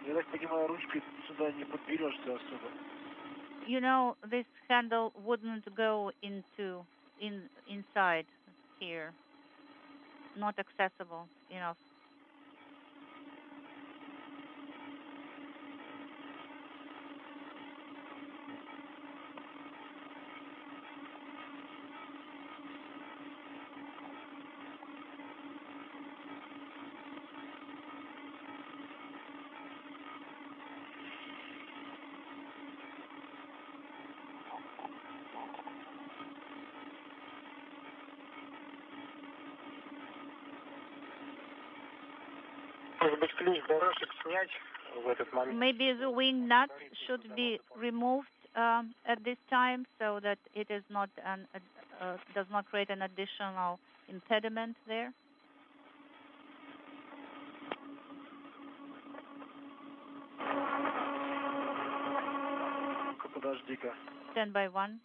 Я так понимаю, ручкой сюда не подберешься особо. You know, this handle wouldn't go inside here. Not accessible enough. Может быть, ключ барашек снять в этот момент? Maybe the wing nut should be removed at this time so that it is not does not create an additional impediment there. Подожди-ка. Stand by one.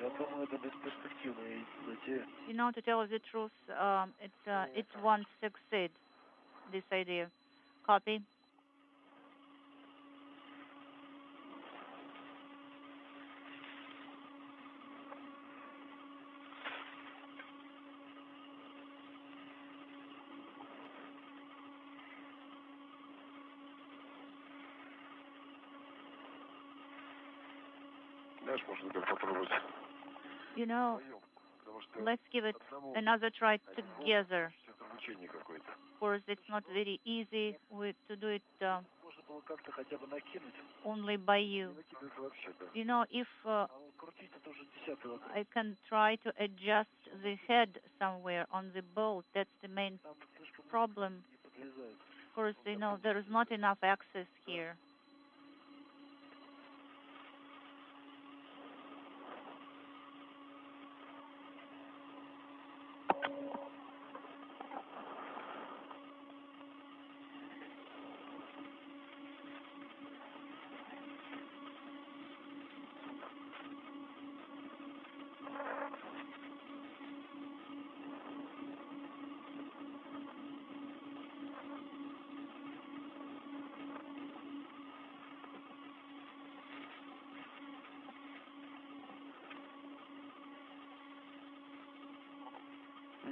Я думаю, это бесперспективная затея. You know, to tell the truth, it won't succeed, this idea. Copy. Знаешь, можно как попробовать. You know, let's give it another try together. Of course, it's not very easy to do it only by you. You know, if I can try to adjust the head somewhere on the bolt, that's the main problem. Of course, you know, there is not enough access here.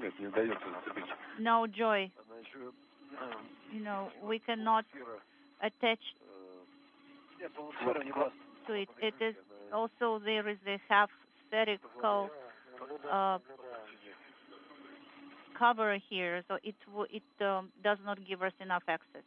Нет, не удается зацепить. No joy. You know, we cannot attach to it. It is also there is a half spherical cover here, so it does not give us enough access.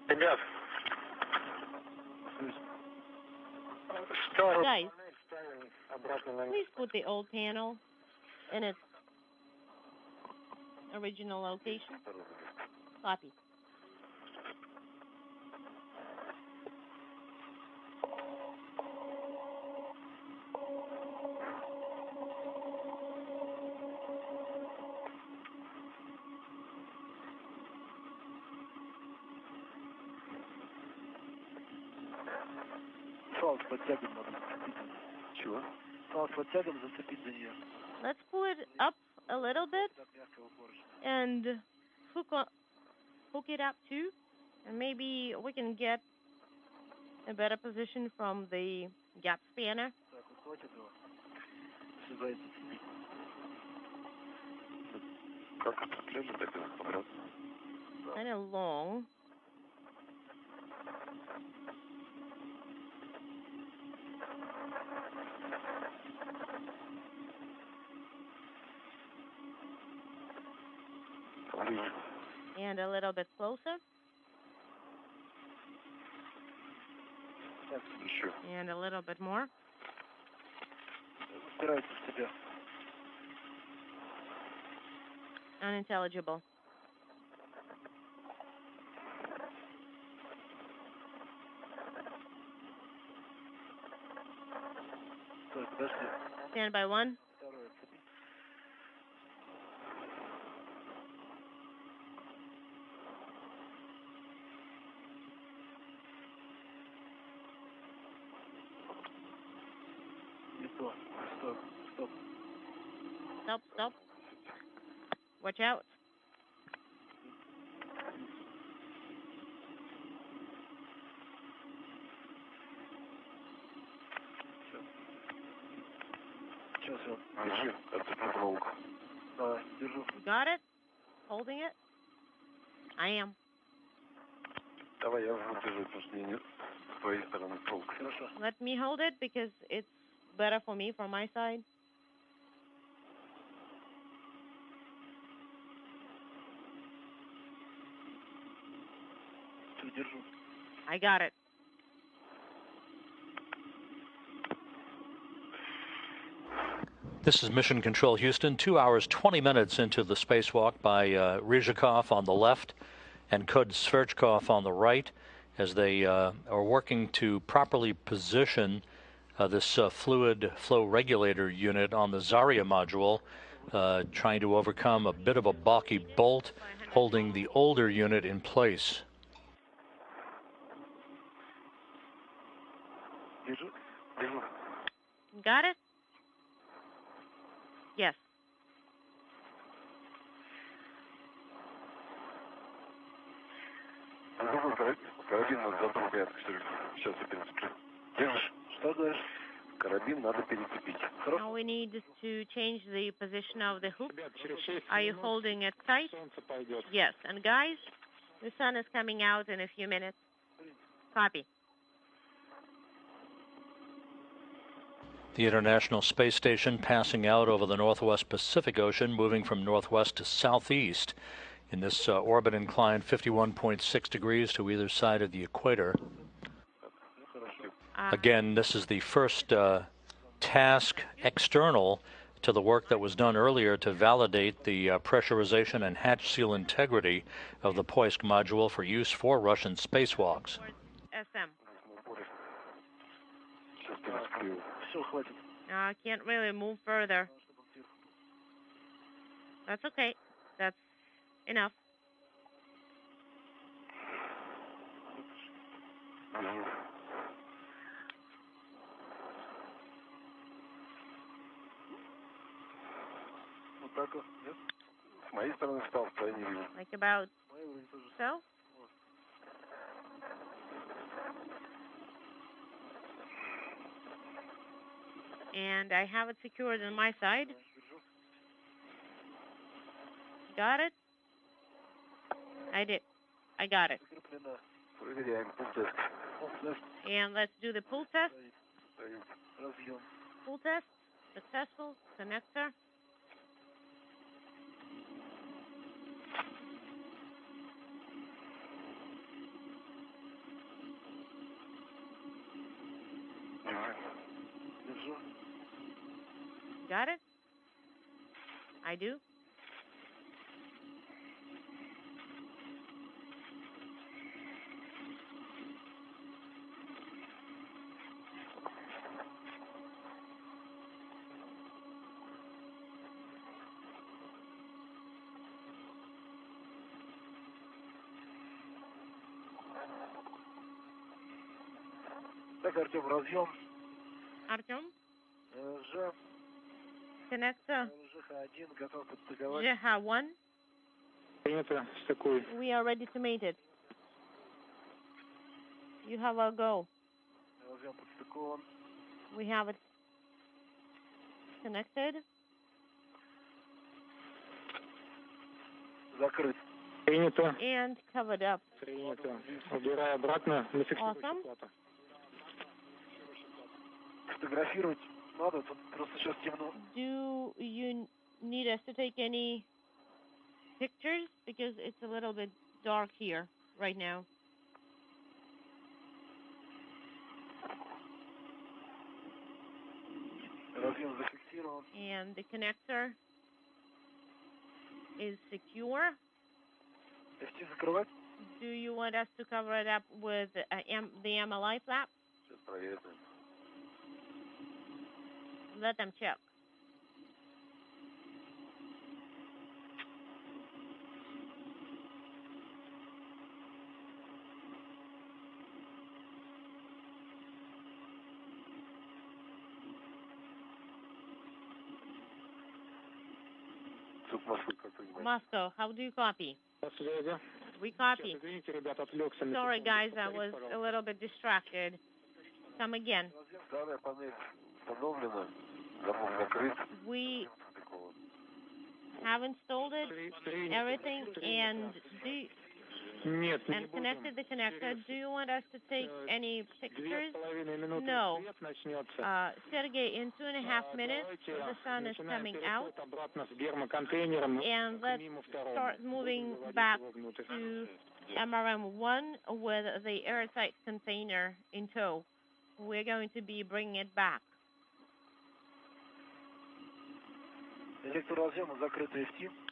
Ребят, Guys, please put the old panel in its original location. Copy. Let's pull it up a little bit and hook it up too, and maybe we can get a better position from the gap spanner. Kind of long. And a little bit closer. And a little bit more. Unintelligible. Stand by one. Stop. Watch out. You got it? Holding it? I am. Let me hold it because it's better for me from my side. I got it. This is Mission Control Houston, 2 hours, 20 minutes into the spacewalk by Ryzhikov on the left and Sverchkov on the right as they are working to properly position this fluid flow regulator unit on the Zarya module, trying to overcome a bit of a balky bolt holding the older unit in place. Got it? Yes. Now we need to change the position of the hook. Are you holding it tight? Yes. And guys, the sun is coming out in a few minutes. Copy. The International Space Station passing out over the Northwest Pacific Ocean, moving from northwest to southeast in this orbit inclined 51.6 degrees to either side of the equator. Again, this is the first task external to the work that was done earlier to validate the pressurization and hatch seal integrity of the Poisk module for use for Russian spacewalks. SM. I can't really move further. That's okay. That's enough. Like about so? And I have it secured on my side. Got it? I did. I got it. And let's do the pull test. Pull test. Successful. Connector. Got it? I do. Так, Артем, разъем. Артем? Ж. Connector. ЖХ-1 готов подстыковать. JH1. Принято. Стыкуй. We are ready to mate it. You have a go. Разъем подстыкован. We have it connected. Закрыт. Принято. And covered up. Принято. Убирай обратно. Awesome. Фотографировать надо, тут просто сейчас темно. Do you need us to take any pictures? Because it's a little bit dark here right now. Разъем зафиксирован. And the connector is secure. FT закрывать? Do you want us to cover it up with the MLI flap? Сейчас проверим. Let them check. Moscow, how do you copy? We copy. Sorry, guys, I was a little bit distracted. Come again. We have installed it, everything, and connected the connector. Do you want us to take any pictures? No. Sergey, in 2.5 minutes, the sun is coming out, and let's start moving back to MRM-1 with the airtight container in tow. We're going to be bringing it back.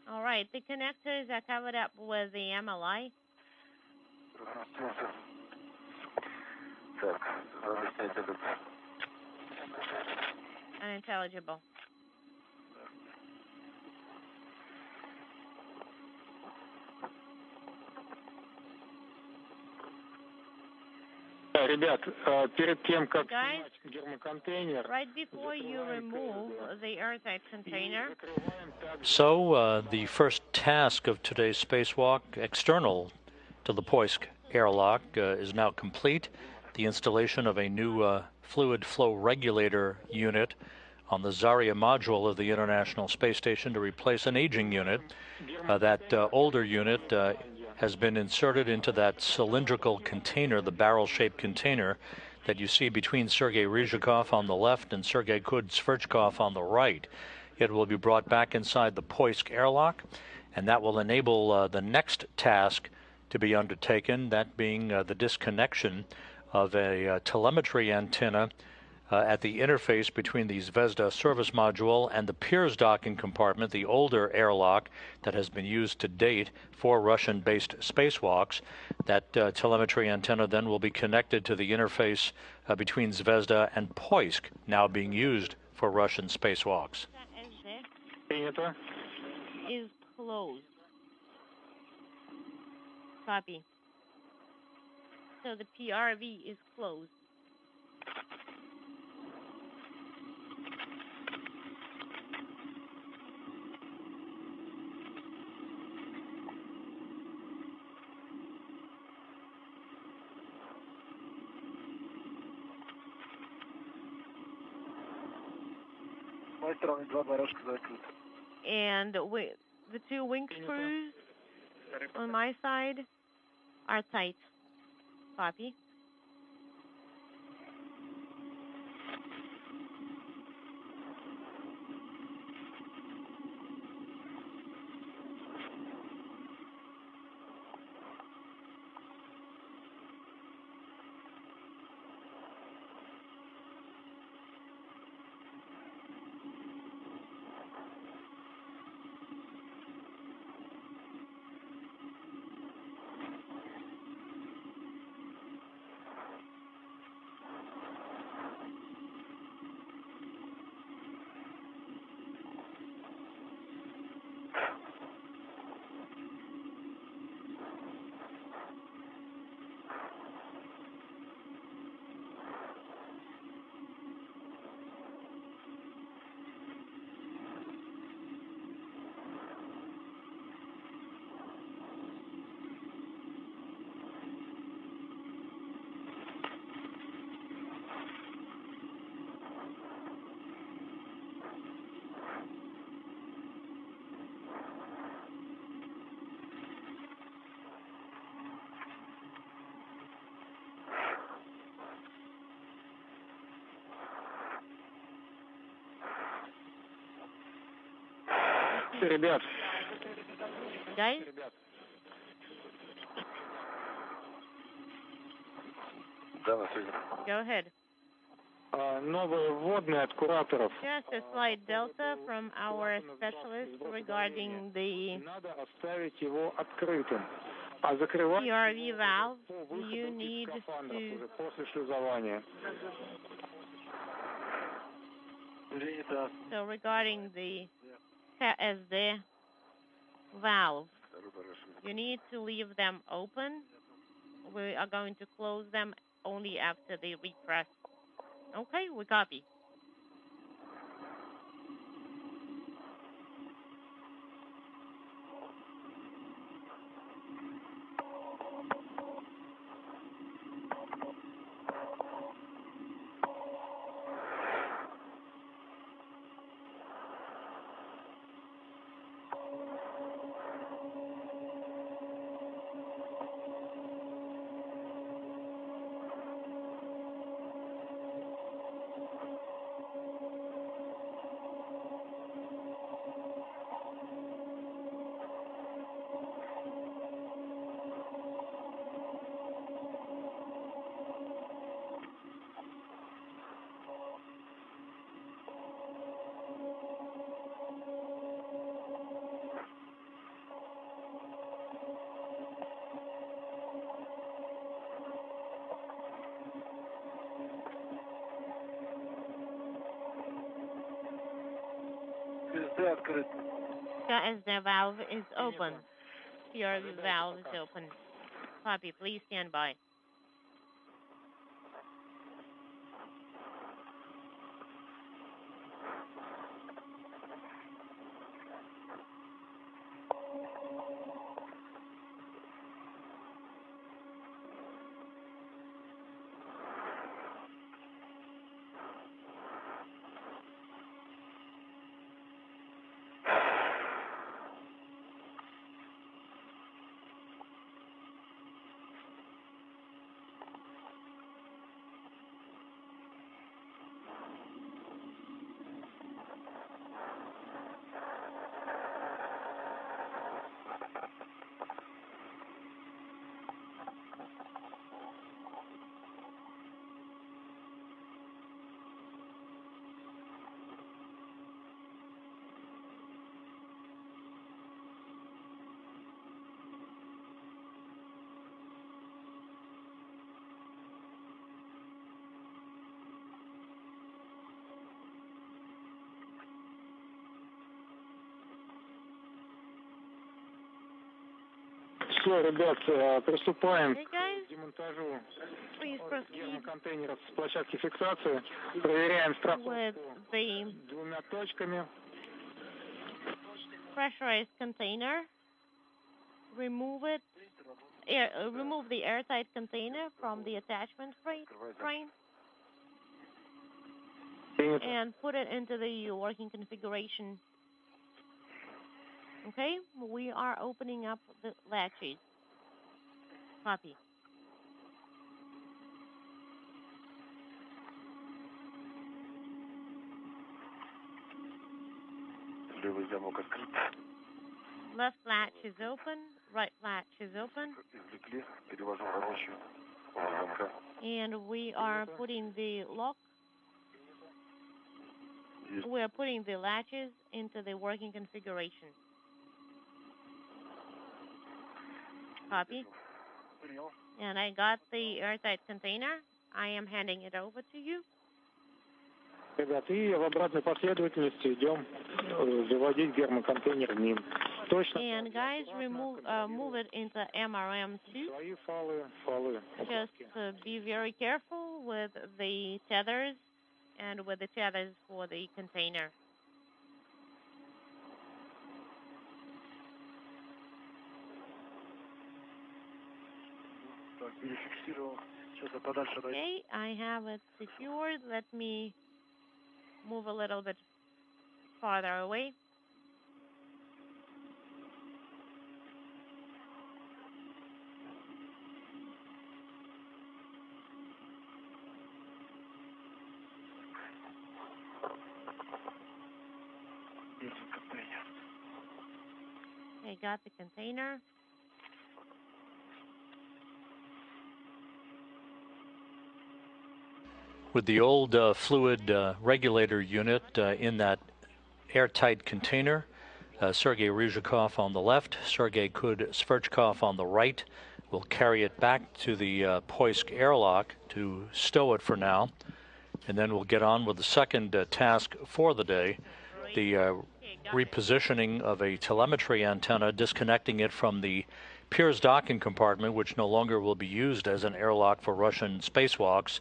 All right, the connectors are covered up with the MLI. Unintelligible. Ребят, перед тем, как Guys, снять гермоконтейнер, right before you remove the airtight container, So the first task of today's spacewalk, external to the Poisk airlock, is now complete. The installation of a new fluid flow regulator unit on the Zarya module of the International Space Station to replace an aging unit. That older unit has been inserted into that cylindrical container, the barrel-shaped container that you see between Sergei Ryzhikov on the left and Sergei Kud-Sverchkov on the right. It will be brought back inside the Poisk airlock, and that will enable the next task to be undertaken, that being the disconnection of a telemetry antenna at the interface between the Zvezda service module and the Pirs docking compartment, the older airlock that has been used to date for Russian-based spacewalks. That telemetry antenna then will be connected to the interface between Zvezda and Poisk, now being used for Russian spacewalks. Is closed. Copy. So the PRV is closed. And the two wing screws on my side are tight. Copy. Здравствуйте, ребят. Guys, Да, на связи. go ahead. Новые вводные от кураторов. Just a slight delta from our specialist regarding the Надо оставить его открытым. А закрывать PRV valve. по выходу You из need скафандров to, уже после шлюзования. so regarding the KSD valve, you need to leave them open. We are going to close them only after they repress. Okay, we copy. KSD valve is open. PRV valve is open. Copy. Please stand by. Все, ребят, приступаем Hey guys, к демонтажу please proceed гермоконтейнеров с площадки фиксации. Проверяем страховку with the двумя точками. pressurized container. Remove it. Remove the airtight container from the attachment frame and put it into the working configuration. Okay, we are opening up the latches. Copy. Левый замок открыт. Left latch is open. Right latch is open. Извлекли, перевожу в рабочую замка. And we are putting the lock. We are putting the latches into the working configuration. Copy. And I got the airtight container. I am handing it over to you. Ребят, и в обратной последовательности идем заводить гермоконтейнер в ним. Точно. And guys, move it into MRM2. Свои фалы. Just be very careful with the tethers and with the tethers for the container. Okay, I have it secured. Let me move a little bit farther away. I got the container. With the old fluid regulator unit in that airtight container, Sergei Ryzhikov on the left, Sergei Kud-Sverchkov on the right will carry it back to the Poisk airlock to stow it for now, and then we'll get on with the second task for the day, the repositioning of a telemetry antenna, disconnecting it from the Pirs docking compartment, which no longer will be used as an airlock for Russian spacewalks,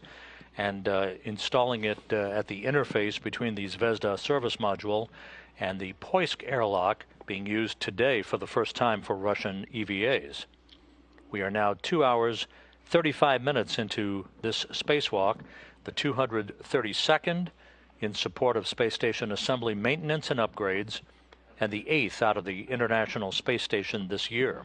and installing it at the interface between the Zvezda service module and the Poisk airlock, being used today for the first time for Russian EVAs. We are now 2 hours 35 minutes into this spacewalk, the 232nd in support of space station assembly maintenance and upgrades, and the 8th out of the International Space Station this year.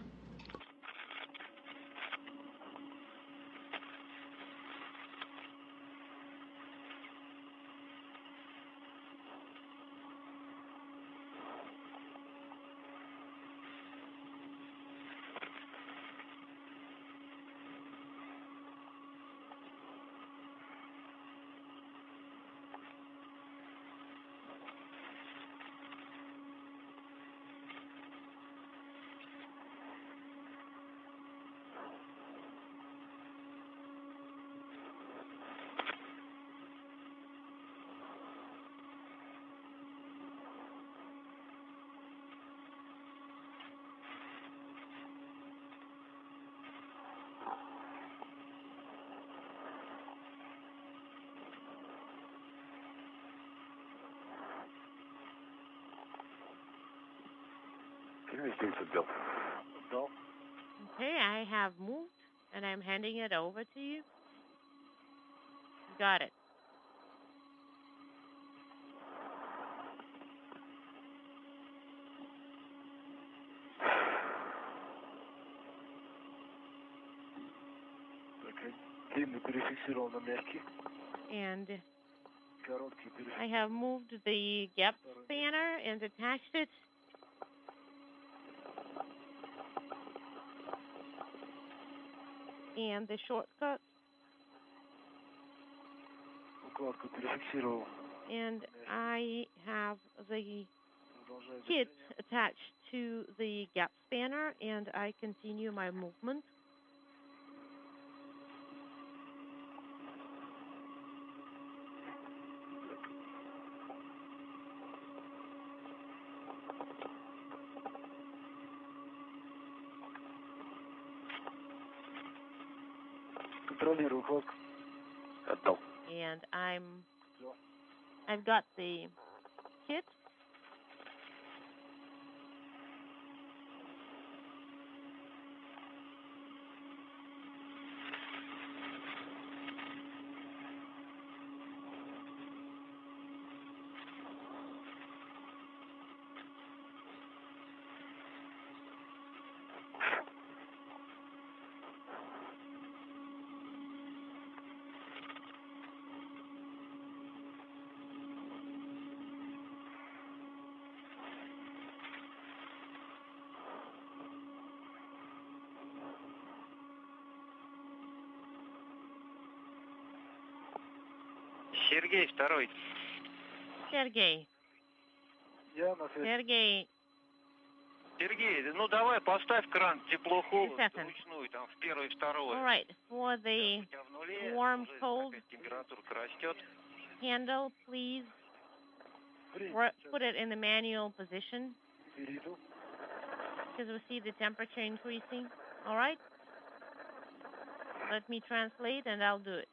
Okay, I have moved, and I'm handing it over to you. Got it. And I have moved the gap spanner and attached it. And the shortcut. And I have the kit attached to the gap spanner, and I continue my movement. And I've got the kit. Сергей, второй. Сергей. Сергей. Сергей, ну давай поставь кран тепло-холод вручную, там в первое и второе. All right, for the warm-cold температурка растет. handle, please put it in the manual position because we see the temperature increasing. All right? Let me translate and I'll do it.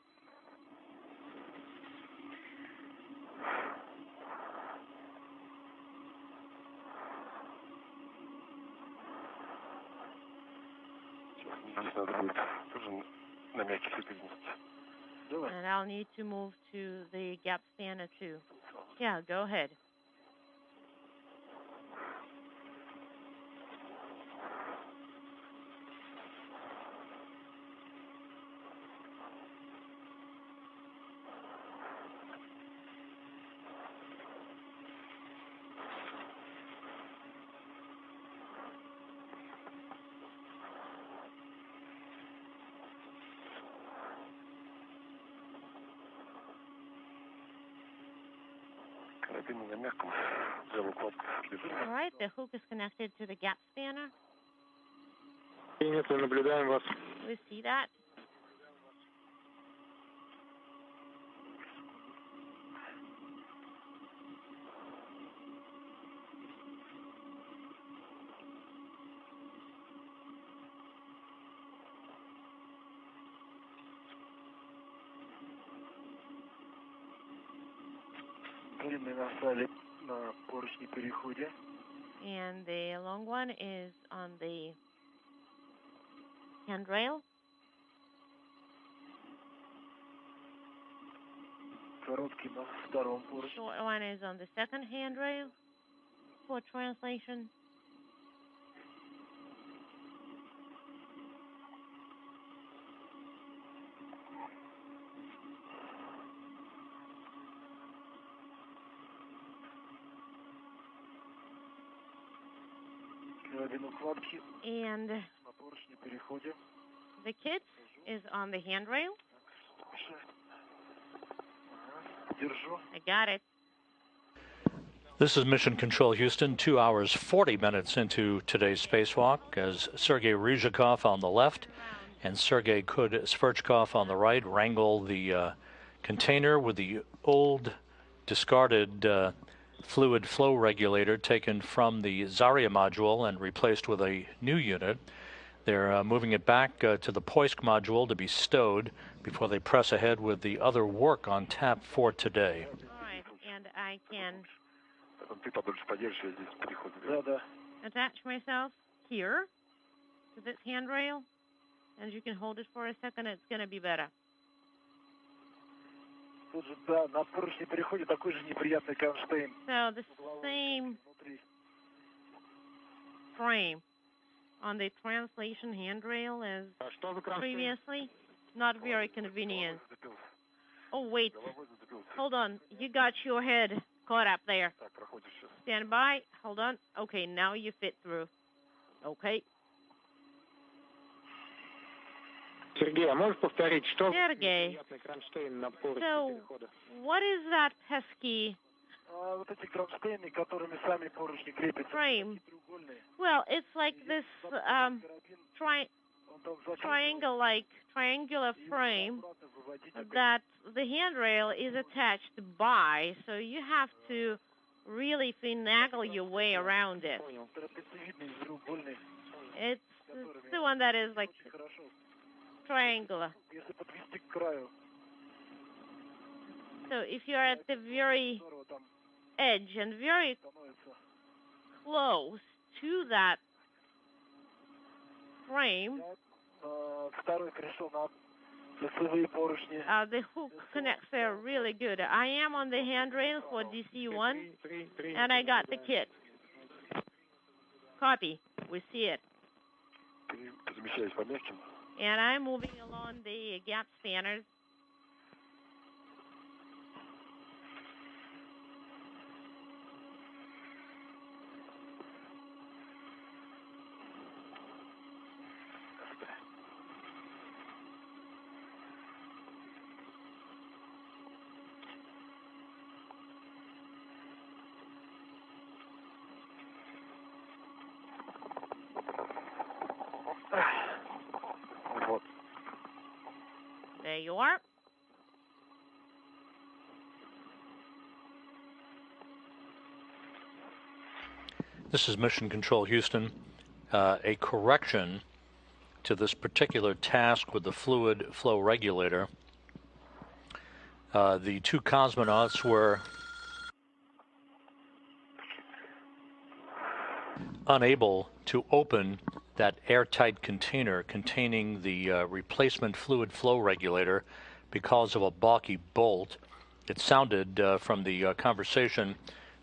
And I'll need to move to the gap spanner too. Yeah, go ahead. All right, the hook is connected to the gap spanner. Принято, наблюдаем вас. We see that. And the long one is on the handrail. Short one is on the second handrail for translation. And the kit is on the handrail. I got it. This is Mission Control Houston, 2 hours 40 minutes into today's spacewalk, as Sergei Ryzhikov on the left and Sergei Kud-Sverchkov on the right wrangle the container with the old discarded fluid flow regulator taken from the Zarya module and replaced with a new unit. They're moving it back to the Poisk module to be stowed before they press ahead with the other work on tap for today. All right, and I can attach myself here to this handrail, and you can hold it for a second. It's going to be better. So the same frame on the translation handrail as previously. Not very convenient. Oh, wait. Hold on. You got your head caught up there. Stand by. Hold on. Okay, now you fit through. Okay. Сергей, а можешь повторить, что Sergey, кронштейн на поверхности so перехода? what is that pesky frame? Well, it's like this triangular frame that the handrail is attached by, so you have to really finagle your way around it. It's the one that is like triangular. So if you're at the very edge and very close to that frame, the hook connects there really good. I am on the handrail for DC-1, and I got the kit. Copy. We see it. And I'm moving along the gap spanners. There you are. This is Mission Control Houston. A correction to this particular task with the fluid flow regulator. The two cosmonauts were unable to open that airtight container containing the replacement fluid flow regulator because of a balky bolt. It sounded from the conversation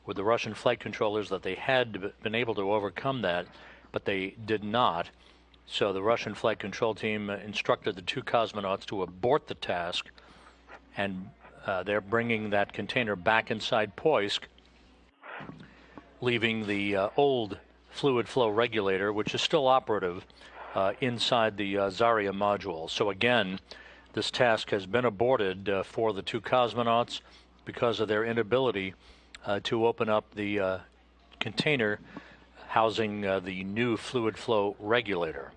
with the Russian flight controllers that they had been able to overcome that, but they did not. So the Russian flight control team instructed the two cosmonauts to abort the task, and they're bringing that container back inside Poisk, leaving the old fluid flow regulator, which is still operative, inside the Zarya module. So again, this task has been aborted for the two cosmonauts because of their inability to open up the container housing the new fluid flow regulator.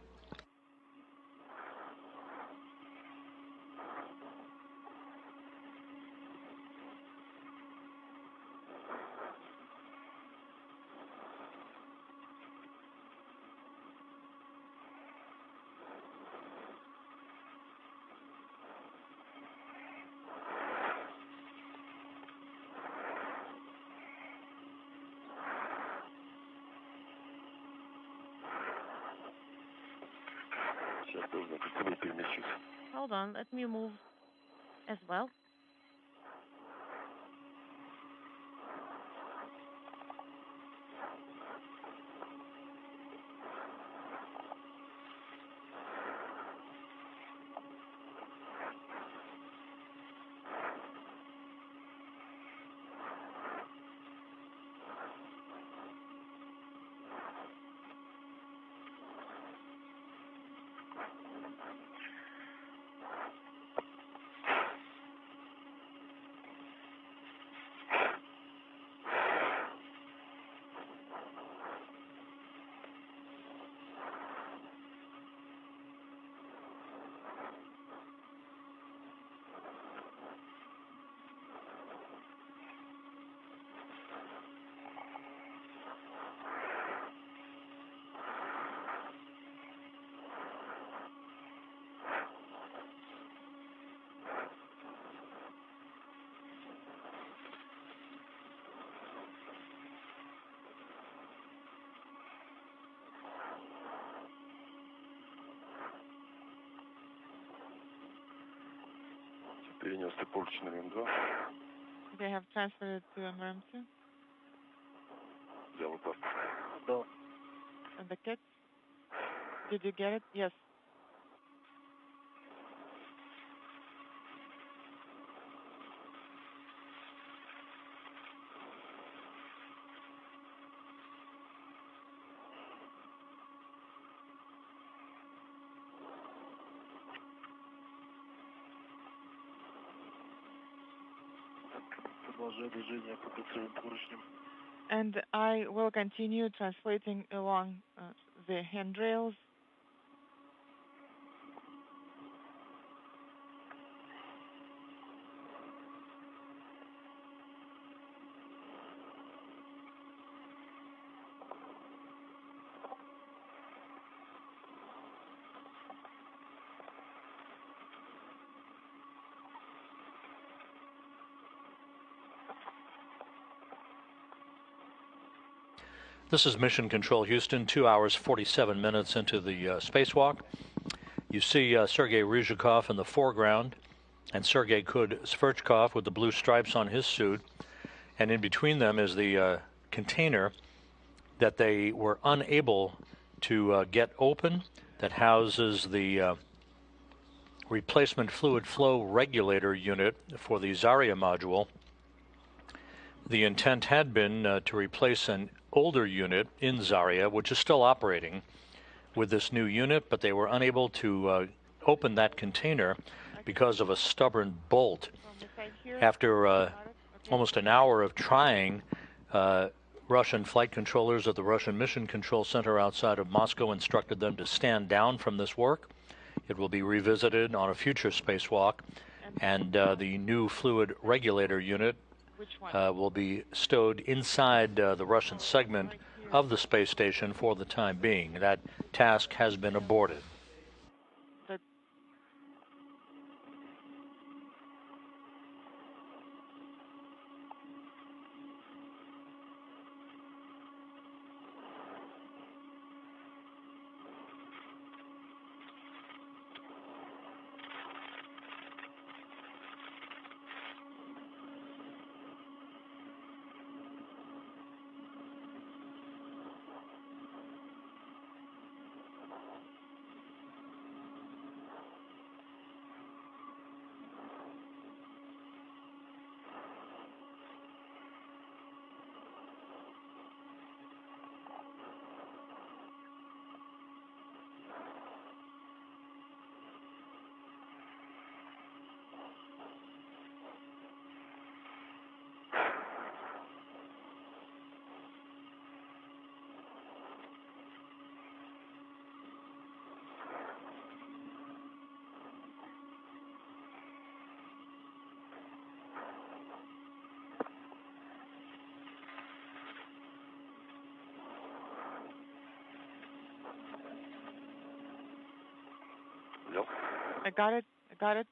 Hold on, let me move as well. They have transferred it to emergency. And the kids? Did you get it? Yes. And I will continue translating along the handrails. This is Mission Control Houston, 2 hours 47 minutes into the spacewalk. You see Sergei Ryzhikov in the foreground and Sergei Kud-Sverchkov with the blue stripes on his suit. And in between them is the container that they were unable to get open that houses the replacement fluid flow regulator unit for the Zarya module. The intent had been to replace an older unit in Zarya, which is still operating with this new unit, but they were unable to open that container because of a stubborn bolt. After almost an hour of trying, Russian flight controllers at the Russian Mission Control Center outside of Moscow instructed them to stand down from this work. It will be revisited on a future spacewalk, and the new fluid regulator unit will be stowed inside the Russian segment of the space station for the time being. That task has been aborted. I got it. I got it.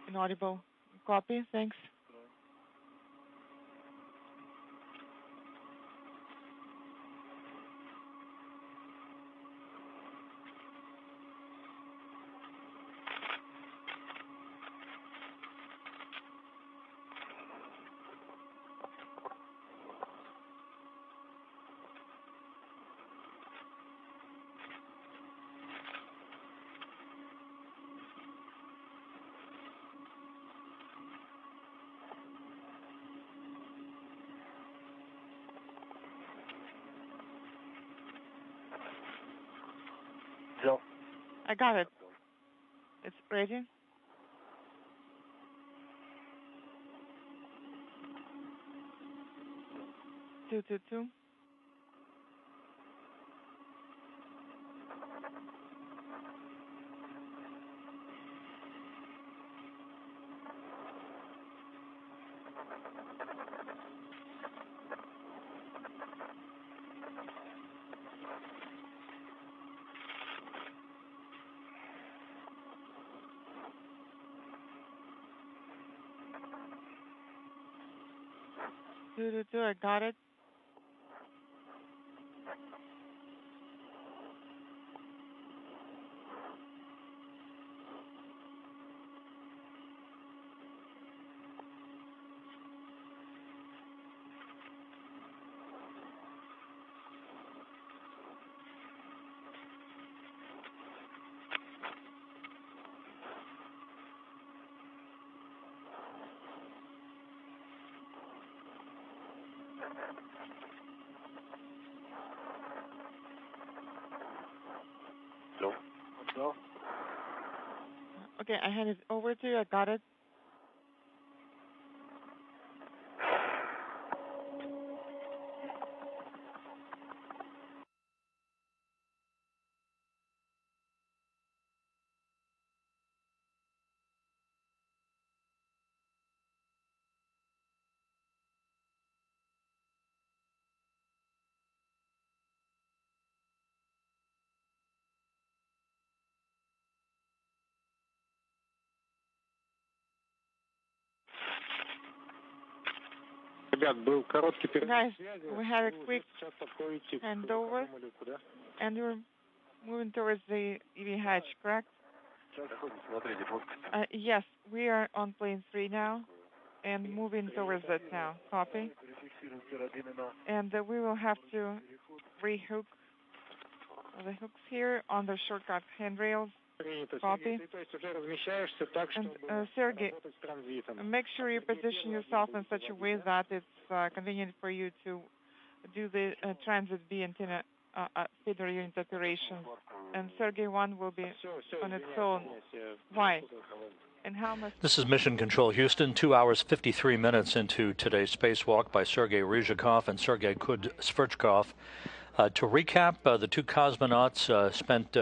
Inaudible. Copy. Thanks. I got it. It's ready. 222. I got it. Okay, I hand it over to you. I got it. Guys, we had a quick handover, and we're moving towards the EV hatch, correct? Yes, we are on plane 3 now, and moving towards it now. Copy. And we will have to rehook the hooks here on the shortcut handrails. Copy. And Sergey, make sure you position yourself in such a way that it's convenient for you to do the transit B antenna feeder unit operation. And Sergey 1 will be on its own. Why? And how much? This is Mission Control Houston, 2 hours 53 minutes into today's spacewalk by Sergei Ryzhikov and Sergei Kud-Sverchkov. To recap, the two cosmonauts spent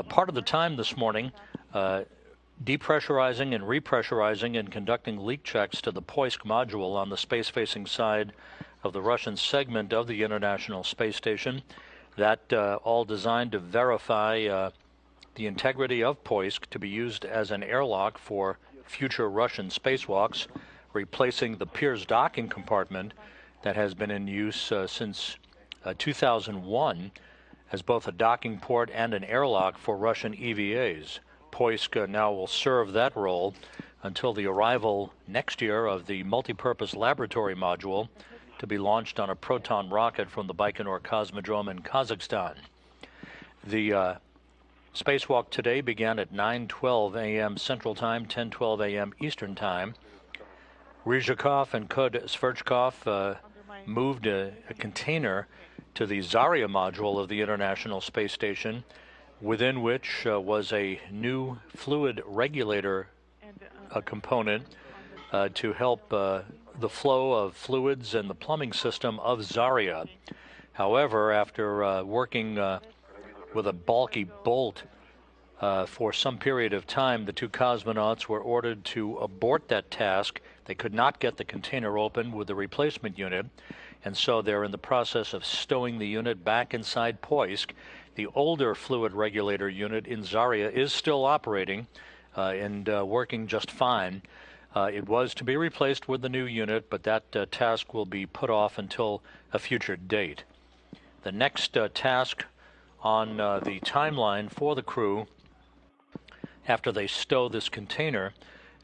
part of the time this morning depressurizing and repressurizing and conducting leak checks to the Poisk module on the space-facing side of the Russian segment of the International Space Station. That all designed to verify the integrity of Poisk to be used as an airlock for future Russian spacewalks, replacing the Pirs docking compartment that has been in use since 2001 as both a docking port and an airlock for Russian EVAs. Poisk now will serve that role until the arrival next year of the multipurpose laboratory module to be launched on a Proton rocket from the Baikonur Cosmodrome in Kazakhstan. The spacewalk today began at 9:12 a.m. Central Time, 10:12 a.m. Eastern Time. Ryzhikov and Kud-Sverchkov moved a container to the Zarya module of the International Space Station, within which was a new fluid regulator component to help the flow of fluids and the plumbing system of Zarya. However, after working with a bulky bolt for some period of time, the two cosmonauts were ordered to abort that task. They could not get the container open with the replacement unit, and so they're in the process of stowing the unit back inside Poisk. The older fluid regulator unit in Zarya is still operating and working just fine. It was to be replaced with the new unit, but that task will be put off until a future date. The next task on the timeline for the crew, after they stow this container,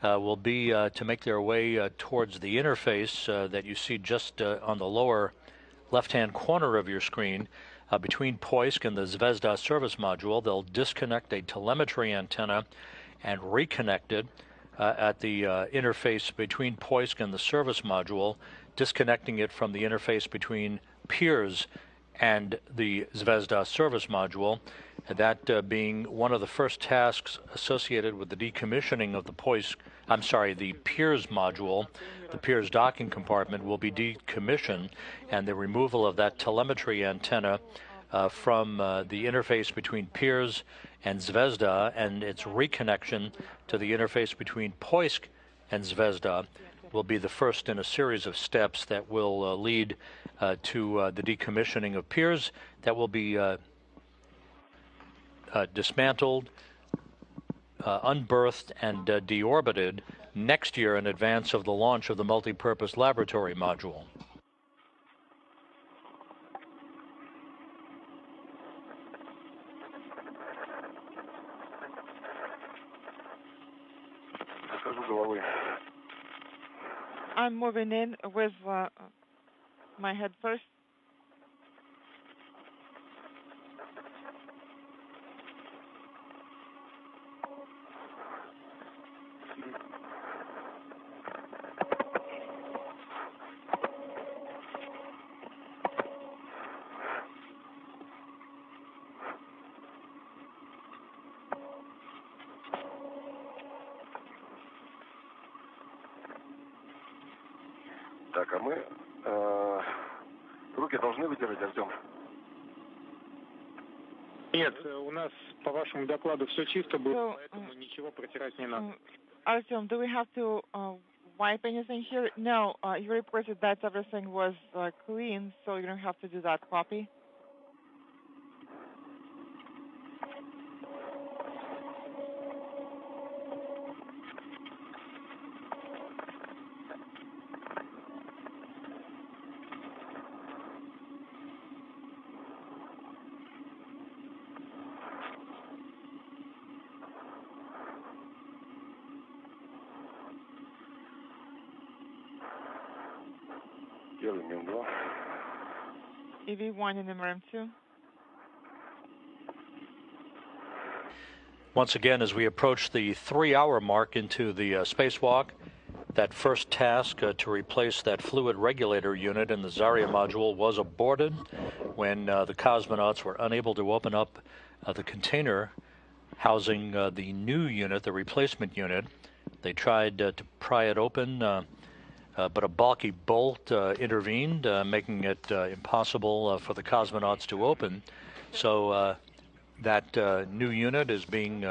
will be to make their way towards the interface that you see just on the lower left-hand corner of your screen. Between Poisk and the Zvezda service module, they'll disconnect a telemetry antenna and reconnect it at the interface between Poisk and the service module, disconnecting it from the interface between Pirs and the Zvezda service module, that being one of the first tasks associated with the decommissioning of the the Pirs module. The Pirs docking compartment will be decommissioned, and the removal of that telemetry antenna from the interface between Pirs and Zvezda and its reconnection to the interface between Poisk and Zvezda will be the first in a series of steps that will lead to the decommissioning of Pirs, that will be dismantled, unberthed, and deorbited next year in advance of the launch of the multi-purpose laboratory module. I'm moving in with my head first. Так, а мы руки должны выдержать, Артем? Нет, у нас по вашему докладу все чисто было, поэтому ничего протирать не надо. Artyom, do we have to wipe anything here? No, you reported that everything was clean, so you don't have to do that. Copy. EV1 in RM2. Once again, as we approach the 3-hour mark into the spacewalk, that first task to replace that fluid regulator unit in the Zarya module was aborted when the cosmonauts were unable to open up the container housing the new unit, the replacement unit. They tried to pry it open, but a bulky bolt intervened, making it impossible for the cosmonauts to open. So that new unit is being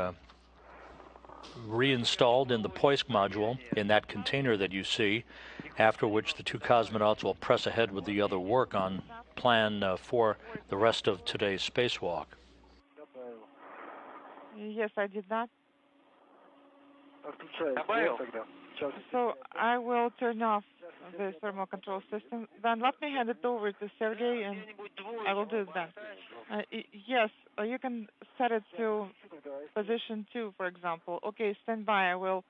reinstalled in the Poisk module in that container that you see, after which the two cosmonauts will press ahead with the other work on plan for the rest of today's spacewalk. Yes, I did that. So I will turn off the thermal control system. Then let me hand it over to Sergey, and I will do that. Yes, you can set it to position 2, for example. Okay, stand by. I will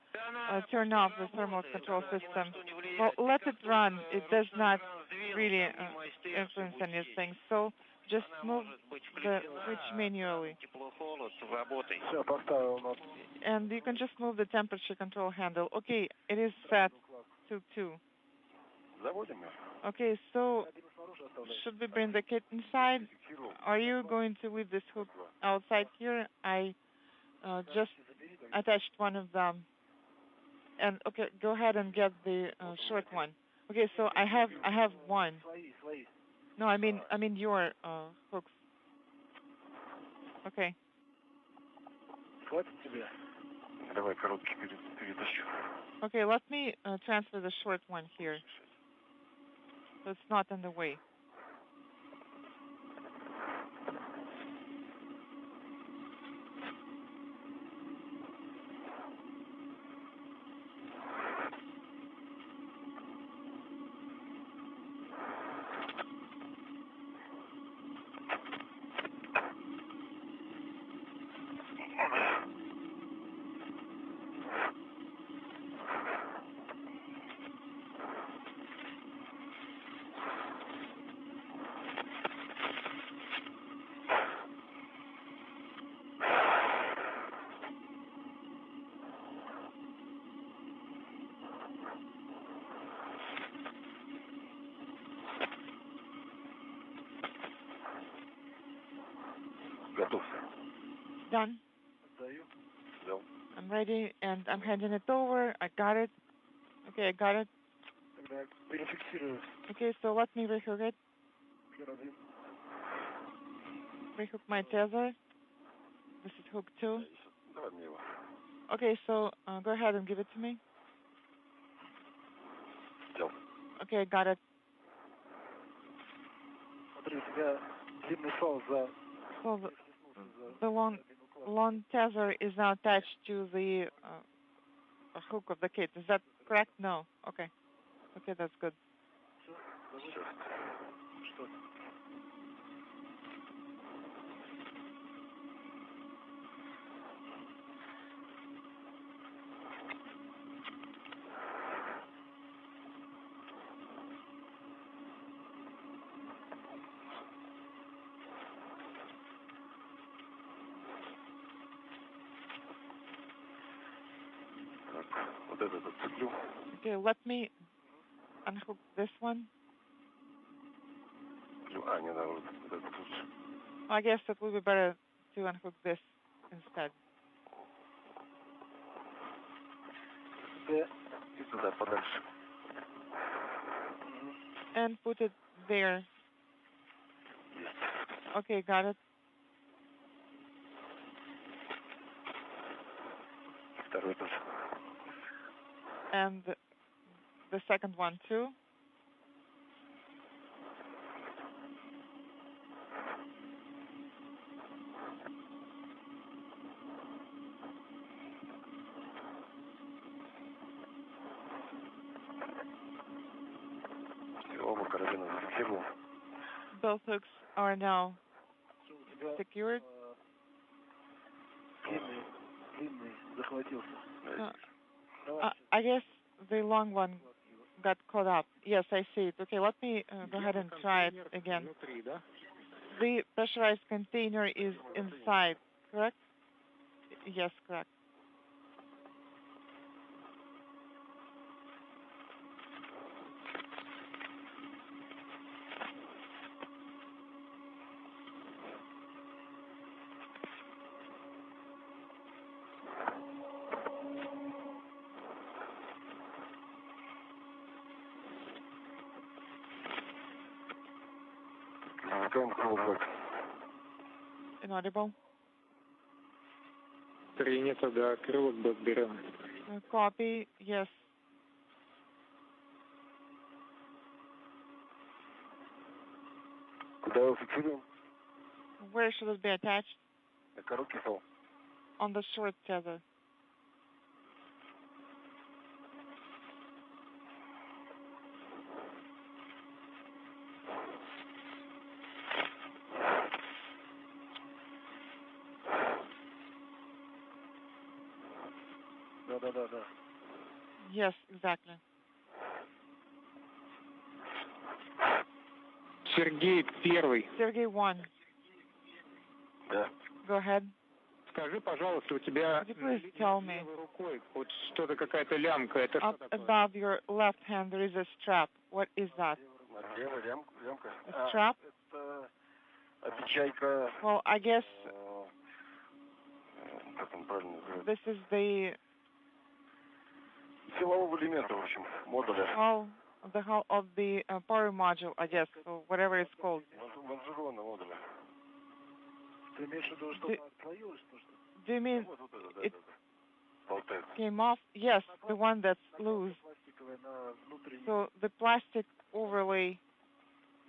turn off the thermal control system. Well, let it run. It does not really influence anything. So just move the switch manually. And you can just move the temperature control handle. Okay, it is set to 2. Okay, so should we bring the kit inside? Are you going to leave this hook outside here? I just attached one of them. And okay, go ahead and get the short one. Okay, so I have one. No, I mean your hooks. Okay. Давай короткий перетащу. Okay, let me transfer the short one here, so it's not in the way. Готов. Done. Взял. I'm ready, and I'm handing it over. I got it. Okay, I got it. Okay, so let me rehook it. Rehook my tether. This is hook 2. Давай мне его. Okay, so go ahead and give it to me. Взял. Okay, I got it. So the long tether is now attached to the hook of the kit. Is that correct? No. Okay. Okay, that's good. Вот этот отцеплю. Okay, let me unhook this one. А, не надо, вот этот лучше. I guess it would be better to unhook this instead. И туда подальше. And put it there. Okay, got it. Второй тоже. And the second one too. Оба карабина зафиксировал. Both hooks are now secured. I guess the long one got caught up. Yes, I see it. Okay, let me go ahead and try it again. The pressurized container is inside, correct? Yes, correct. Inaudible. Принято, да, крылок бэк берем. Copy, yes. Куда его фиксируем? Where should it be attached? На короткий стол. On the short tether. Да. Yes, exactly. Сергей первый. Sergey 1. Да. Go ahead. Скажи, пожалуйста, у тебя Could you please tell me, левой рукой вот что-то, какая-то лямка, это up что такое? above your left hand there is a strap. What is that? Лямка. A strap? Это обечайка. Well, I guess Как он правильно называется? this is the, Силового элемента, в общем, модуля. well, the hull of the power module, I guess, or whatever it's called. Лонжероны модуля. Ты имеешь в виду, что отклеилось? Do you mean it Болтается. came off? Yes, the one that's loose. Пластиковое на внутренней. So the plastic overlay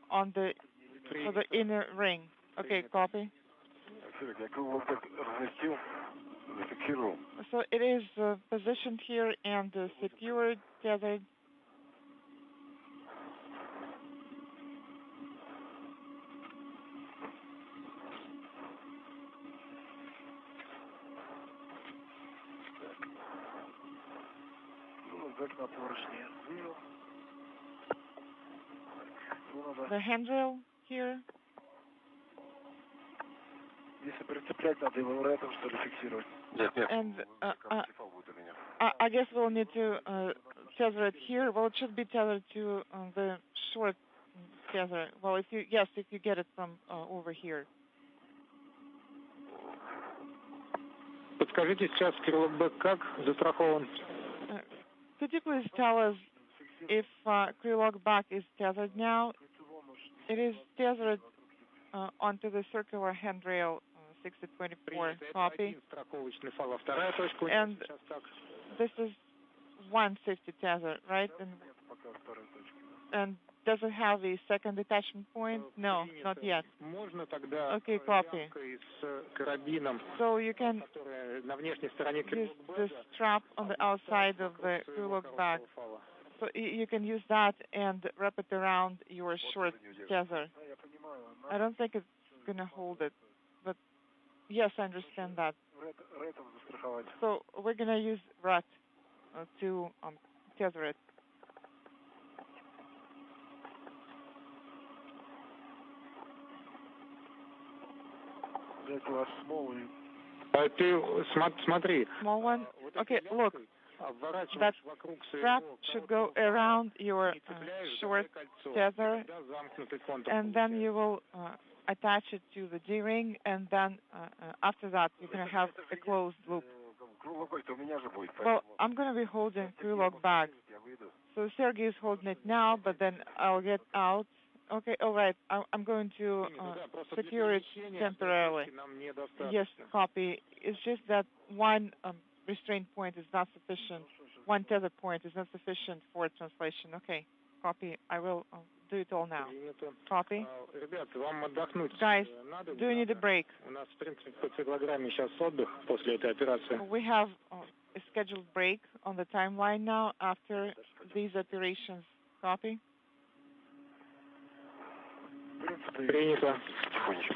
on the for the inner ring. Okay, copy. Серега, я крыло так разместил, зафиксировал. So it is positioned here and secured, tethered. Как на поручне. The handrail here. Если прицеплять, надо его рэпом, что ли, фиксировать. Нет, нет. And Тефал будет или нет? I guess we'll need to tether it here. Well, it should be tethered to the short tether. Well, if you get it from over here. Подскажите сейчас, крылок Б как застрахован? Could you please tell us if Krylok back is tethered now? It is tethered onto the circular handrail 6024 copy. Страховочный фал, а вторая точка у And нас сейчас так. this is one safety tether, right? And does it have a second attachment point? No, not yet. Можно тогда Okay, copy. лямкой с карабином, So you can которая на внешней стороне use крылок the Б, strap on the outside of the Krylok back. фала. So you can use that and wrap it around your short tether. I don't think it's going to hold it, but yes, I understand that. Рэпом застраховать. So we're going to use rat to tether it. Взять у вас смолу и Ты смотри, Small one? вот Okay, этой look, лямкой обворачиваешь that вокруг strap своего should go around your и цепляешь short кольцо, tether, и тогда замкнутый контур and then получается. you will attach it to the D-ring, and then after that you're going to have a closed loop. Круглый-то у меня же будет. Well, I'm going to be holding Krylok back. Я выйду. So Sergey is holding it now, but then I'll get out. Okay, all right. I'm going to Да, просто для secure it перемещения temporarily. нам недостаточно. Yes, copy. It's just that one restraint point is not sufficient. One tether point is not sufficient for translation. Okay, copy. I will do it all now. Принято. Copy. Ребят, вам отдохнуть Guys, надо? do you need a break? У нас, в принципе, по циклограмме сейчас отдых после этой операции. We have a scheduled break on the timeline now after these operations. Copy. Принято. Тихонечко.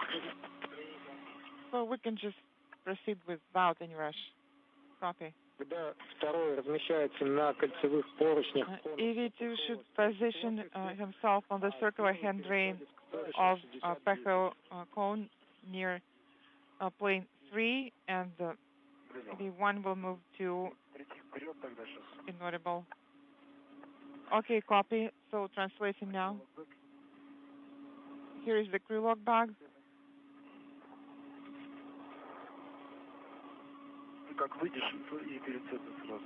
So we can just proceed without any rush. Copy. Когда второй размещается на кольцевых поручнях, EV2 should position himself on the circular hand drain of Pecho cone near plane 3, and EV1 will move to вперед тогда сейчас. inaudible. Okay, copy. So translating now. Here is the Krylok bag. Ты как выйдешь и перецепим сразу.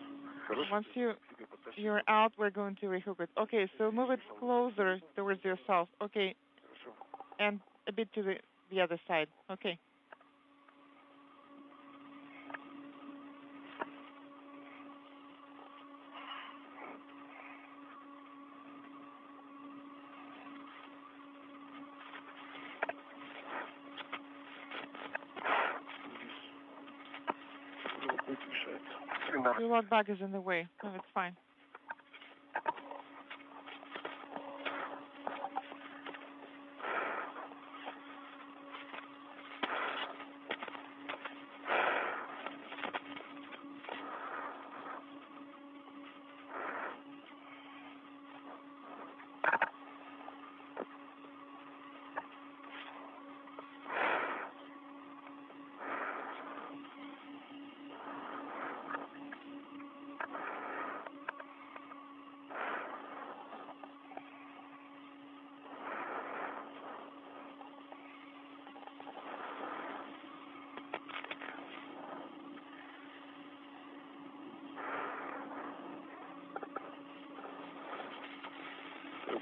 Хорошо. Once Себе потащи. you're out, we're going to rehook it. Okay, so move it closer towards yourself. Okay, Хорошо. and a bit to the other side. Okay. Будет мешать. Krylok bag is in the way. No, it's fine.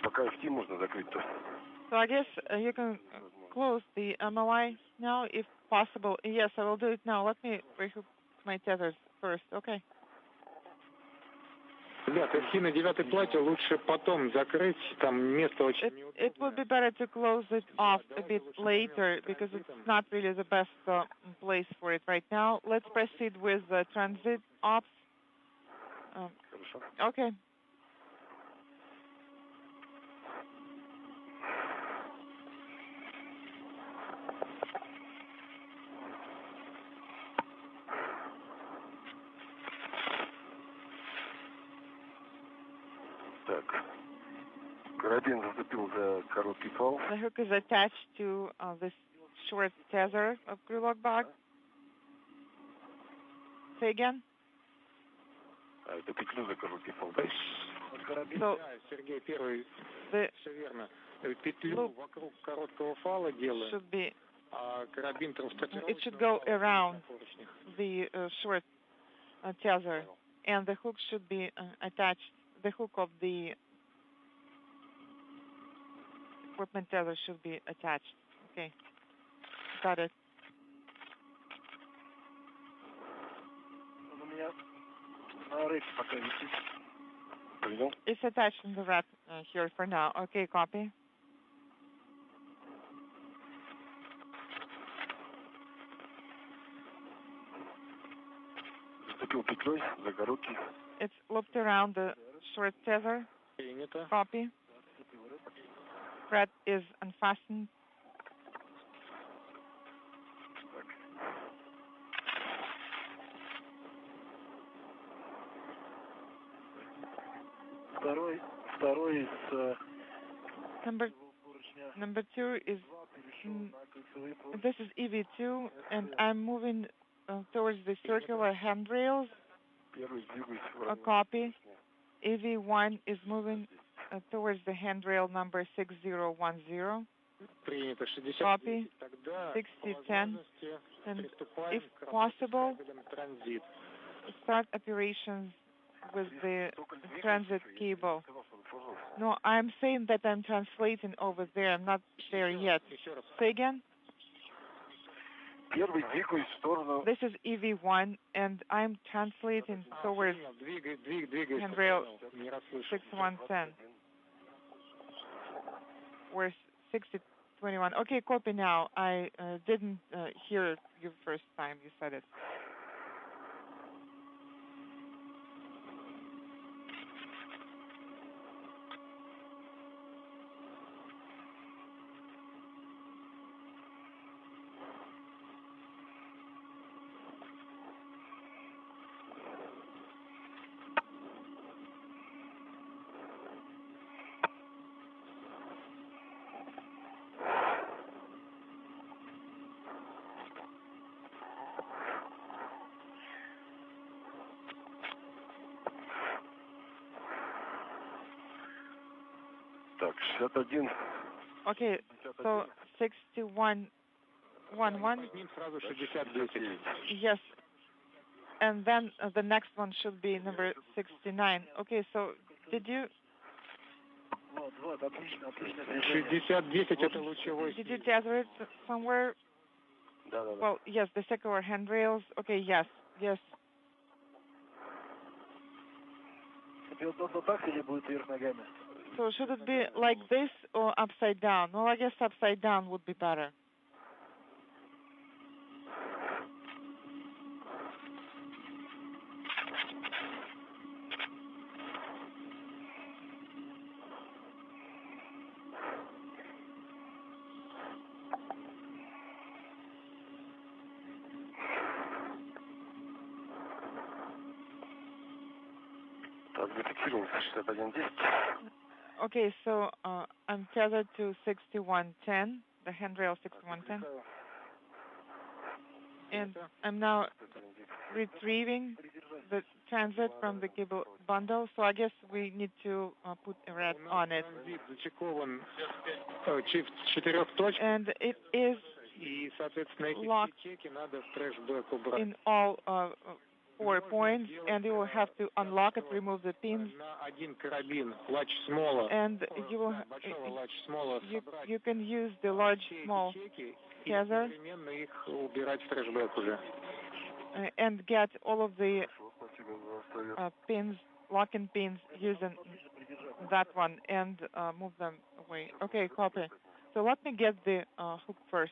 Пока FT можно закрыть-то. So I guess you can close the MLI now, if possible. Yes, I will do it now. Let me rehook my tethers first. Okay. Ребят, FT на 9-й плате лучше потом закрыть, там место очень неудобное. It would be better to close it off a bit later because it's not really the best place for it right now. Let's proceed with the transit ops. Okay. Так. Карабин зацепил за короткий фал. The hook is attached to this short tether of Krylov box. Say again? Это петлю за короткий фал. So, Сергей, первый, the все верно. Петлю вокруг короткого фала делаем, should be, а карабин транспортировочного it should go around на поручнях. the short tether, and the hook should be attached. The hook of the equipment tether should be attached. Okay, got it. У меня на рейсе пока висит. Понял? It's attached in the rack here for now. Okay, copy. Зацепил петлей за короткий. It's looped around the short tether. Принято. Copy. Thread is unfastened. Второй из Number two is this is EV2, and I'm moving towards the circular handrails. первый двигаюсь A copy. EV1 is moving towards the handrail number 6010. Принято. 60. Copy. Тогда 6010. And приступаем if к possible, транзит. start operations with the transit cable. No, I'm saying that I'm translating over there. I'm not there yet. Еще раз. Say again? Первый двигаюсь в сторону. This is EV1, and I'm translating towards Двигай. handrail Не расслышал. 6110. Or 6021. Okay, copy now. I didn't hear you first time you said it. Так, 61. Okay, so 6111. Ним сразу 60-10. Yes. And then the next one should be number 69. Okay, so did you 60-10 это лучевой. did you tether it somewhere? Да. Well, yes, the circular handrails. Okay, yes. Так или будет вверх ногами? So should it be like this or upside down? Well, I guess upside down would be better. Так, зафиксировался 6110. Okay, so I'm tethered to 6110, the handrail 6110, and I'm now retrieving the transit from the cable bundle. So I guess we need to put a red on it. Зачекован в 4 точках. And it is И, соответственно, эти locked чеки надо в трэш-бэк убрать. in all 4 points, and you will have to unlock it, remove the pins, and you can use the large small tether and get all of the pins, locking pins, using that one and move them away. Okay, copy. So let me get the hook first.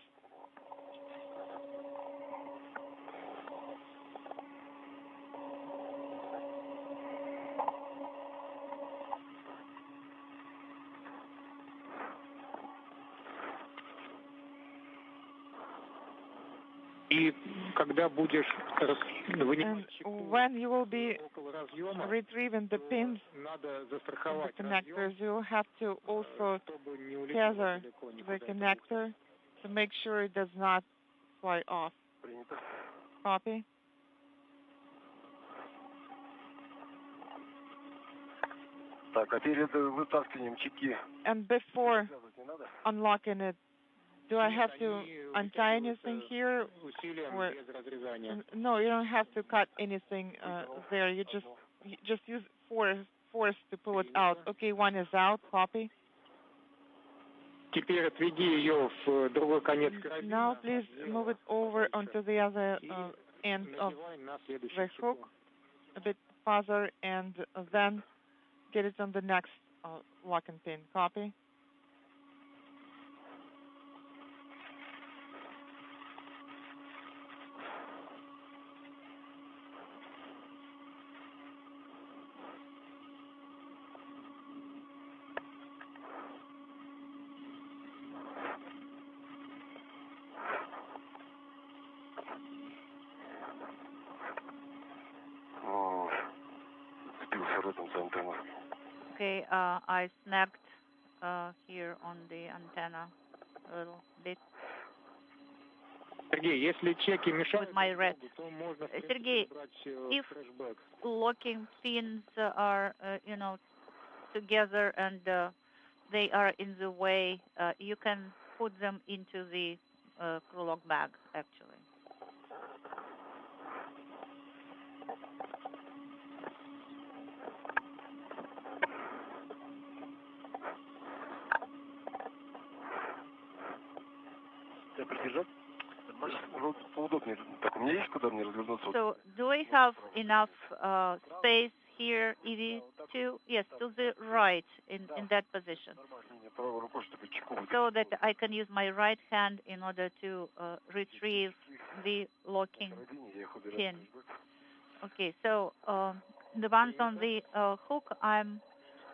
And when you will be retrieving the pins, the connectors, you will have to also tether the connector to make sure it does not fly off. Copy. And before unlocking it, do I have to untie anything here? Or, no, you don't have to cut anything there. You just use force to pull it out. Okay, one is out. Copy. Now please move it over onto the other end of the hook a bit further, and then get it on the next locking pin. Copy. Okay, I snagged here on the antenna a little bit. With my red. Sergey, if locking pins are, together and they are in the way, you can put them into the crew lock bag, actually. So, do we have enough space here, EV2? Yes, to the right in that position. So that I can use my right hand in order to retrieve the locking pin. Okay, so the ones on the hook, I'm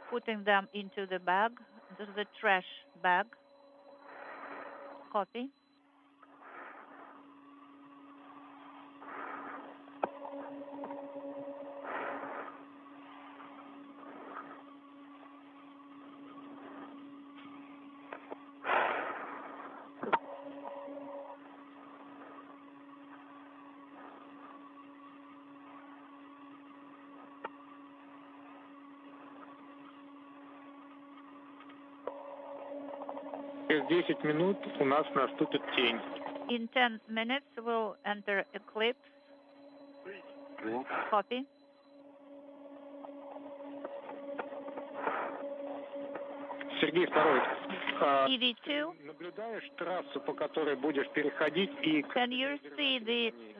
putting them into the bag. This is the trash bag. Copy. In 10 minutes, we'll enter eclipse. Copy. EV2. Can you see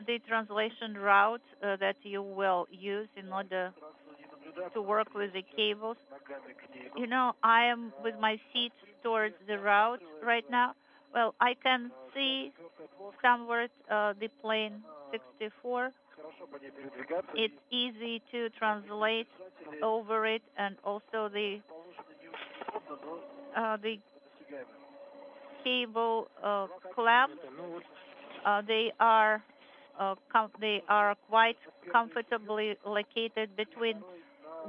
the translation route that you will use in order to work with the cables? I am with my feet towards the route right now. Well, I can see somewhere the plane 64. It's easy to translate over it, and also the cable clamps. They are quite comfortably located between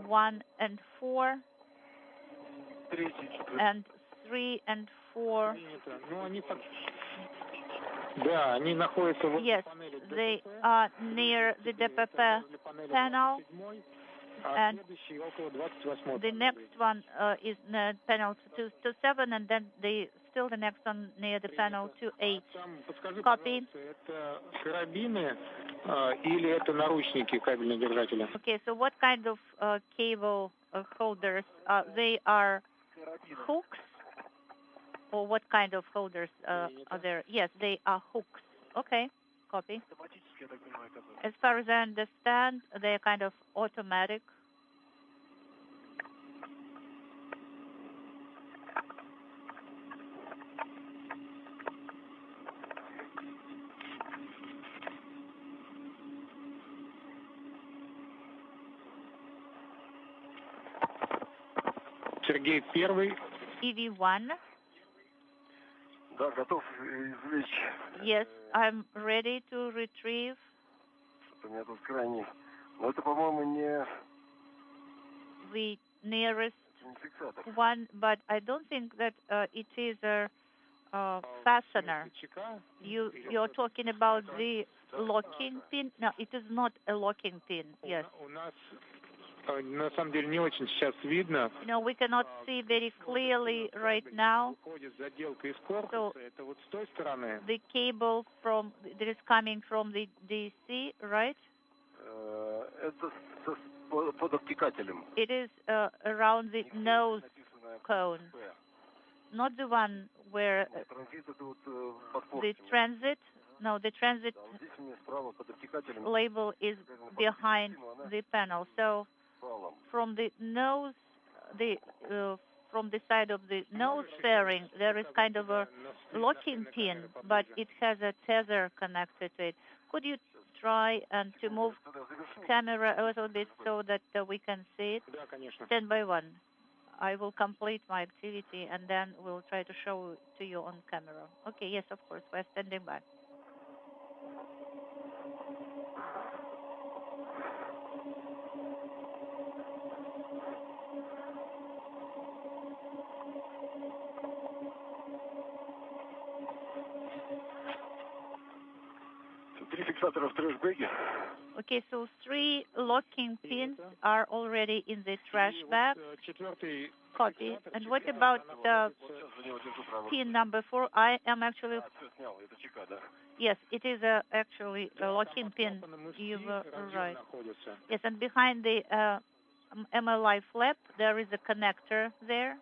1 and 4, and 3 and 4. Yes, they are near the DPP panel. And the next one is near panel 227, and then still the next one near the panel 28. Copy. Okay, so what kind of cable holders? They are hooks, or what kind of holders are there? Yes, they are hooks. Okay, copy. As far as I understand, they are kind of automatic. Сергей, первый. EV1. Да, готов извлечь. Yes, I'm ready to retrieve. У меня тут крайний. Но это, по-моему, не... The nearest one, but I don't think that it is a fastener. You're talking about the locking pin? No, it is not a locking pin. Yes. На самом деле не очень сейчас видно. No, we cannot see very clearly right now. So the cable that is coming from the DC, right? Это под обтекателем. It is around the nose cone, not the one where the transit. No, the transit label is behind the panel. So from the nose, from the side of the nose fairing, there is kind of a locking pin, but it has a tether connected to it. Could you try and to move camera a little bit so that we can see it? 10 by 1. I will complete my activity and then we'll try to show it to you on camera. Okay, yes, of course, we're standing by. Okay, so 3 locking pins are already in the trash bag. Copy. And what about pin number 4? I am actually... Yes, it is actually a locking pin. You were right. Yes, and behind the MLI flap, there is a connector there.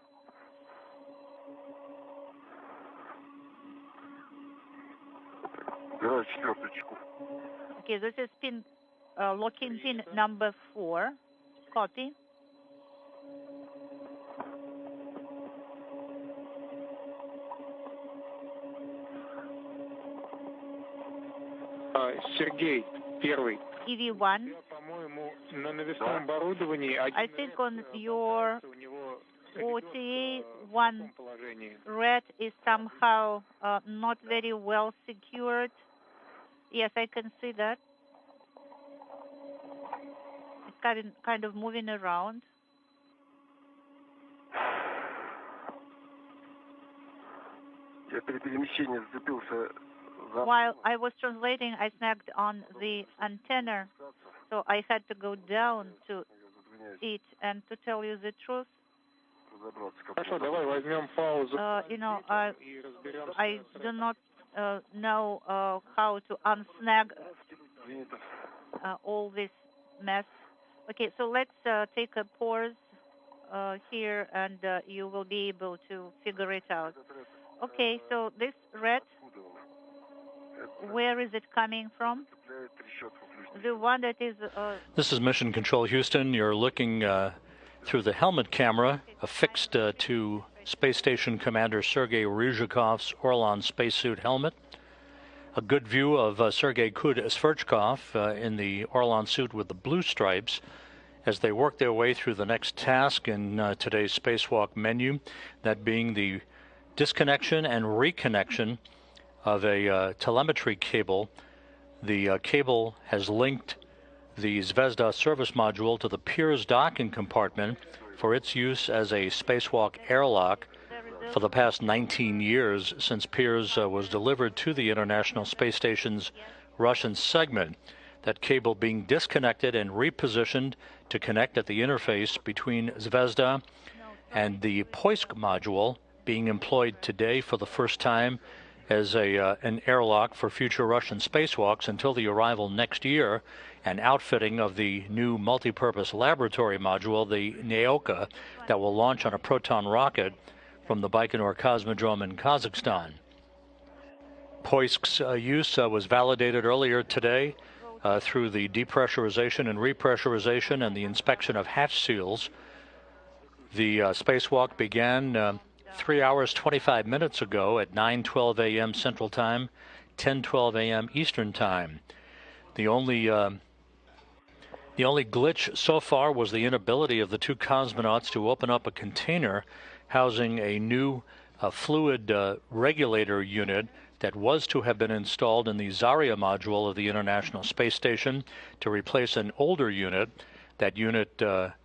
Okay, this is pin locking pin number 4. Copy. Сергей, первый. EV1. По-моему, на навесном оборудовании... I think on your OTA, one red is somehow not very well secured. Yes, I can see that. It's kind of moving around. While I was translating, I snagged on the antenna, so I had to go down to it. And to tell you the truth, I do not know how to unsnag all this mess. Okay, so let's take a pause here, and you will be able to figure it out. Okay, so this red, where is it coming from? The one that is... This is Mission Control Houston. You're looking through the helmet camera affixed to Space Station Commander Sergei Ryzhikov's Orlan spacesuit helmet. A good view of Sergei Kud-Sverchkov in the Orlan suit with the blue stripes as they work their way through the next task in today's spacewalk menu, that being the disconnection and reconnection of a telemetry cable. The cable has linked the Zvezda service module to the Pirs docking compartment for its use as a spacewalk airlock for the past 19 years since Pirs was delivered to the International Space Station's Russian segment. that cable being disconnected and repositioned to connect at the interface between Zvezda and the Poisk module being employed today for the first time as an airlock for future Russian spacewalks until the arrival next year and outfitting of the new multi-purpose laboratory module, the Naoka, that will launch on a Proton rocket from the Baikonur Cosmodrome in Kazakhstan. Poisk's use was validated earlier today through the depressurization and repressurization and the inspection of hatch seals. The spacewalk began 3 hours 25 minutes ago at 9:12 a.m. Central Time, 10:12 a.m. Eastern Time. The only glitch so far was the inability of the two cosmonauts to open up a container housing a new fluid regulator unit that was to have been installed in the Zarya module of the International Space Station to replace an older unit. That unit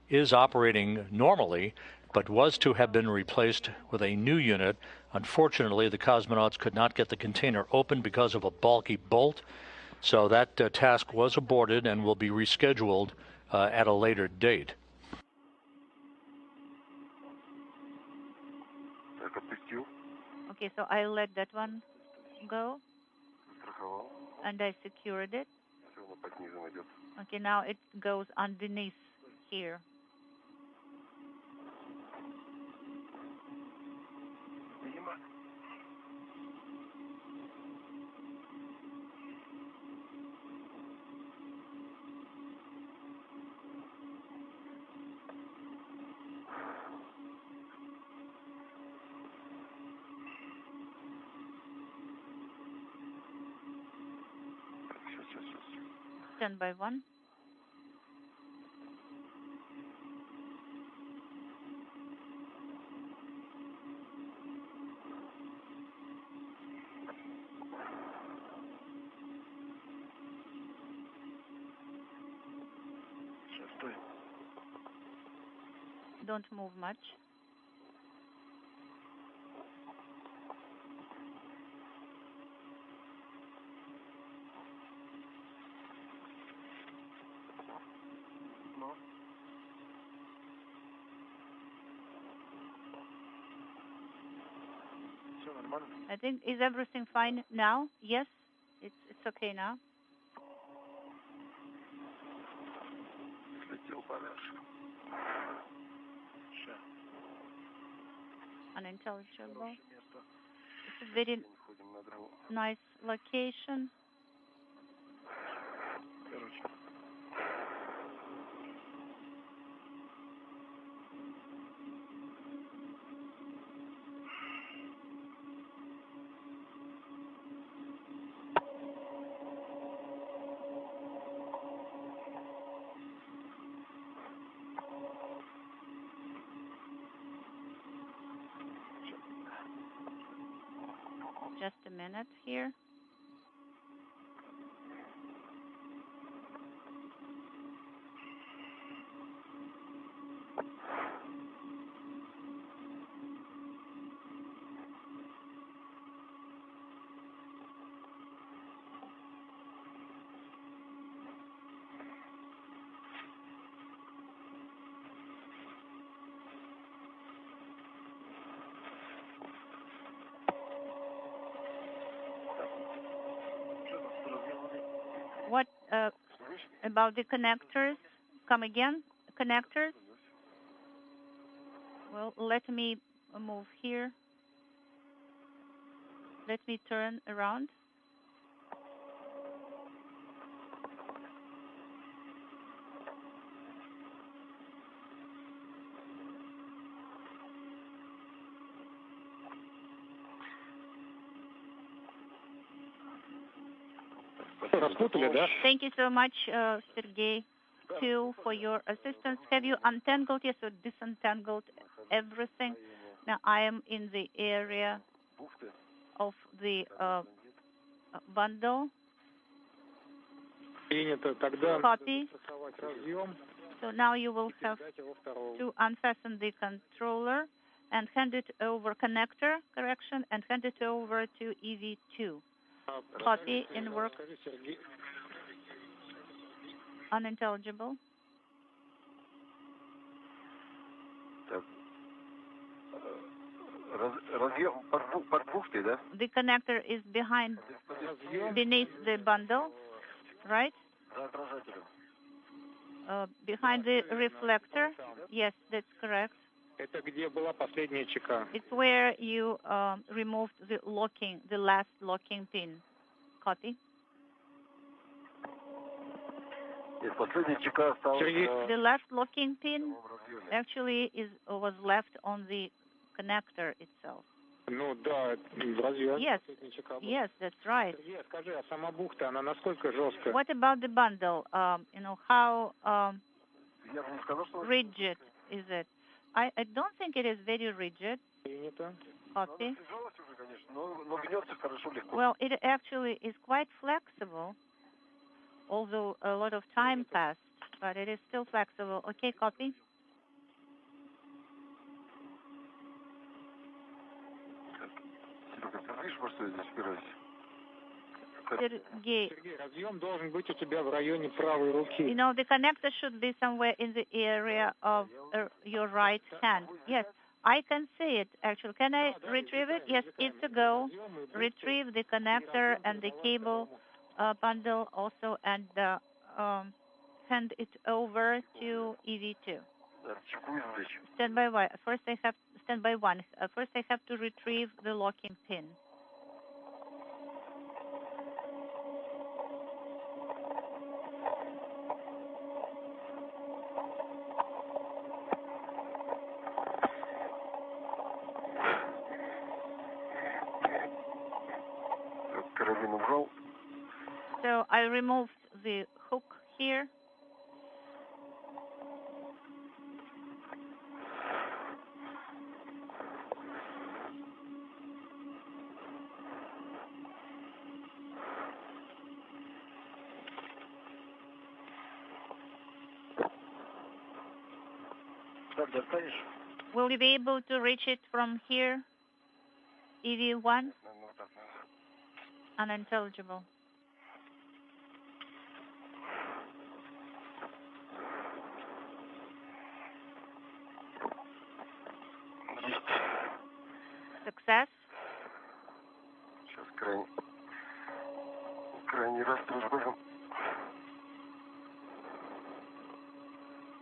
is operating normally, but was to have been replaced with a new unit. Unfortunately, the cosmonauts could not get the container open because of a bulky bolt, so that task was aborted and will be rescheduled at a later date. Okay, so I let that one go, and I secured it. Okay, now it goes underneath here. Stand by one. Don't move much. I think, is everything fine now? Yes, it's okay now. Unintelligible. It's a very nice location. Just a minute here. What about the connectors? Come again? Connectors? Well, let me move here. Let me turn around. Thank you so much, Sergey, too, for your assistance. Have you untangled, yes, or disentangled everything? Now I am in the area of the bundle. Copy. So now you will have to unfasten the controller and hand it over, connector, correction, and hand it over to EV2. Copy in work. Unintelligible. The connector is beneath the bundle, right? Behind the reflector. Yes, that's correct. It's where you removed the last locking pin. Copy. The last locking pin actually was left on the connector itself. Yes, that's right. What about the bundle? How rigid is it? I don't think it is very rigid. Copy. Well, it actually is quite flexible, although a lot of time passed, but it is still flexible. Okay, copy. Sergey, the connector should be somewhere in the area of your right hand. Yes, I can see it, actually. Can I retrieve it? Yes, it's a go. Retrieve the connector and the cable bundle also, and hand it over to EV2. Standby one. First, I have to retrieve the locking pin. So I removed the hook here. Will you be able to reach it from here? EV1? Unintelligible. Success?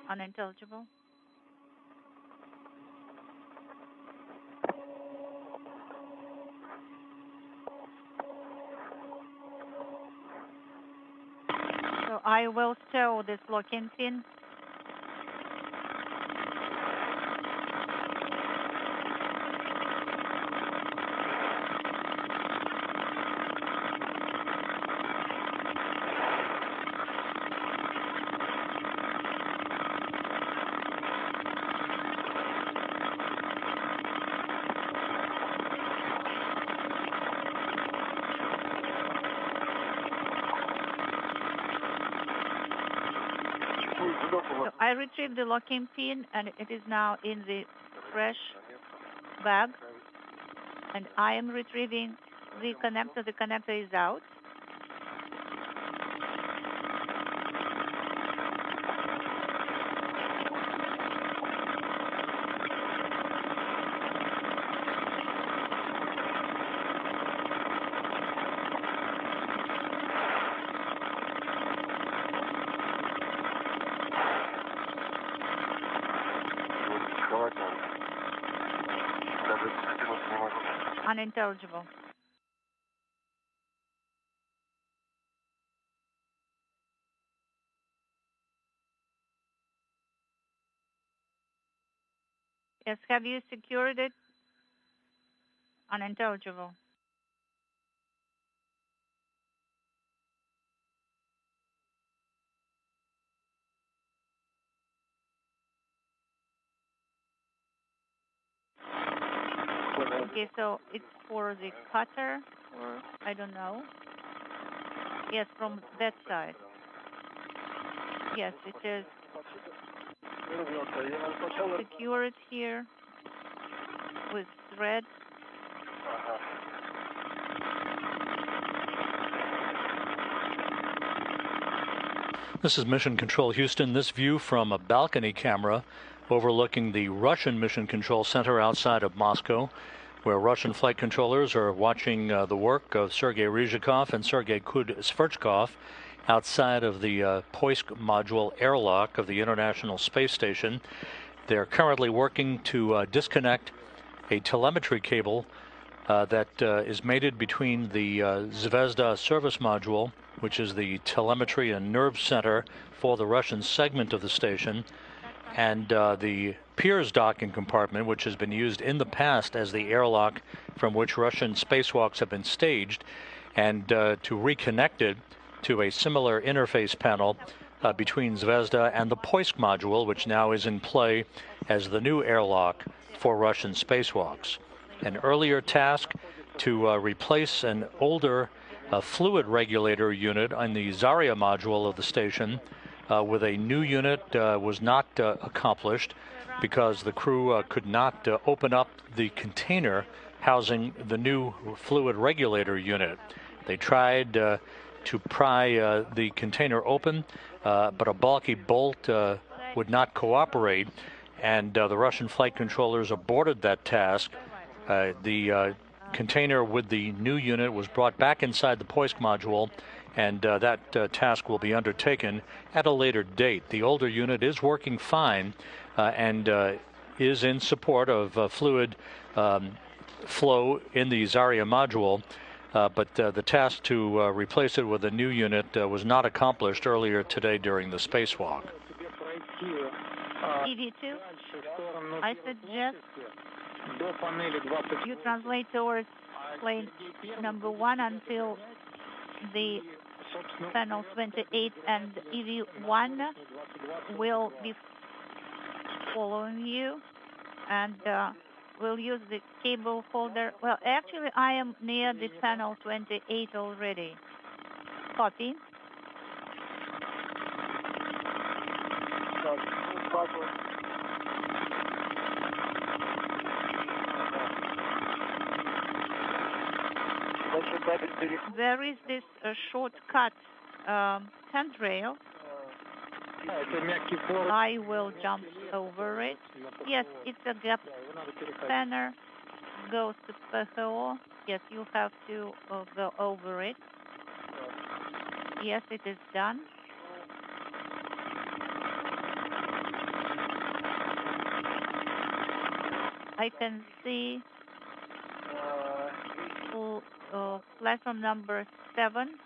Unintelligible. So I will stow this locking pin. So I retrieved the locking pin, and it is now in the fresh bag. And I am retrieving the connector. The connector is out. Unintelligible. Yes, have you secured it? Unintelligible. Okay, so it's for the cutter, or I don't know. Yes, from that side. Yes, it is. Secure it here with thread. This is Mission Control Houston. This view from a balcony camera overlooking the Russian Mission Control Center outside of Moscow, where Russian flight controllers are watching the work of Sergei Ryzhikov and Sergei Sverchkov outside of the Poisk module airlock of the International Space Station. They're currently working to disconnect a telemetry cable that is mated between the Zvezda service module, which is the telemetry and nerve center for the Russian segment of the station, and the Pirs docking compartment, which has been used in the past as the airlock from which Russian spacewalks have been staged, and to reconnect it to a similar interface panel between Zvezda and the Poisk module, which now is in play as the new airlock for Russian spacewalks. An earlier task to replace an older fluid regulator unit on the Zarya module of the station with a new unit was not accomplished because the crew could not open up the container housing the new fluid regulator unit. They tried to pry the container open, but a bulky bolt would not cooperate, and the Russian flight controllers aborted that task. The container with the new unit was brought back inside the Poisk module, and that task will be undertaken at a later date. The older unit is working fine and is in support of fluid flow in the Zarya module, but the task to replace it with a new unit was not accomplished earlier today during the spacewalk. EV2, I suggest you translate towards plane number 1 until the panel 28, and EV1 will be following you, and we'll use the cable holder. Well, actually, I am near the panel 28 already. Copy. There is this shortcut handrail. I will jump over it. Yes, it's a gap spanner. Goes to PHO. Yes, you have to go over it. Yes, it is done. I can see platform number 7.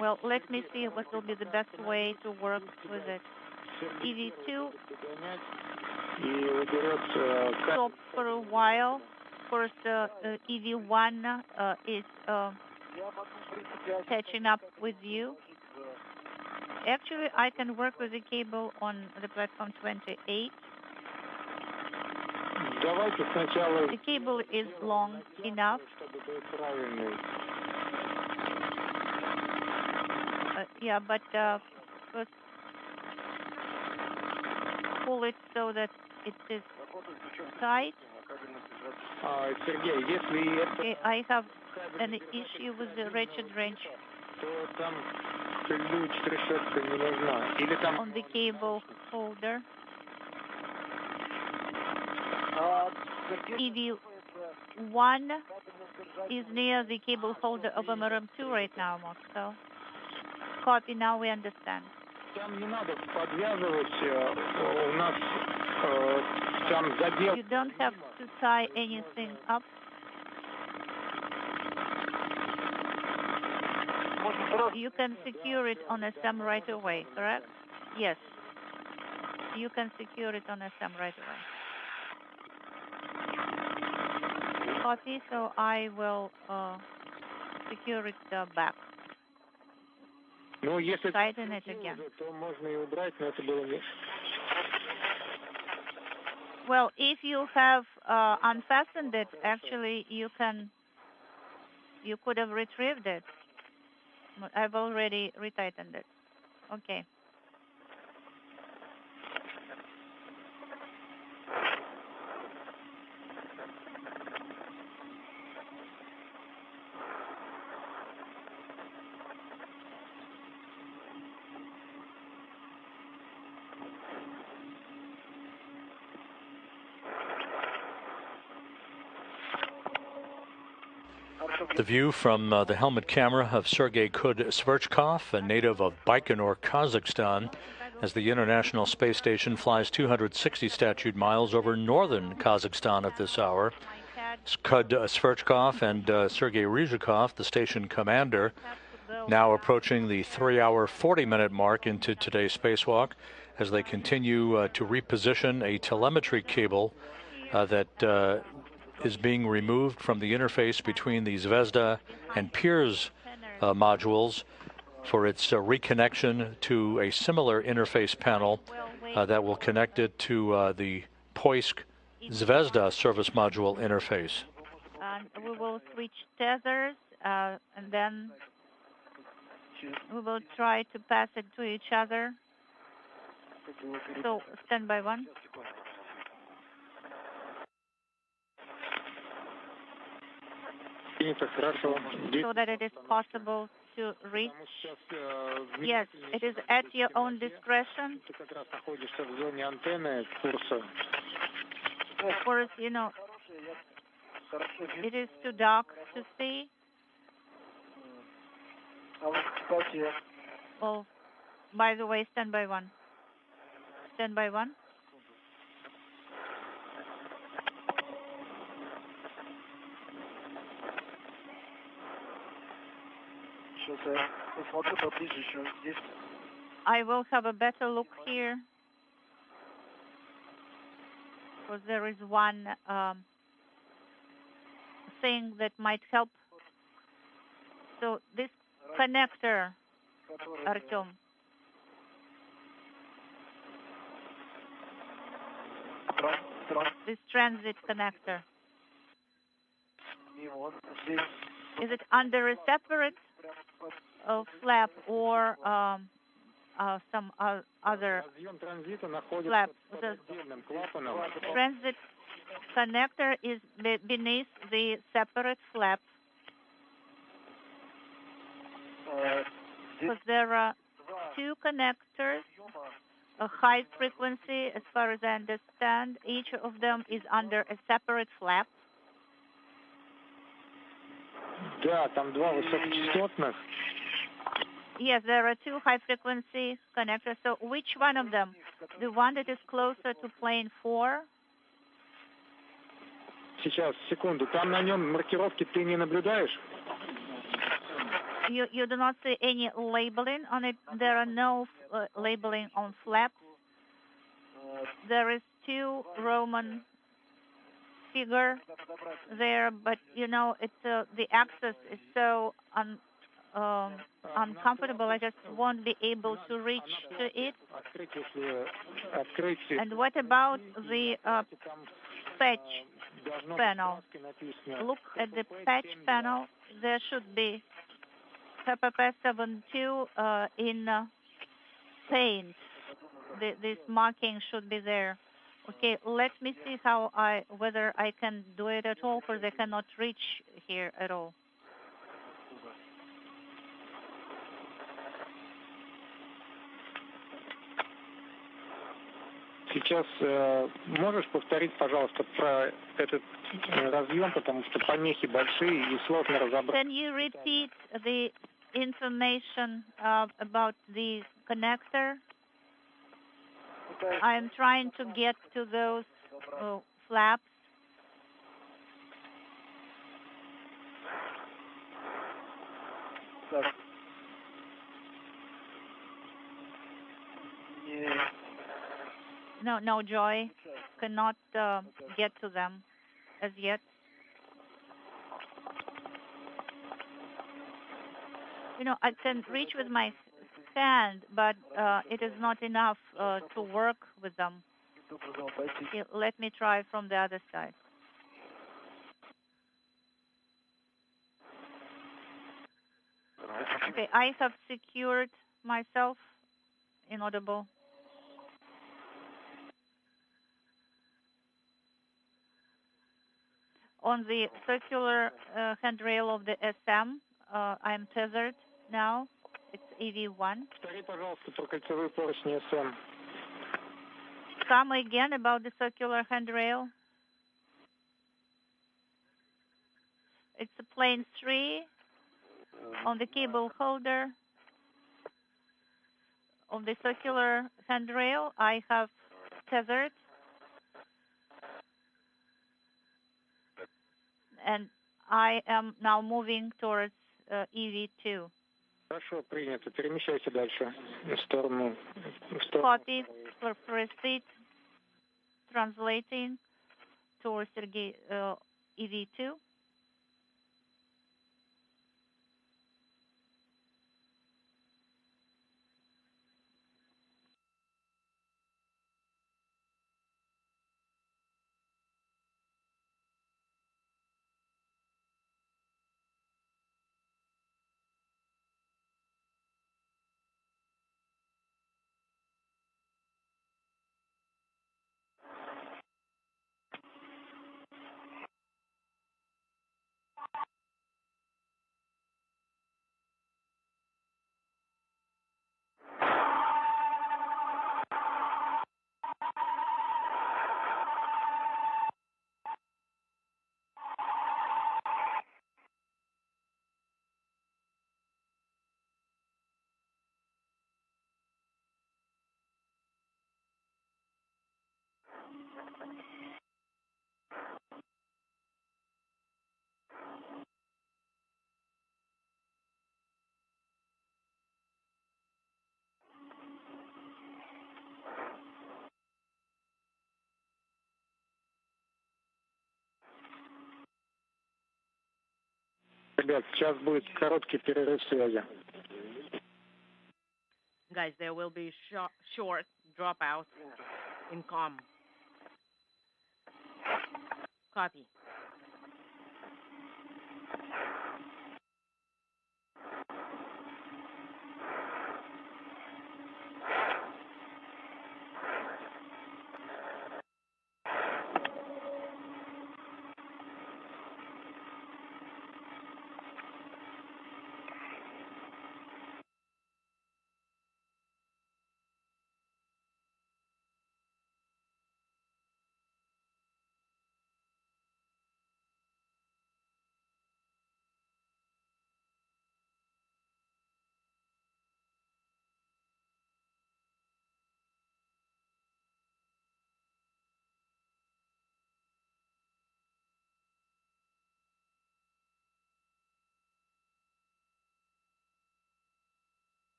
Well, let me see what will be the best way to work with it. EV2, stop for a while. Of course, EV1 is catching up with you. Actually, I can work with the cable on the platform 28. The cable is long enough. Yeah, but first pull it so that it is tight. Okay, I have an issue with the ratchet wrench on the cable holder. EV1 is near the cable holder of MRM 2 right now, Moscow. Copy, now we understand. You don't have to tie anything up. You can secure it on SM right away, correct? Yes. You can secure it on SM right away. Copy, so I will secure it back. Tighten it again. Well, if you have unfastened it, actually you could have retrieved it. I've already retightened it. Okay. The view from the helmet camera of Sergei Kud-Sverchkov, a native of Baikonur, Kazakhstan, as the International Space Station flies 260 statute miles over northern Kazakhstan at this hour. Kud-Sverchkov and Sergei Ryzhikov, the station commander, now approaching the 3-hour, 40-minute mark into today's spacewalk as they continue to reposition a telemetry cable that is being removed from the interface between the Zvezda and Pirs modules for its reconnection to a similar interface panel that will connect it to the Poisk Zvezda service module interface. We will switch tethers and then we will try to pass it to each other. So stand by one. So that it is possible to reach. Yes, it is at your own discretion. Of course, you know, it is too dark to see. Oh, by the way, stand by one. Stand by one. I will have a better look here, because there is one thing that might help. So this connector, Artyom, this transit connector, is it under a separate flap or some other flap? The transit connector is beneath the separate flap, because there are two connectors, a high frequency, as far as I understand. Each of them is under a separate flap. Да, там два высокочастотных. Yes, there are two high-frequency connectors. So which one of them? The one that is closer to plane 4? Сейчас, секунду. Там на нем маркировки ты не наблюдаешь? You do not see any labeling on it. There are no labeling on flaps. There is 2 Roman figure there, but you know, it's the access is so uncomfortable. I just won't be able to reach to it. And what about the patch panel? Look at the patch panel. There should be PPP72 in paint. This marking should be there. Okay, let me see whether I can do it at all, because I cannot reach here at all. Сейчас можешь повторить, пожалуйста, про этот разъем, потому что помехи большие и сложно разобрать. Can you repeat the information about the connector? I am trying to get to those flaps. No, Joy, cannot get to them as yet. You know, I can reach with my hand, but it is not enough to work with them. Okay, let me try from the other side. Okay, I have secured myself. Inaudible. On the circular handrail of the SM, I'm tethered now. It's EV1. Come again about the circular handrail. It's a plane 3 on the cable holder of the circular handrail. I have tethered, and I am now moving towards EV2. Хорошо, принято. Перемещайся дальше в сторону. Copy. Proceed. Translating towards EV2. Ребят, сейчас будет короткий перерыв связи. Guys, there will be short dropout in comm. Copy.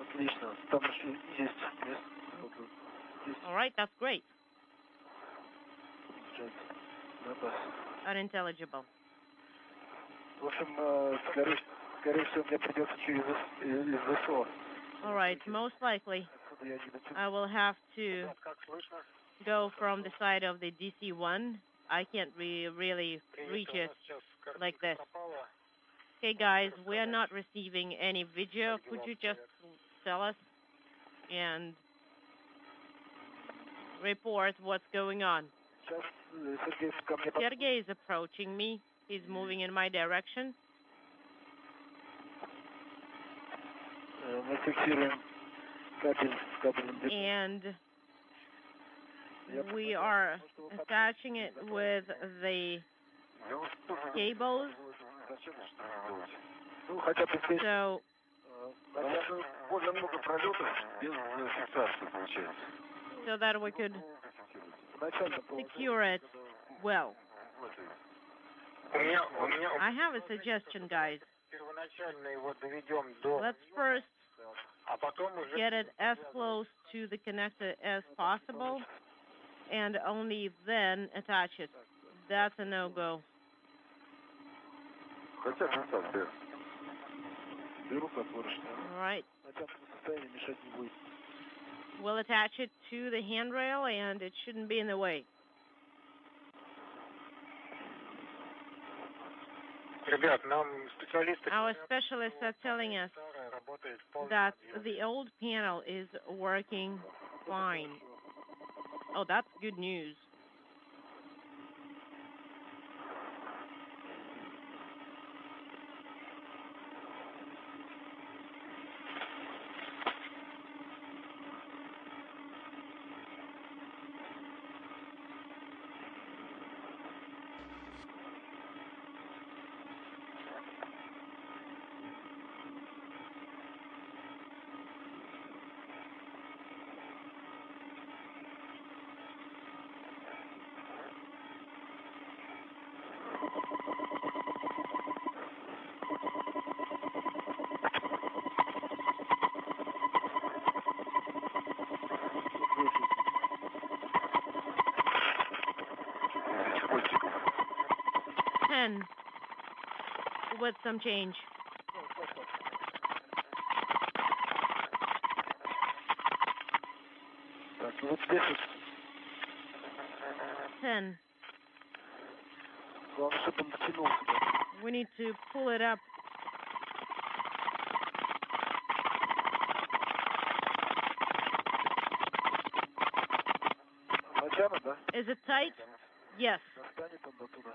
Отлично. Там есть. All right, that's great. Unintelligible. В общем, скорее всего, мне придется через СВСО. All right, most likely I will have to go from the side of the DC-1. I can't really reach it like this. Okay, guys, we are not receiving any video. Could you just tell us and report what's going on? Sergey is approaching me. He's moving in my direction. And we are attaching it with the cables. So that we could secure it well. I have a suggestion, guys. Let's first get it as close to the connector as possible and only then attach it. That's a no-go. All right. We'll attach it to the handrail and it shouldn't be in the way. Our specialists are telling us that the old panel is working fine. Oh, that's good news. 10 with some change. Так, и вот здесь вот 10. главное, чтобы он дотянулся. We need to pull it up. Натянут, да? Is it tight? Yes. Достанет он до туда.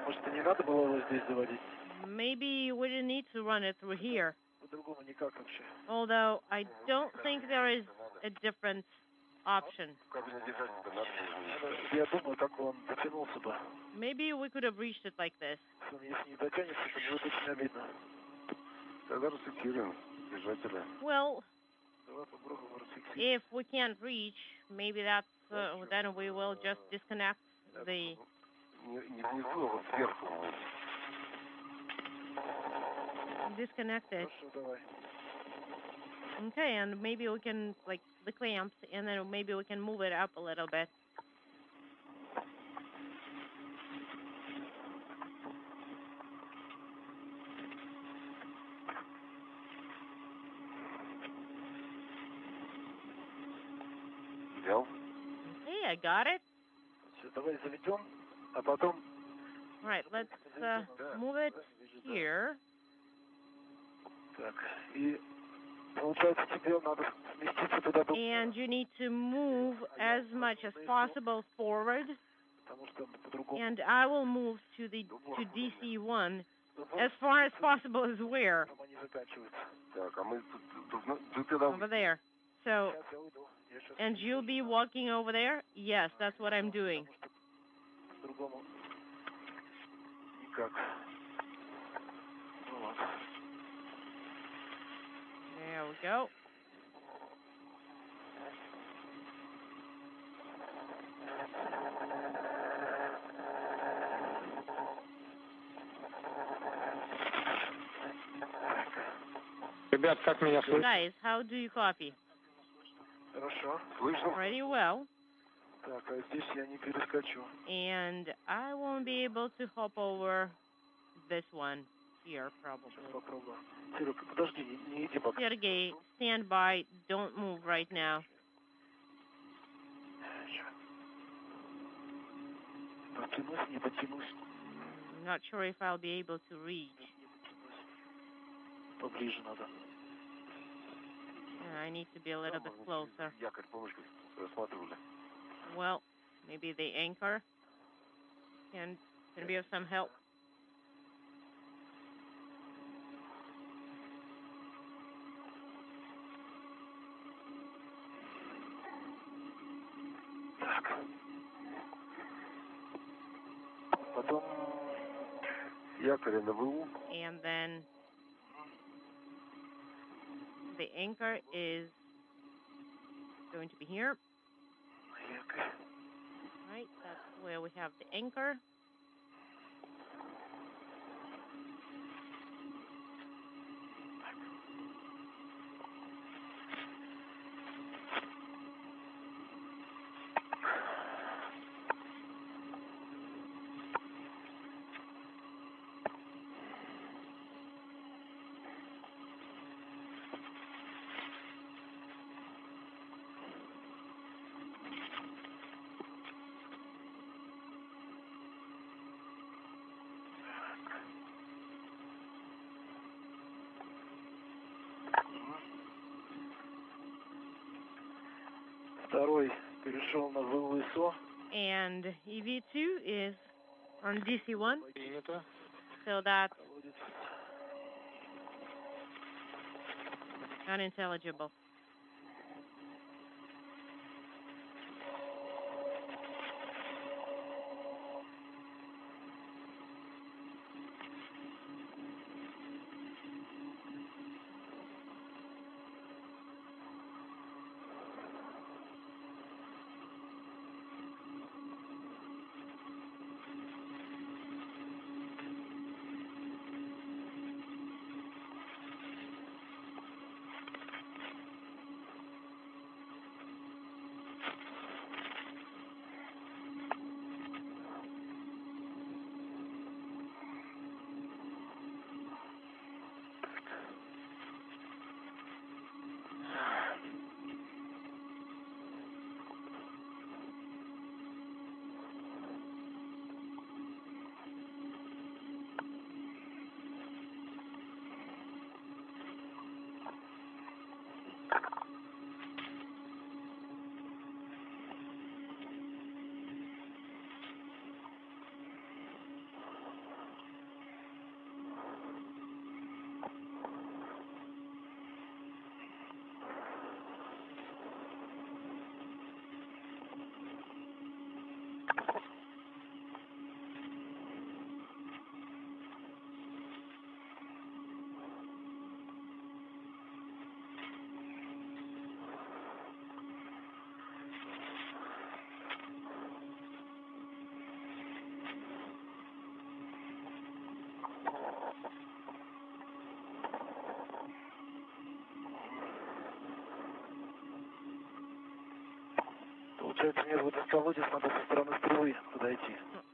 Может, и не надо было его здесь заводить? Maybe we didn't need to run it through here. По-другому никак вообще. Although I don't think there is a different option. Я думаю, как он дотянулся бы. Maybe we could have reached it like this. Если не дотянется, то будет очень обидно. Тогда расфиксируем держателя. Well, Давай попробуем расфиксировать. if we can't reach, maybe that's then we will just disconnect the. Не внизу, а вот сверху. Disconnect it. Хорошо, давай. Okay, and maybe we can like the clamps, and then maybe we can move it up a little bit. Взял. Okay, I got it. Все, давай заведем, а потом. All right, let's move it here. Так, и получается тебе надо сместиться туда. And you need to move as much as possible forward. Потому что по-другому. And I will move to DC1 as far as possible as where? Они заканчиваются. Так, а мы тут Over there. So, and you'll be walking over there? Yes, that's what I'm doing. По-другому никак. Ну ладно. There we go. Ребят, как меня слышно? Guys, how do you copy? Хорошо. Слышно? Pretty well. Так, а здесь я не перескочу. And I won't be able to hop over this one here, probably. Сейчас попробую. Серега, подожди, не иди пока. Sergey, stand by. Don't move right now. Потянусь, не потянусь. I'm not sure if I'll be able to reach. Поближе надо. I need to be a little bit closer. Якорь, помнишь, рассматривали? Well, maybe the anchor can be of some help. Так. Потом якорь на ВУ. And then the anchor is going to be here. Якорь. Right, that's where we have the anchor. Второй перешел на ВУСО. And EV2 is on DC1, Принято. so that's unintelligible.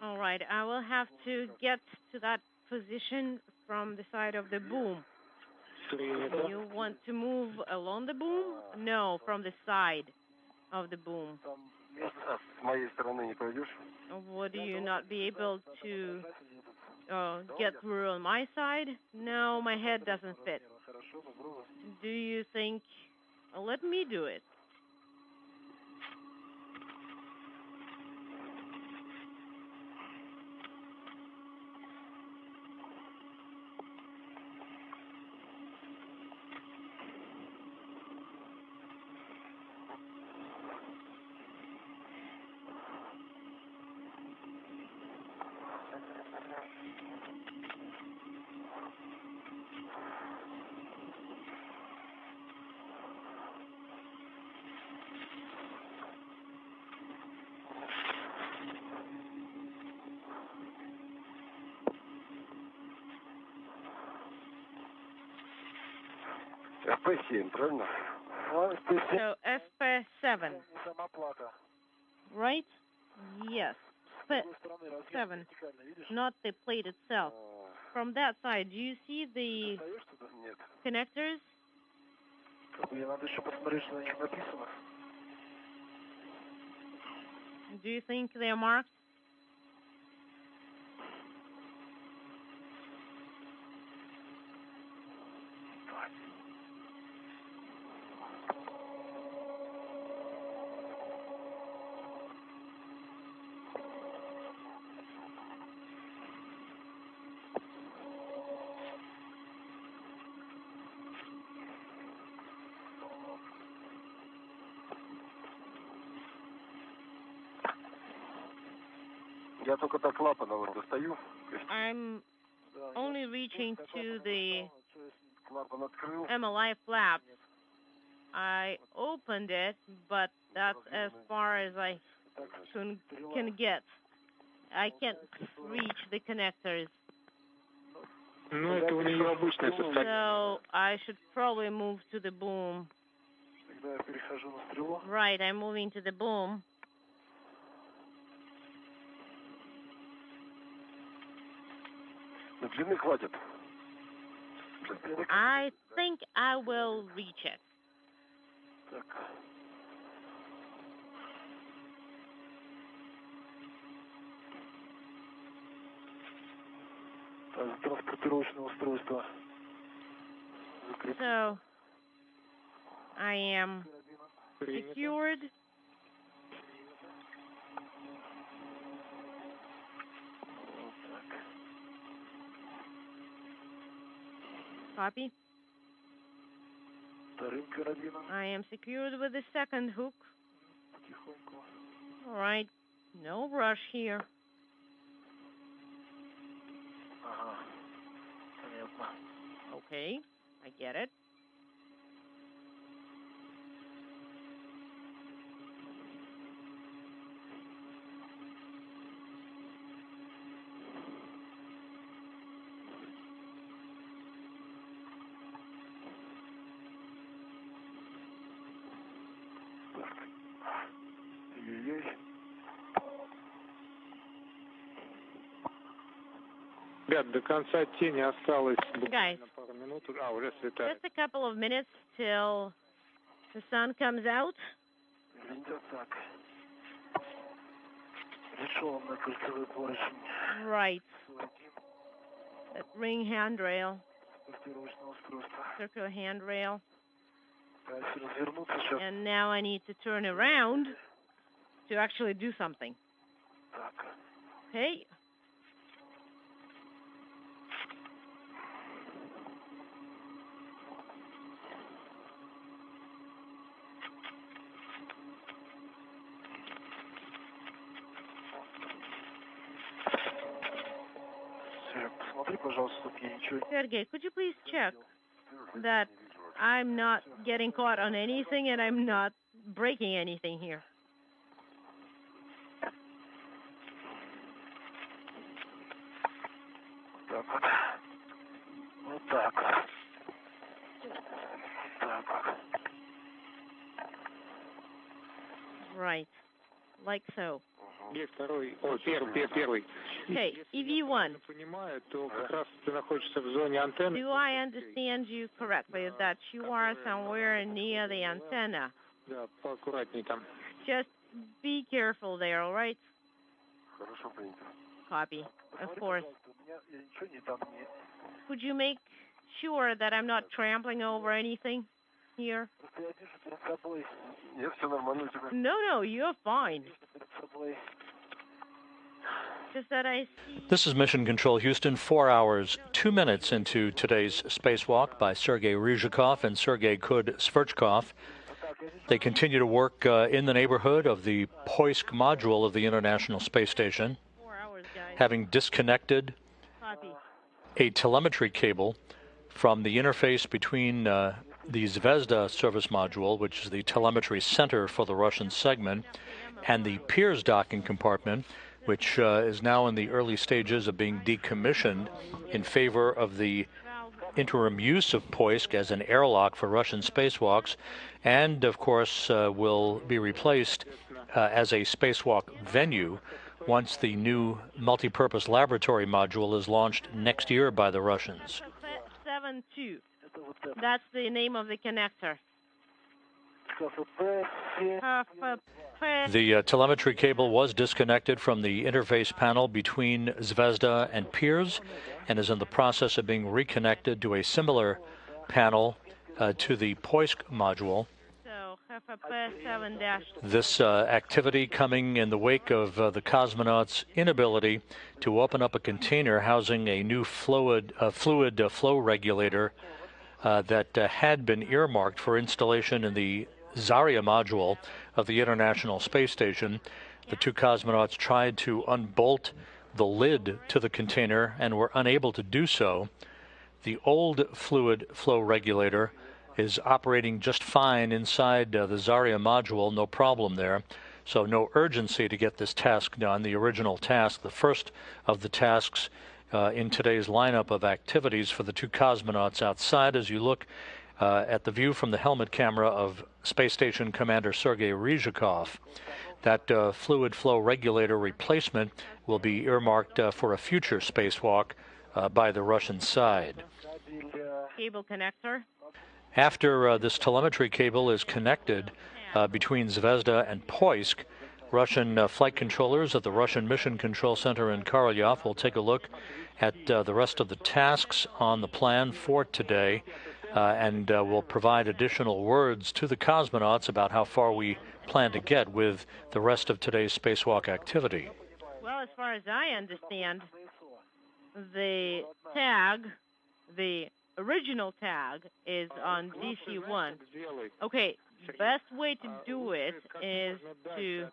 All right, I will have to get to that position from the side of the boom. You want to move along the boom? No, from the side of the boom. Would you not be able to get through on my side? No, my head doesn't fit. Do you think... let me do it. FP7, правильно? So FP7. Right? Yes. FP7. Not the plate itself. From that side, do you see the connectors? Do you think they're marked? Я только до клапана вот достаю. I'm only reaching to the Клапан открыл. MLI flaps. I opened it, but that's as far as I can get. I can't reach the connectors. Ну, это у нее обычное состояние. So I should probably move to the boom. Тогда я перехожу на стрелу. Right, I'm moving to the boom. На длины хватит. I think I will reach it. Так. Транспортировочное устройство. So I am secured. Copy. I am secured with the second hook. All right. No rush here. Okay, I get it. Ребят, до конца тени осталось Guys, пару минут. Уже светает. just a couple of minutes till the sun comes out. Right. That ring handrail. Circular handrail. And now I need to turn around to actually do something. Okay. Sergey, could you please check that I'm not getting caught on anything and I'm not breaking anything here? Right. like so. Где второй? О, первый. Okay, EV1. Понимаю, то как раз ты находишься в зоне антенны. Do I understand you correctly that you are somewhere near the antenna? Да, поаккуратней там. Just be careful there, all right? Хорошо принято. Copy, of course. Я ничего не там не... Could you make sure that I'm not trampling over anything here? Просто я вижу перед собой. Нет, все нормально у тебя. No, you're fine. Перед собой. Just that I see... This is Mission Control Houston, 4 hours, 2 minutes into today's spacewalk by Sergei Ryzhikov and Sergei Kud-Sverchkov. They continue to work in the neighborhood of the Poisk module of the International Space Station, 4 hours, guys. having disconnected Copy. a telemetry cable from the interface between the Zvezda service module, which is the telemetry center for the Russian segment, and the Pirs docking compartment, which is now in the early stages of being decommissioned in favor of the interim use of Poisk as an airlock for Russian spacewalks, and of course will be replaced as a spacewalk venue once the new multi-purpose laboratory module is launched next year by the Russians. 7-2. That's the name of the connector. The telemetry cable was disconnected from the interface panel between Zvezda and Pirs and is in the process of being reconnected to a similar panel to the Poisk module. So, 7-. This activity coming in the wake of the cosmonauts' inability to open up a container housing a new fluid flow regulator that had been earmarked for installation in the Zarya module of the International Space Station. The two cosmonauts tried to unbolt the lid to the container and were unable to do so. The old fluid flow regulator is operating just fine inside the Zarya module, no problem there. So no urgency to get this task done. The original task, the first of the tasks in today's lineup of activities for the two cosmonauts outside. As you look at the view from the helmet camera of Space Station Commander Sergei Ryzhikov, that fluid flow regulator replacement will be earmarked for a future spacewalk by the Russian side. Cable connector. After this telemetry cable is connected between Zvezda and Poisk, Russian flight controllers at the Russian Mission Control Center in Korolyov will take a look at the rest of the tasks on the plan for today and will provide additional words to the cosmonauts about how far we plan to get with the rest of today's spacewalk activity. Well, as far as I understand, the tag, the original tag, is on DC-1. Okay, the best way to do it is to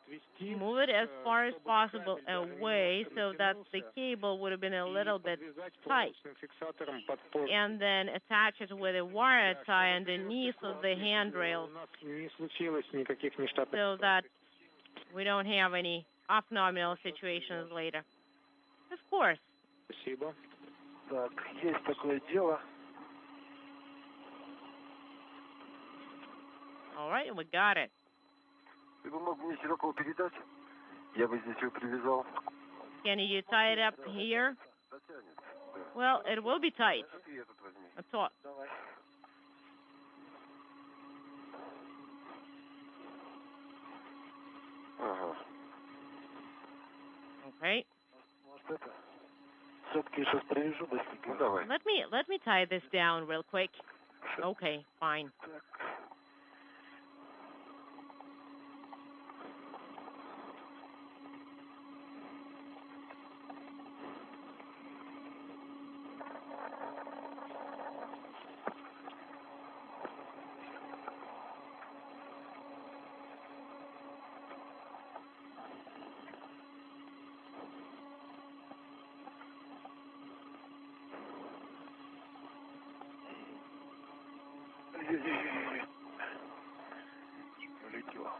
move it as far as possible away so that the cable would have been a little bit tight, and then attach it with a wire tie underneath of the handrail so that we don't have any off-nominal situations later. Of course. Спасибо. Так, есть такое дело. All right, we got it. Ты бы мог мне Сирокову передать? Я бы здесь его привязал. Can you tie it up here? Дотянет. Well, it will be tight. Ты этот возьми. That's all. Давай. Ага. Okay. Может это? Все-таки сейчас привяжу быстренько. Ну давай. Let me tie this down real quick. Okay, fine. Так. Полетела.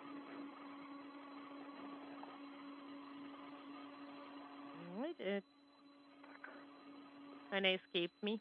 It kind of escaped me.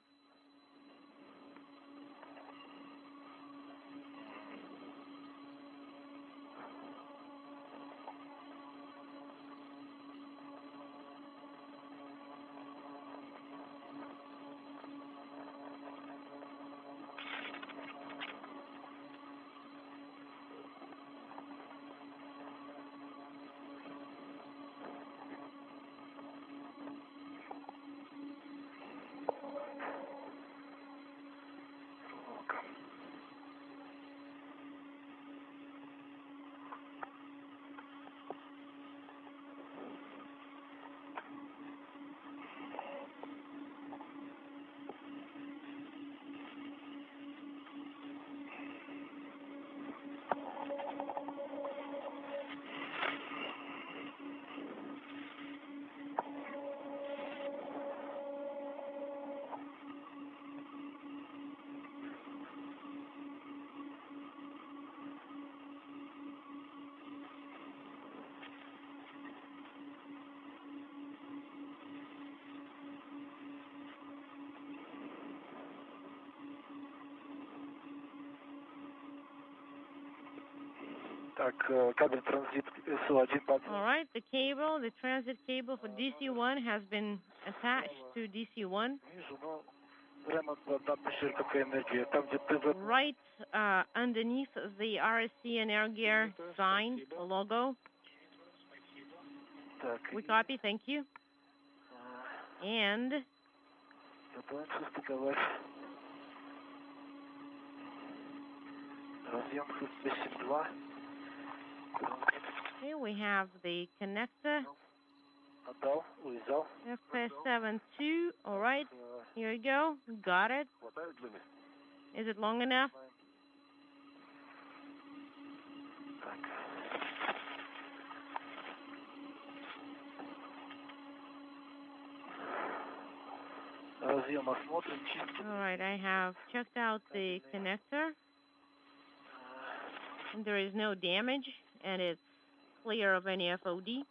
All right, the cable, the transit cable for DC-1 has been attached to DC-1. Right underneath the RSC and Air Gear sign, logo. We copy, thank you. And okay, we have the connector. FP72. All right, here we go. Got it. Is it long enough? All right, I have checked out the connector. And there is no damage, and it's clear of any FOD.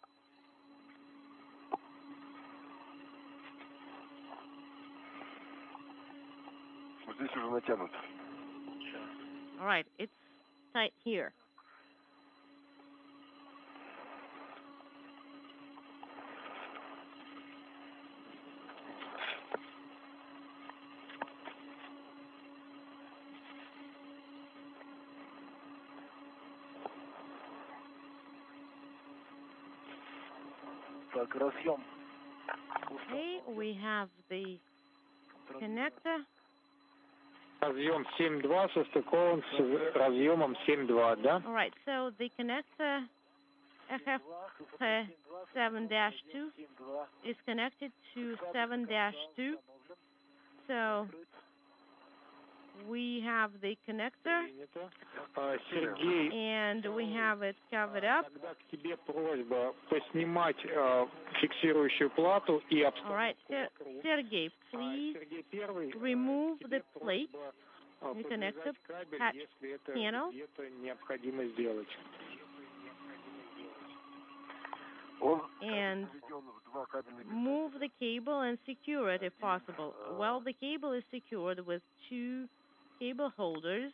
All right, it's tight here. Okay, we have the connector. Разъем 7.2 состыкован с разъемом 7.2, да? All right, so the connector FF7-2 is connected to 7-2. So we have the connector, and we have it covered up. Тогда к тебе просьба поснимать фиксирующую плату и обстановку. All right, Sergey, please remove the plate, the connector panel. Где-то необходимо сделать. And move the cable and secure it if possible. Well, the cable is secured with 2 cable holders.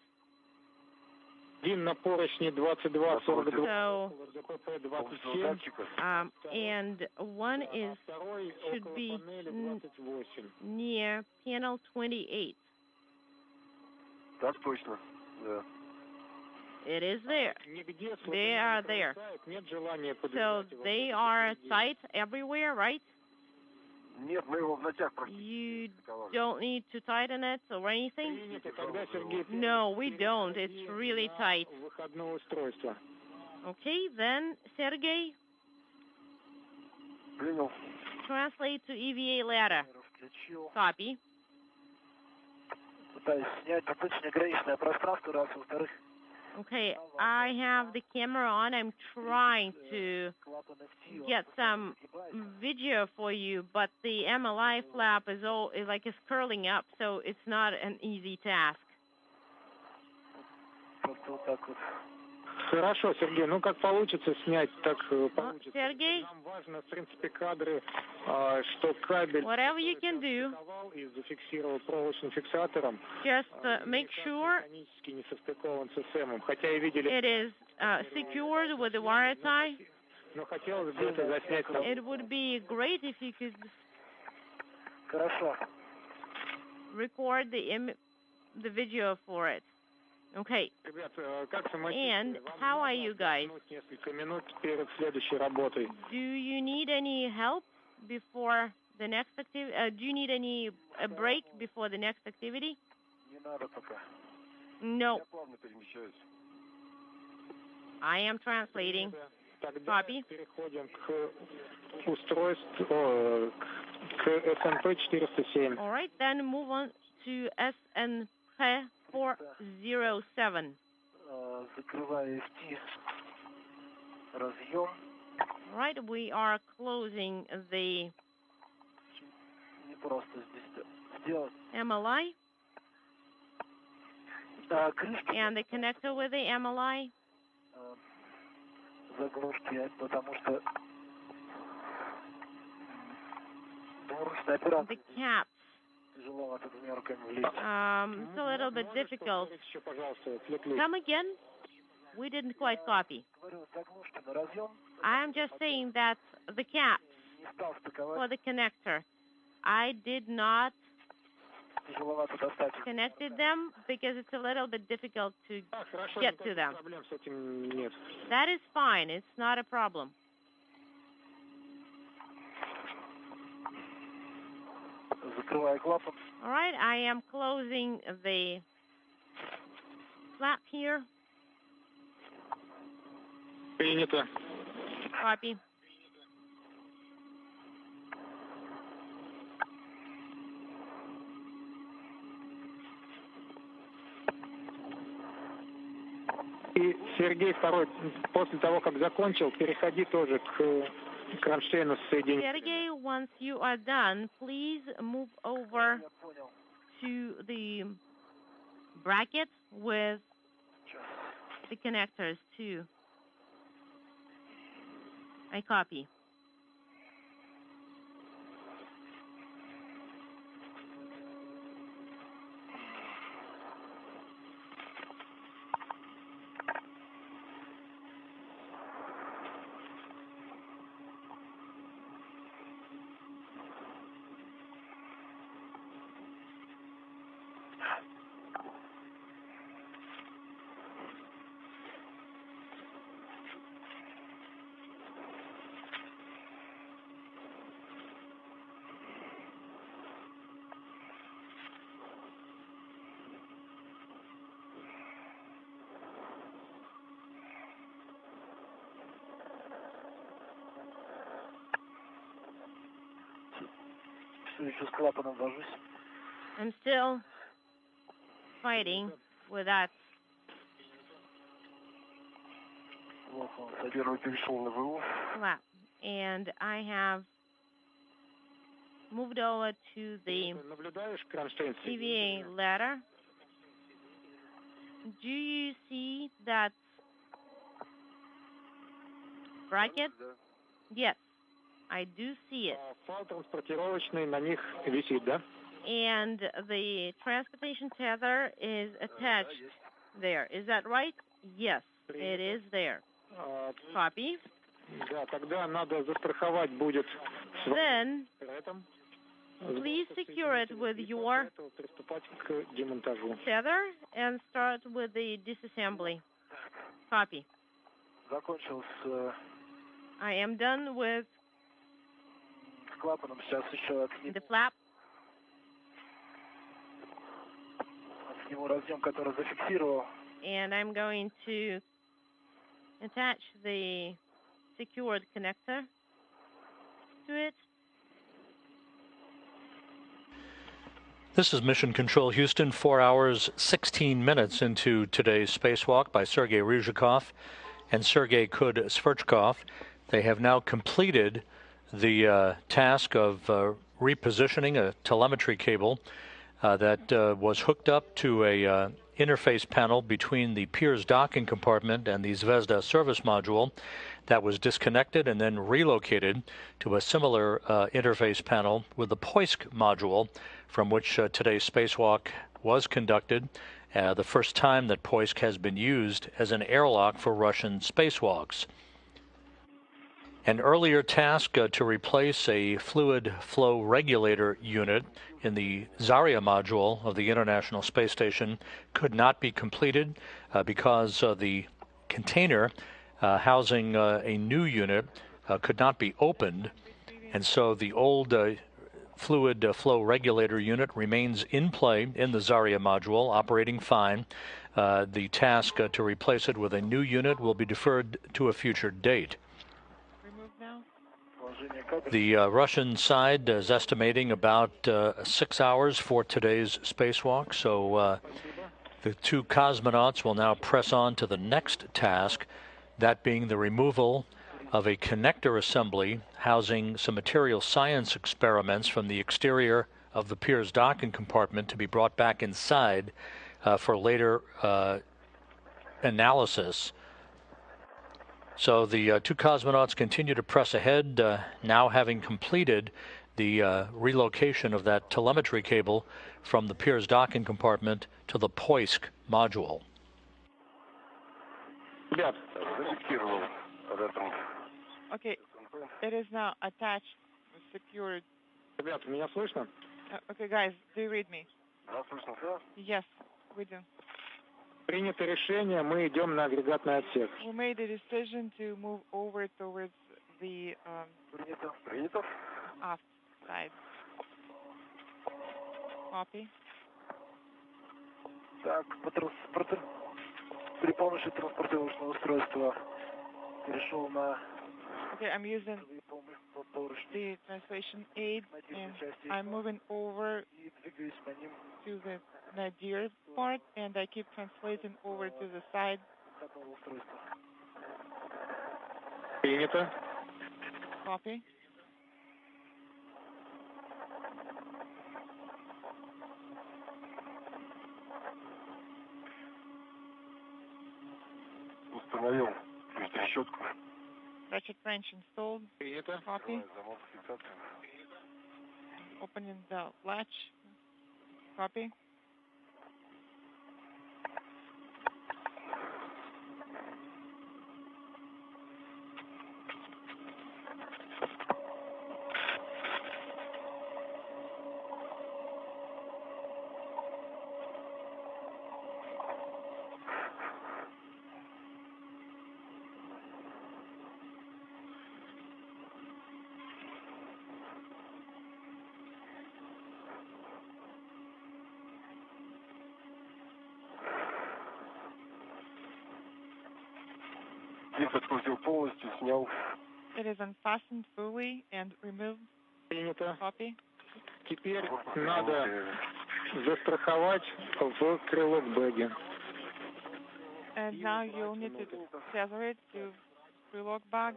Один на поручне 22-42, So, РДПП 27, and one is should be near panel 28. Так точно, да. It is there. They are there. Нет желания So they are tight everywhere, right? Нет, мы его в натяг You don't need to tighten it or anything? No, we don't. It's really tight. Выходного устройства. Okay, then, Sergey, Принял. translate to EVA ladder. Copy. Пытаюсь снять достаточно ограниченное пространство, раз, во-вторых. Okay, I have the camera on. I'm trying to get some video for you, but the MLI flap is curling up, so it's not an easy task. Просто вот так вот. Хорошо, Сергей, ну как получится снять, так получится. Sergey, Нам важно, в принципе, кадры, что кабель whatever you can do, и зафиксировал проволочным фиксатором. just make sure Механически не состыкован с СМом, хотя и видели. it is secured with the wire tie. Но хотелось бы это заснять. It would be great if you could Хорошо. record the video for it. Okay. Ребят, как And how are you guys? Несколько минут перед следующей работой. Do you need any help before the next activity? Do you need a break before the next activity? Не надо пока. No. Я плавно перемещаюсь. I am translating. Тогда Copy. переходим к устройству, к СНП 407. All right, then move on to SNP 407. Закрываю FT. Разъем. All right, we are closing the Не просто здесь сделать. MLI Крышки. and the connector with the MLI. Заглушки, потому что двуручная операция. The caps. Тяжеловато двумя руками влезть. It's a little bit difficult. Еще, пожалуйста, отвлеклись. Come again? we didn't quite copy. I'm just saying that the caps for the connector, I did not connected them because it's a little bit difficult to get to them. That is fine. It's not a problem. All right, I am closing the flap here. Принято. Copy. И, Сергей, второй, после того, как закончил, переходи тоже к кронштейну соединения. Sergey, once you are done, please move over to the bracket with the connectors too. I copy. I'm still fighting with that. Flap. And I have moved over to the CVA ladder. Do you see that bracket? Yes, I do see it. And the transportation tether is attached there. Is that right? Yes, it is there. Copy. Then, please secure it with your tether and start with the disassembly. Copy. I am done with the flap. And I'm going to attach the secured connector to it. This is Mission Control Houston, 4 hours, 16 minutes into today's spacewalk by Sergei Ryzhikov and Sergei Kud-Sverchkov. They have now completed the task of repositioning a telemetry cable that was hooked up to a interface panel between the Pirs docking compartment and the Zvezda service module that was disconnected and then relocated to a similar interface panel with the Poisk module, from which today's spacewalk was conducted, the first time that Poisk has been used as an airlock for Russian spacewalks. An earlier task to replace a fluid flow regulator unit in the Zarya module of the International Space Station could not be completed because the container housing a new unit could not be opened, and so the old fluid flow regulator unit remains in play in the Zarya module, operating fine. The task to replace it with a new unit will be deferred to a future date. The Russian side is estimating about 6 hours for today's spacewalk, so the two cosmonauts will now press on to the next task, that being the removal of a connector assembly housing some material science experiments from the exterior of the Pirs docking compartment to be brought back inside for later analysis. So the two cosmonauts continue to press ahead, now having completed the relocation of that telemetry cable from the Pirs docking compartment to the Poisk module. Ребят, Зафиксировал под этим. Okay, it is now attached, secured. ребят, меня слышно? Okay, guys, do you read me? Да, слышно, да? Yes, we do. Принято решение, мы идем на агрегатный отсек. We made a decision to move over towards the Принято. Принято. aft side. Copy. Так, при помощи транспортировочного устройства перешел на... Okay, I'm using the translation aid, and I'm moving over to the nadir part, and I keep translating over to the side. Принято. Copy. Установил трещотку. Ratchet wrench installed. Принято. Copy. Замок фиксации. Opening the latch. Copy. Лифт открутил полностью, снял. It is unfastened fully and removed. Принято. Copy. Теперь надо застраховать в крылок-бэге. And now you'll need to tether it to pre-lock bag.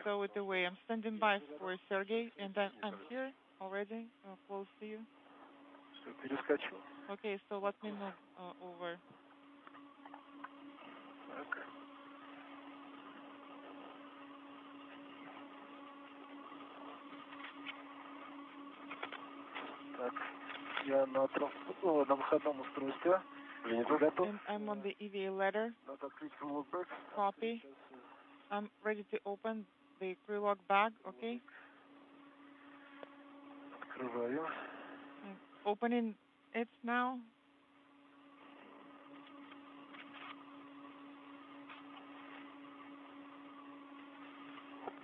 Throw it away. I'm standing by for Sergey, and I'm here already, close to you. Перескочил. Okay, so let me move over. Так, я на выходном устройстве. Готов. And I'm on the EVA ladder. Надо открыть крылок-бэк. Copy. I'm ready to open the pre-lock bag, okay? Открываю. I'm opening it now.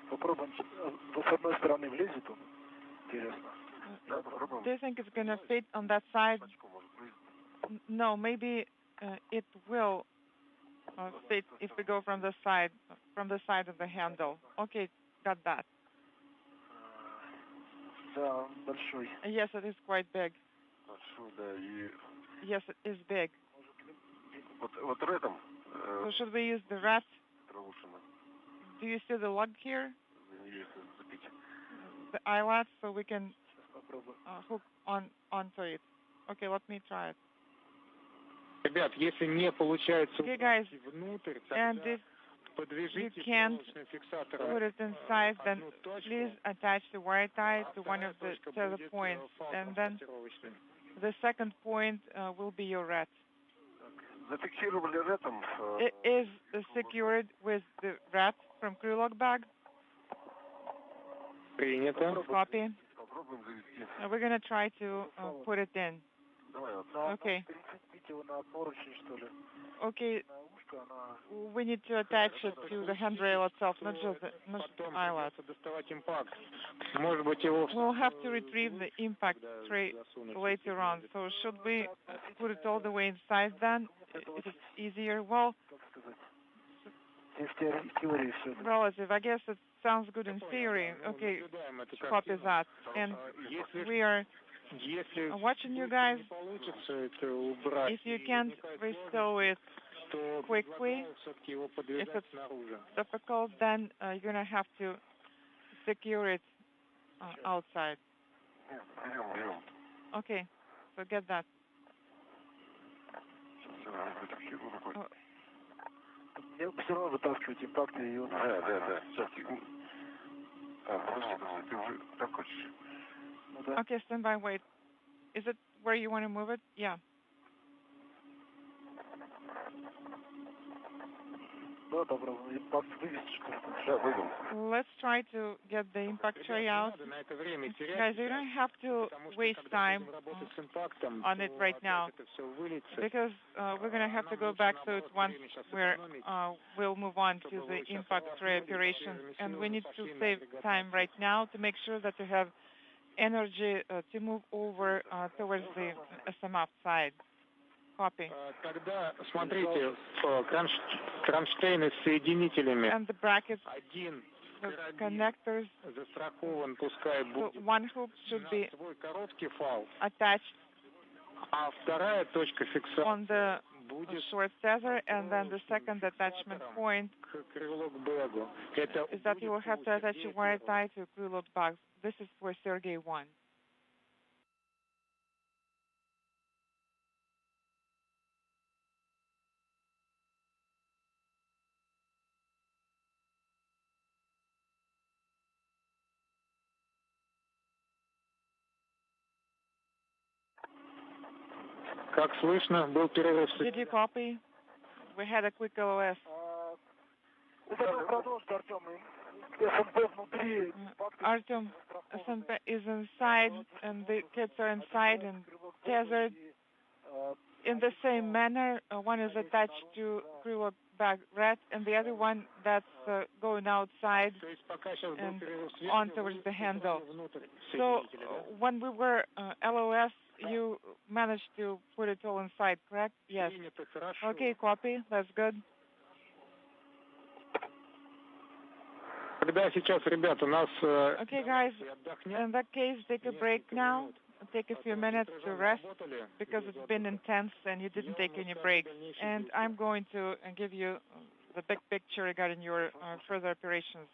Попробуем. С одной стороны влезет он. Интересно. Да, попробуем. Do you think it's gonna fit on that side? No, maybe it will fit if we go from the side of the handle. Okay, got that. Да, он большой. Yes, it is quite big. Большой, да, и... Yes, it is big. Вот в этом... So should we use the rat? Травушина. Do you see the lug here? Если запить. The eyelet, so we can hook onto it. Okay, let me try it. Ребят, если не получается Okay, guys, внутрь, and тогда if you подвяжите can't проволочным фиксатором put it inside, then одну точку, please attach the wire tie а to one вторая of the точка tether будет points, and then фал-транспортировочной. the second point will be your rat. Зафиксировали ретом. It is secured with the rat from Krylog bag. Принято. Copy. Попробуем завести. We're gonna try to put it in. Давай, вот. Okay. Прицепите его на поручень, что ли. Okay. На ушко, она... We need to attach it to the handrail itself, not just the eyelet. Потом доставать импакт. Может быть, его... We'll have to retrieve the impact tray later on. So should we put it all the way inside then, if it's easier? Well, В теории все. relative. I guess it sounds good in theory. Okay, copy that. And we are watching you guys. If you can't restore it quickly, if it's difficult, then you're going to have to secure it outside. Берем. Okay, so get that. Мне все равно вытаскивать импакты и он... Да. Сейчас. Подожди, ты уже так хочешь? Ну да. Okay, stand by, wait. Is it where you want to move it? Yeah. Let's try to get the impact tray out. Guys, you don't have to waste time on it right now because we're going to have to go back to it once we'll move on to the impact tray operation. And we need to save time right now to make sure that you have energy to move over towards the SMF side. Copy. Тогда смотрите, кронштейны с соединителями. And the brackets, the connectors, застрахован, пускай будет. So one hoop should be свой короткий фал. Attached А вторая точка фиксации on the short tether, and then the second attachment point is that you will have to attach a wire tie to a crew load box. This is for Sergey 1. Как слышно, был перерыв. Did you copy? We had a quick LOS. Artem, SMP is inside, and the kids are inside and tethered in the same manner. One is attached to crew bag red, and the other one that's going outside and on towards the handle. So when we were LOS, you managed to put it all inside, correct? Yes. Okay, copy. That's good. Okay, guys, in that case, take a break now. Take a few minutes to rest because it's been intense and you didn't take any breaks. And I'm going to give you the big picture regarding your further operations.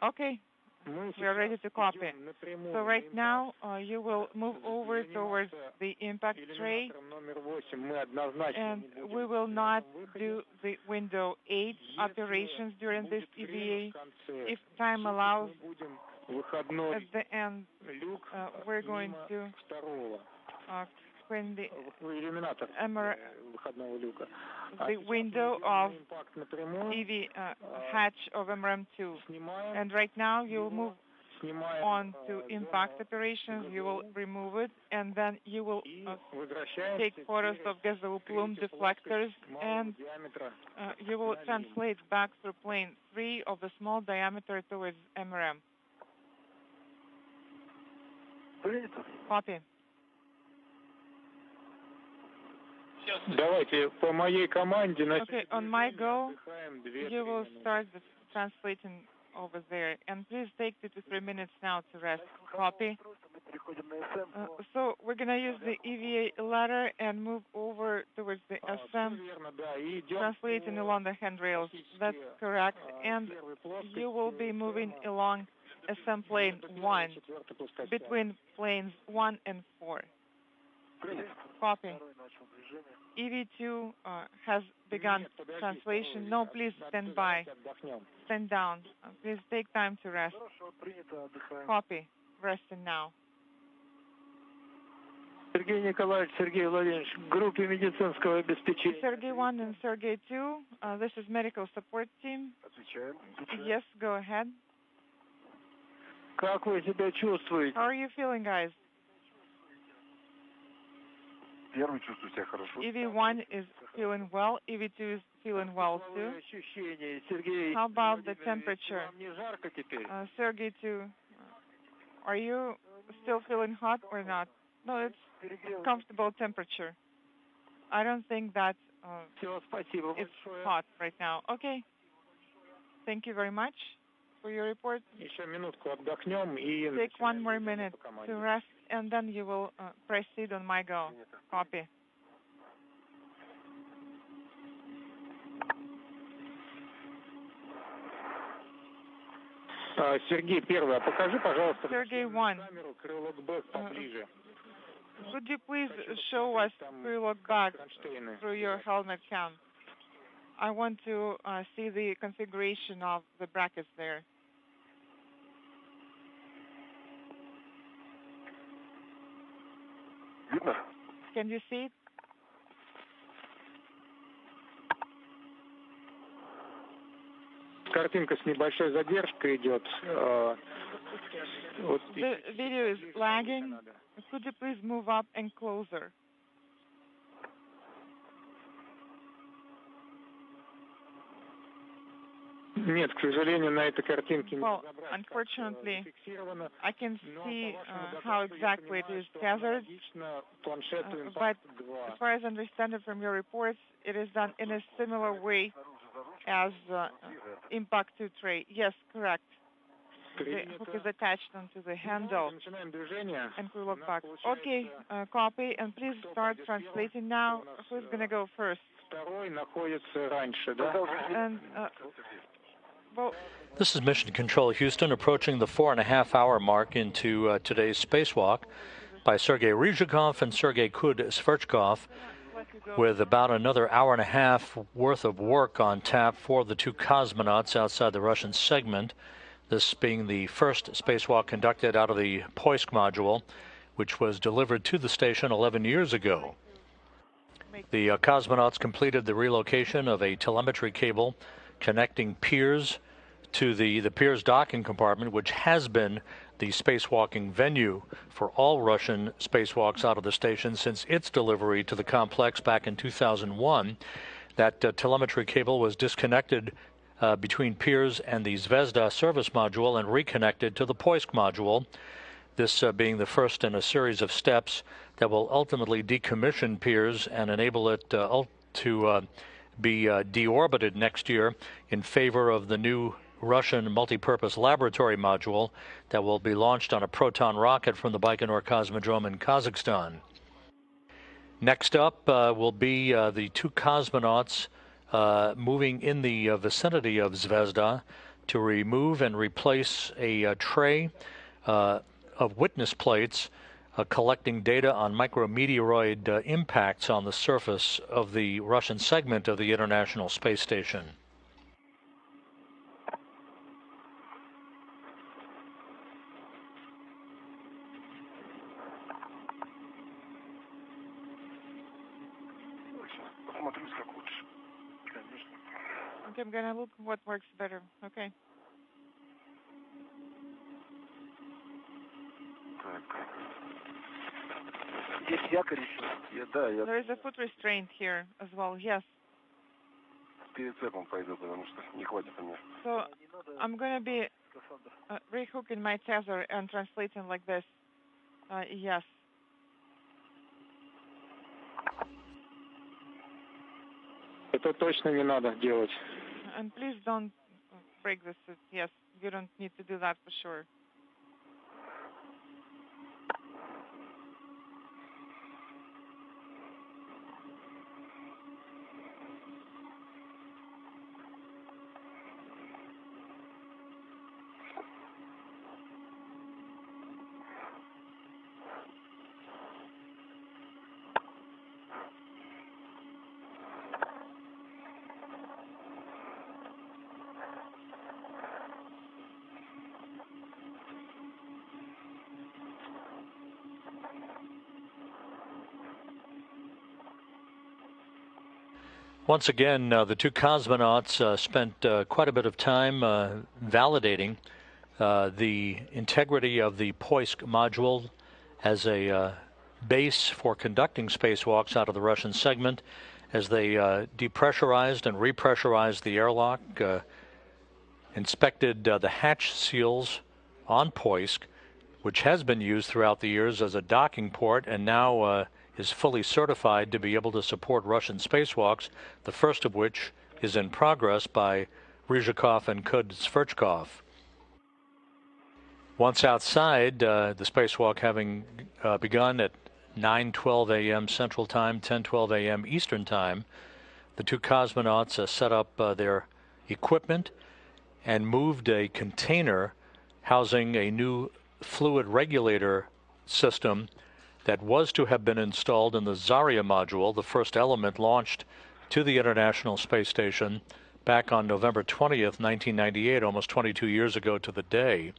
Okay, we are ready to copy. So right now, you will move over towards the impact tray, and we will not do the window 8 operations during this EVA. If time allows, at the end, we're going to clean the window of EV hatch of MRM2. And right now, you'll move on to impact operations. You will remove it, and then you will take photos of gasoline plume deflectors, and you will translate back through plane 3 of the small diameter towards MRM. Copy. Okay, on my go, you will start the translating over there. And please take 2 to 3 minutes now to rest. Copy. So we're going to use the EVA ladder and move over towards the SM, translating along the handrails. That's correct. And you will be moving along SM plane 1, between planes 1 and 4. Copy. EV2 has begun translation. No, please stand by. Stand down. Please take time to rest. Copy. Resting now. Сергей Николаевич, Сергей Владимирович, группе медицинского обеспечения. Sergey 1 and Sergey 2, this is medical support team. Yes, go ahead. Как вы себя чувствуете? How are you feeling, guys? EV1 is feeling well. EV2 is feeling well, too. How about the temperature? Sergey 2, are you still feeling hot or not? No, it's comfortable temperature. I don't think that it's hot right now. Okay. Thank you very much for your report. Take 1 more minute to rest, and then you will proceed on my go. Copy. Сергей, первое, покажи, пожалуйста, Sergey 1. камеру крылок-бэк поближе. Could you please show us pre-look back through your helmet cam? I want to see the configuration of the brackets there. Can you see it? картинка с небольшой задержкой идет. The video is lagging. Could you please move up and closer? Нет, к сожалению, на этой картинке не Well, unfortunately, I can see how exactly it is tethered, but as far as I understand it from your reports, it is done in a similar way as Impact 2 tray. Yes, correct. The hook is attached onto the handle, and we look back. Okay, copy, and please start translating now. Who's going to go first? And, well, this is Mission Control Houston, approaching the 4.5-hour mark into today's spacewalk by Sergei Ryzhikov and Sergei Kud-Sverchkov, with about another hour and a half worth of work on tap for the two cosmonauts outside the Russian segment. This being the first spacewalk conducted out of the Poisk module, which was delivered to the station 11 years ago. The cosmonauts completed the relocation of a telemetry cable connecting Pirs to the Pirs docking compartment, which has been the spacewalking venue for all Russian spacewalks out of the station since its delivery to the complex back in 2001. That telemetry cable was disconnected between Pirs and the Zvezda service module and reconnected to the Poisk module, this being the first in a series of steps that will ultimately decommission Pirs and enable it to be deorbited next year in favor of the new Russian multipurpose laboratory module that will be launched on a Proton rocket from the Baikonur Cosmodrome in Kazakhstan. Next up will be the two cosmonauts moving in the vicinity of Zvezda to remove and replace a tray of witness plates collecting data on micrometeoroid impacts on the surface of the Russian segment of the International Space Station. Okay, I'm gonna look what works better. Okay. There is a foot restraint here as well, yes. So I'm going to be rehooking my tether and translating like this. Yes. Это точно не надо делать. And please don't break this. Yes, you don't need to do that for sure. Once again, the two cosmonauts spent quite a bit of time validating the integrity of the Poisk module as a base for conducting spacewalks out of the Russian segment, as they depressurized and repressurized the airlock, inspected the hatch seals on Poisk, which has been used throughout the years as a docking port and now is fully certified to be able to support Russian spacewalks, the first of which is in progress by Ryzhikov and Kud-Sverchkov. Once outside, the spacewalk having begun at 9:12 a.m. Central Time, 10:12 a.m. Eastern Time, the two cosmonauts set up their equipment and moved a container housing a new fluid regulator system that was to have been installed in the Zarya module, the first element launched to the International Space Station back on November 20th, 1998, almost 22 years ago to the day.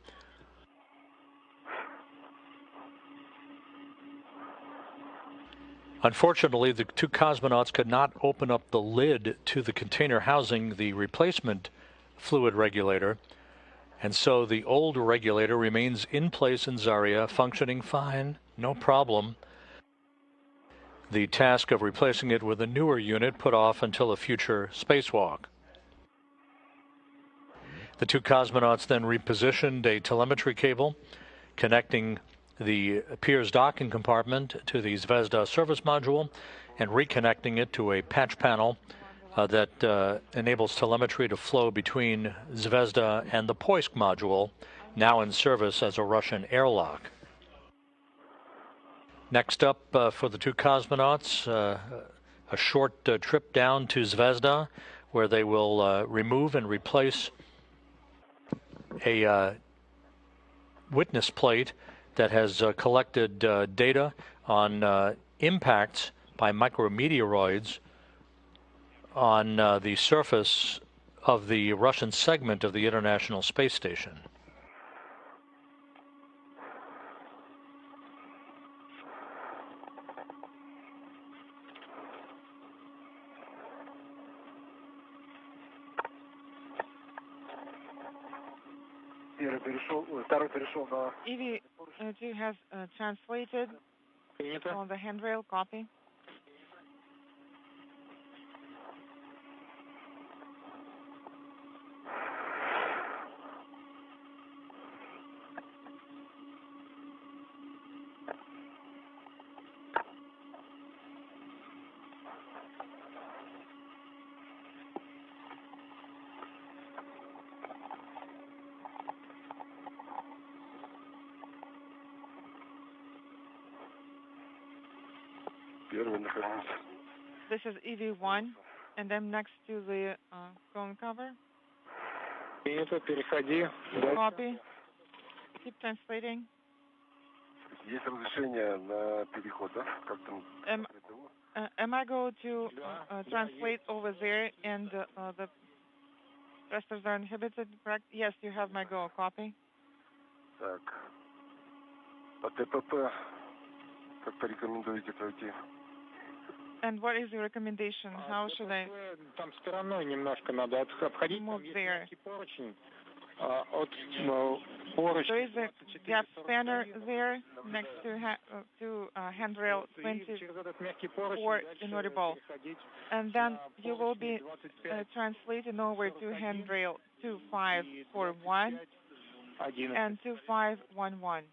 Unfortunately, the two cosmonauts could not open up the lid to the container housing the replacement fluid regulator. And so the old regulator remains in place in Zarya, functioning fine, no problem. The task of replacing it with a newer unit put off until a future spacewalk. The two cosmonauts then repositioned a telemetry cable connecting the Pirs docking compartment to the Zvezda service module and reconnecting it to a patch panel that enables telemetry to flow between Zvezda and the Poisk module, now in service as a Russian airlock. Next up for the two cosmonauts, a short trip down to Zvezda, where they will remove and replace a witness plate that has collected data on impacts by micrometeoroids on the surface of the Russian segment of the International Space Station. EV2 has translated on the handrail, copy. This is EV1, and I'm next to the cone cover. Copy. Keep translating. Am I going to translate over there and the thrusters are inhibited, correct? Yes, you have my go. Copy. Так. По ТПП, как порекомендуете пройти? And what is your recommendation? How should I Там стороной немножко надо обходить. move there? От There is a gap spanner there next to handrail 24 inaudible. And then you will be translating over to handrail 2541 and 2511.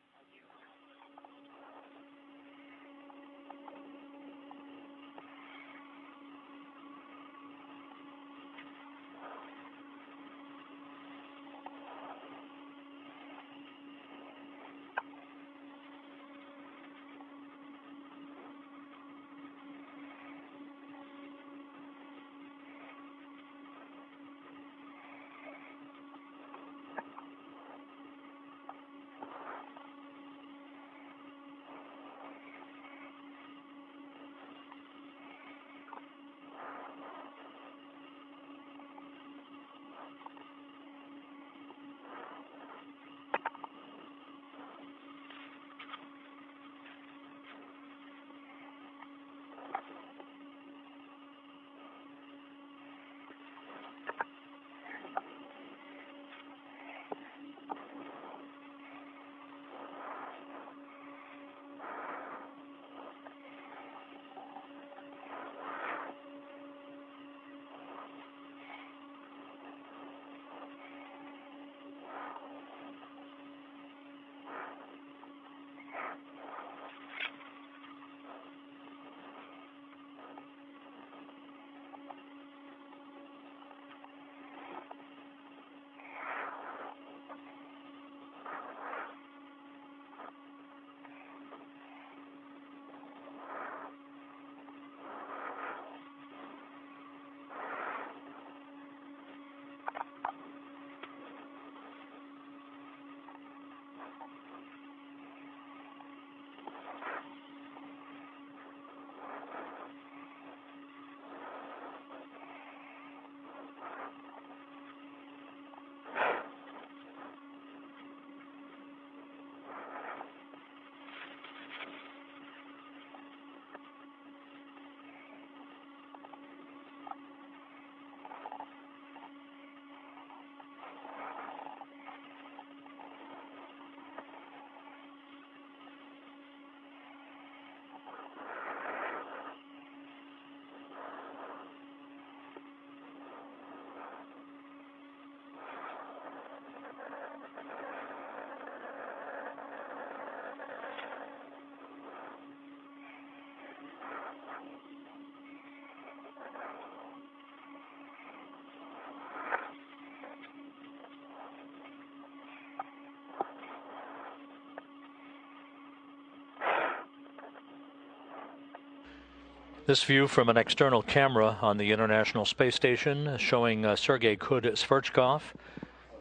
This view from an external camera on the International Space Station showing Sergei Kud-Sverchkov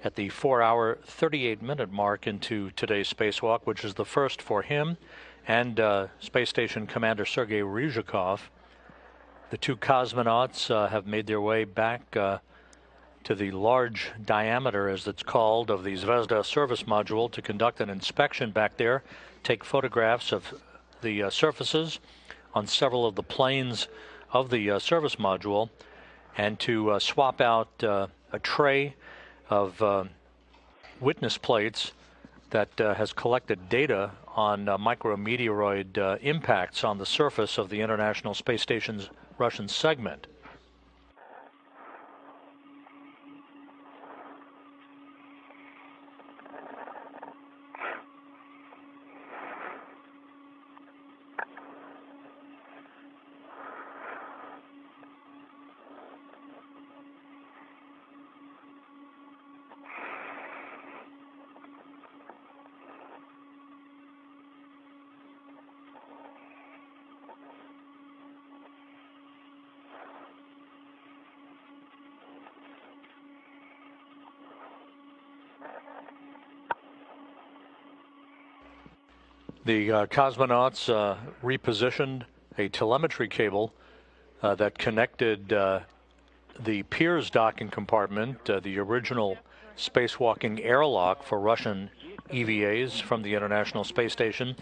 at the 4-hour, 38-minute mark into today's spacewalk, which is the first for him and Space Station Commander Sergei Ryzhikov. The two cosmonauts have made their way back to the large diameter, as it's called, of the Zvezda service module to conduct an inspection back there, take photographs of the surfaces on several of the planes of the service module, and to swap out a tray of witness plates that has collected data on micrometeoroid impacts on the surface of the International Space Station's Russian segment. The cosmonauts repositioned a telemetry cable that connected the Pirs docking compartment, the original spacewalking airlock for Russian EVAs from the International Space Station.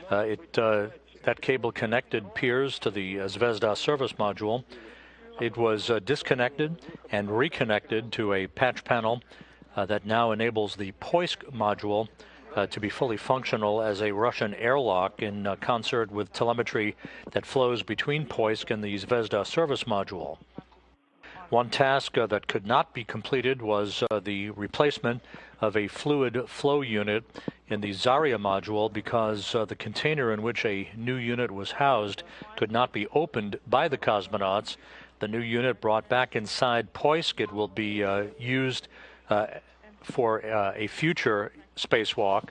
That cable connected Pirs to the Zvezda service module. It was disconnected and reconnected to a patch panel that now enables the Poisk module to be fully functional as a Russian airlock in concert with telemetry that flows between Poisk and the Zvezda service module. One task that could not be completed was the replacement of a fluid flow unit in the Zarya module because the container in which a new unit was housed could not be opened by the cosmonauts. The new unit brought back inside Poisk. It will be used for a future spacewalk.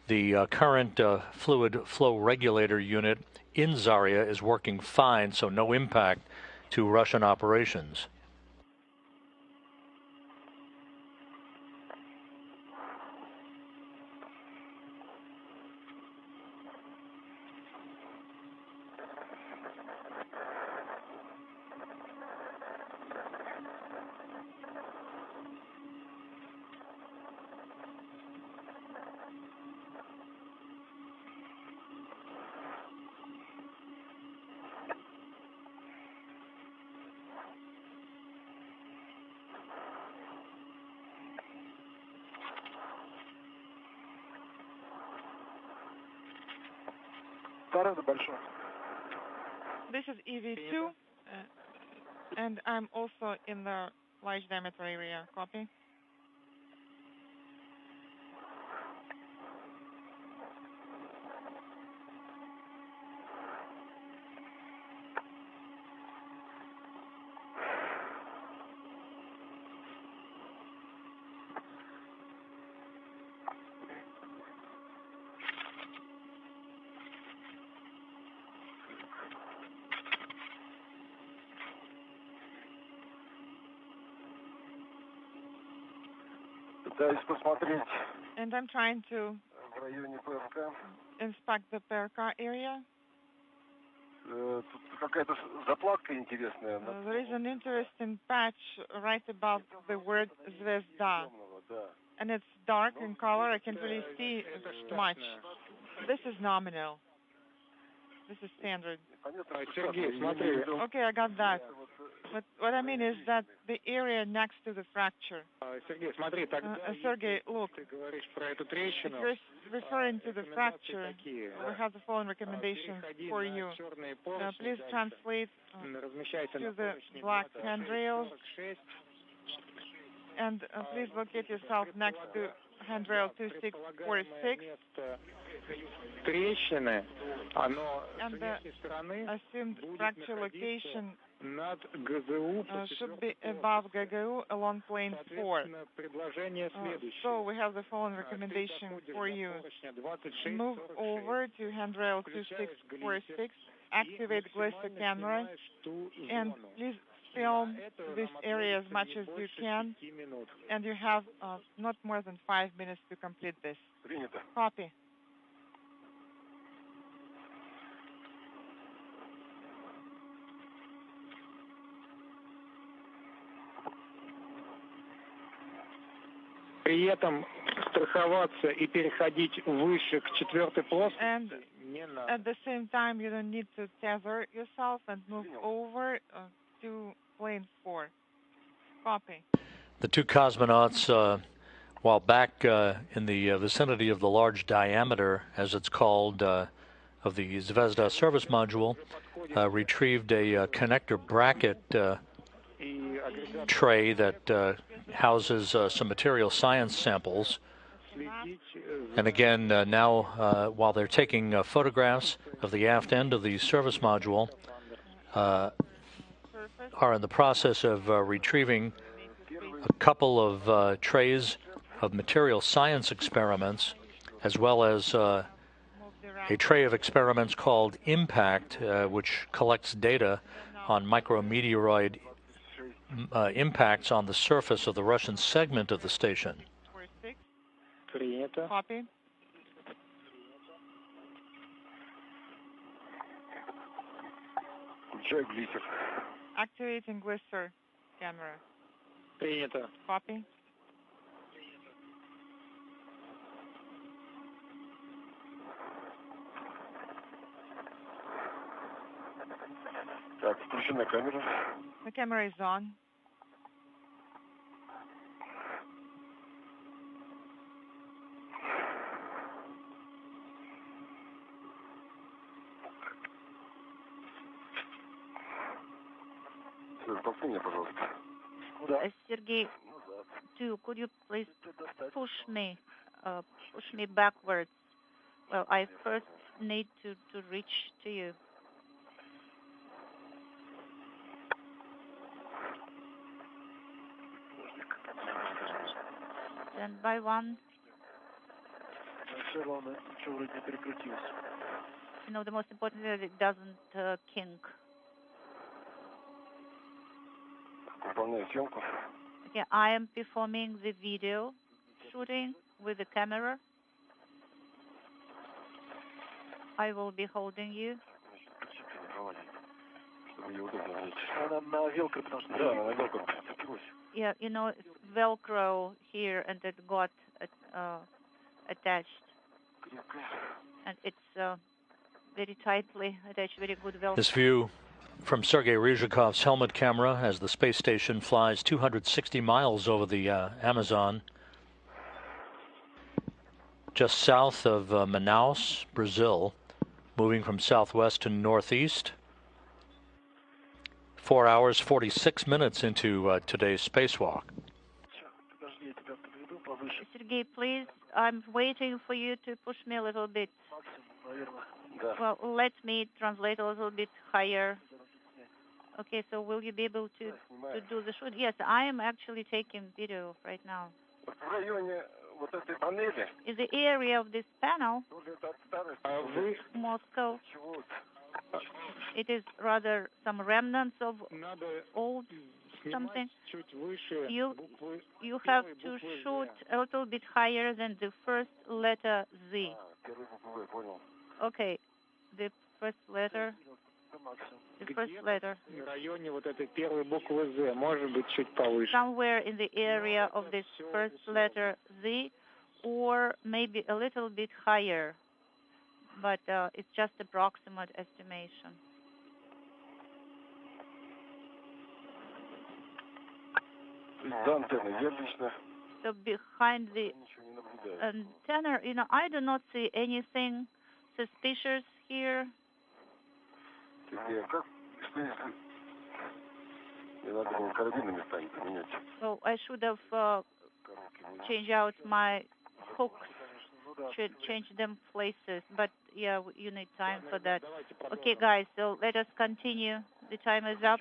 The current fluid flow regulator unit in Zarya is working fine, so no impact to Russian operations. This is EV2, and I'm also in the large diameter area. Copy. And I'm trying to inspect the PRK area. There is an interesting patch right above the word Zvezda, and it's dark in color. I can't really see much. This is nominal. This is standard. Сергей, смотри. Okay, I got that. But what I mean is that the area next to the fracture. Сергей, смотри, тогда Sergey, look, ты говоришь про эту трещину. if you're referring to the fracture, we have the following recommendations for you. Please translate to the black handrails, and please locate yourself next to handrail 2646. Трещины, оно And the assumed fracture location should be above GGU along plane 4. So we have the following recommendation for you. Move over to handrail 2646, activate Glister camera, and please film this area as much as you can, and you have not more than 5 minutes to complete this. Copy. При этом страховаться и переходить выше к четвертой плоскости не надо. At the same time, you don't need to tether yourself and move over to plane 4. Copy. The two cosmonauts, while back in the vicinity of the large diameter, as it's called, of the Zvezda service module, retrieved a connector bracket tray that houses some material science samples. And again, now while they're taking photographs of the aft end of the service module, are in the process of retrieving a couple of trays of material science experiments, as well as a tray of experiments called Impact, which collects data on micrometeoroid impacts on the surface of the Russian segment of the station. Copy. Activating Glister camera. Принято. Copy. Так, включена камера. The camera is on. Толкни меня, пожалуйста. Sergey, could you please push me backwards? Well, I first need to reach to you. Stand by one. You know, the most important is that it doesn't kink. Okay, I am performing the video shooting with the camera. I will be holding you. Yeah, you know, it's Velcro here, and it got attached. And it's very tightly attached, very good Velcro. This view from Sergei Ryzhikov's helmet camera as the space station flies 260 miles over the Amazon, just south of Manaus, Brazil, moving from southwest to northeast. 4 hours, 46 minutes into today's spacewalk. Sergey, please, I'm waiting for you to push me a little bit. Well, let me translate a little bit higher. Okay, so will you be able to do the shoot? Yes, I am actually taking video right now. In the area of this panel, Moscow, it is rather some remnants of old something. You have to shoot a little bit higher than the first letter Z. Okay, the first letter. The first letter. Somewhere in the area of this first letter Z, or maybe a little bit higher. but it's just approximate estimation. So behind the antenna, I do not see anything suspicious here. So I should have changed out my hooks, should change them places, but yeah, you need time for that. Okay, guys, so let us continue. The time is up.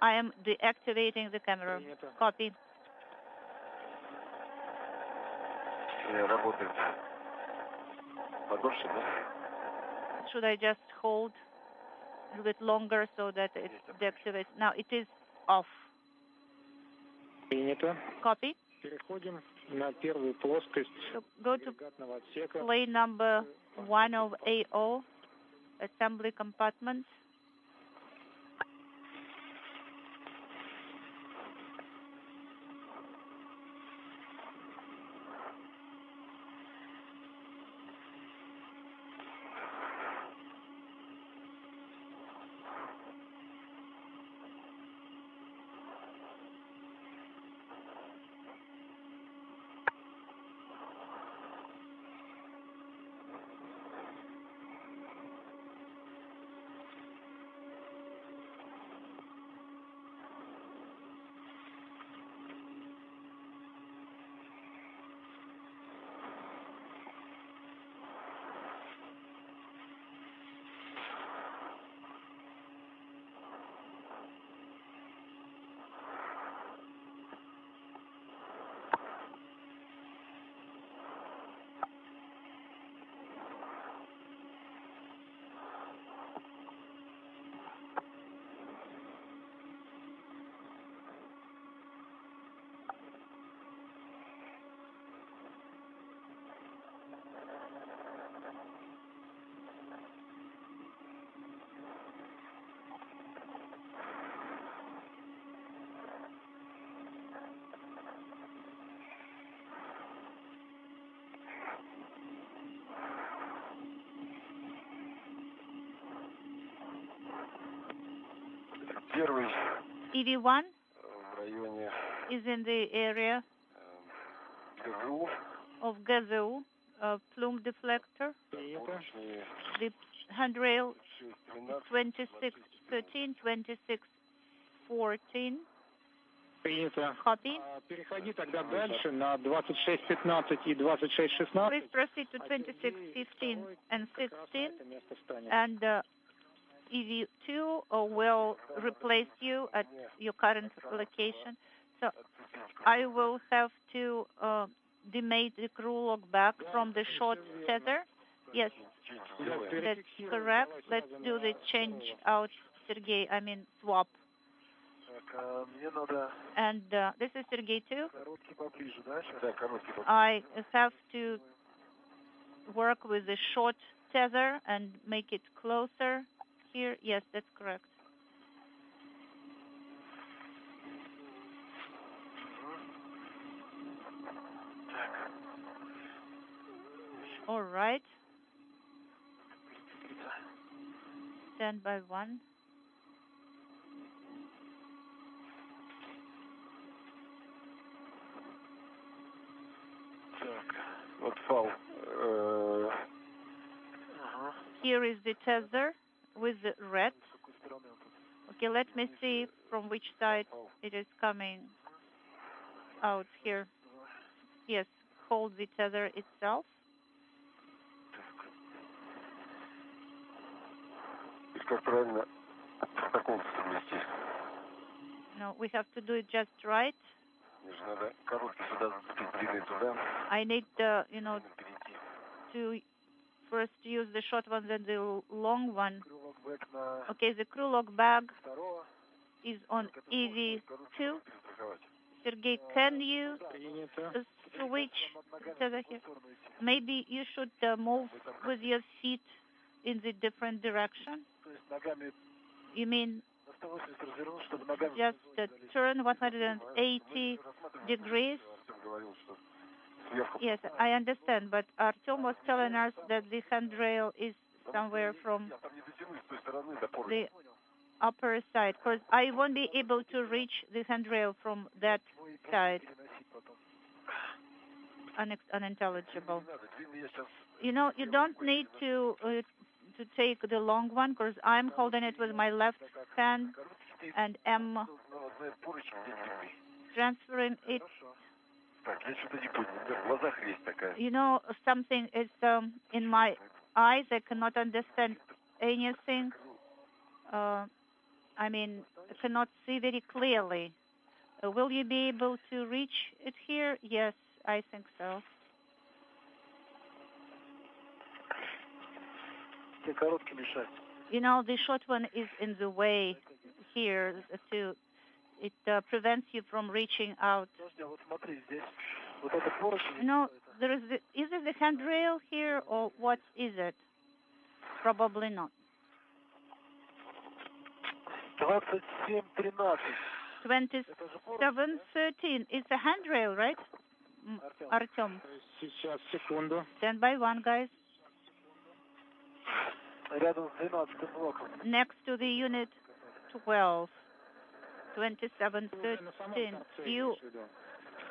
I am deactivating the camera. Copy. Should I just hold a little bit longer so that it deactivates? Now it is off. Copy. So go to plane number 1 of AO, assembly compartment. EV1 is in the area of GZU, plume deflector. The handrail 2613, 2614. Copy. Please proceed to 2615 and 16, and EV2 will replace you at your current location. So I will have to demate the crew log back from the short tether. Yes, that's correct. Let's do the change out, Sergey, swap. And this is Sergey 2. I have to work with the short tether and make it closer here. Yes, that's correct. All right. Stand by 1. Here is the tether with the red. Okay, let me see from which side it is coming out here. Yes, hold the tether itself. No, we have to do it just right. I need, to first use the short one, then the long one. Okay, the crew log bag is on EV2. Sergey, can you switch tether here? Maybe you should move with your feet in the different direction. You mean just turn 180 degrees Yes, I understand, but Artem was telling us that the handrail is somewhere from the upper side, because I won't be able to reach the handrail from that side. Unintelligible. You know, you don't need to take the long one, because I'm holding it with my left hand and am transferring it. You know, something is in my eyes. I cannot understand anything. I mean, I cannot see very clearly. Will you be able to reach it here? Yes, I think so. You know, the short one is in the way here. It prevents you from reaching out. You know, there is is it the handrail here, or what is it? Probably not. 2713. It's a handrail, right? Artem. Stand by one, guys. Next to the unit 12. 2713. You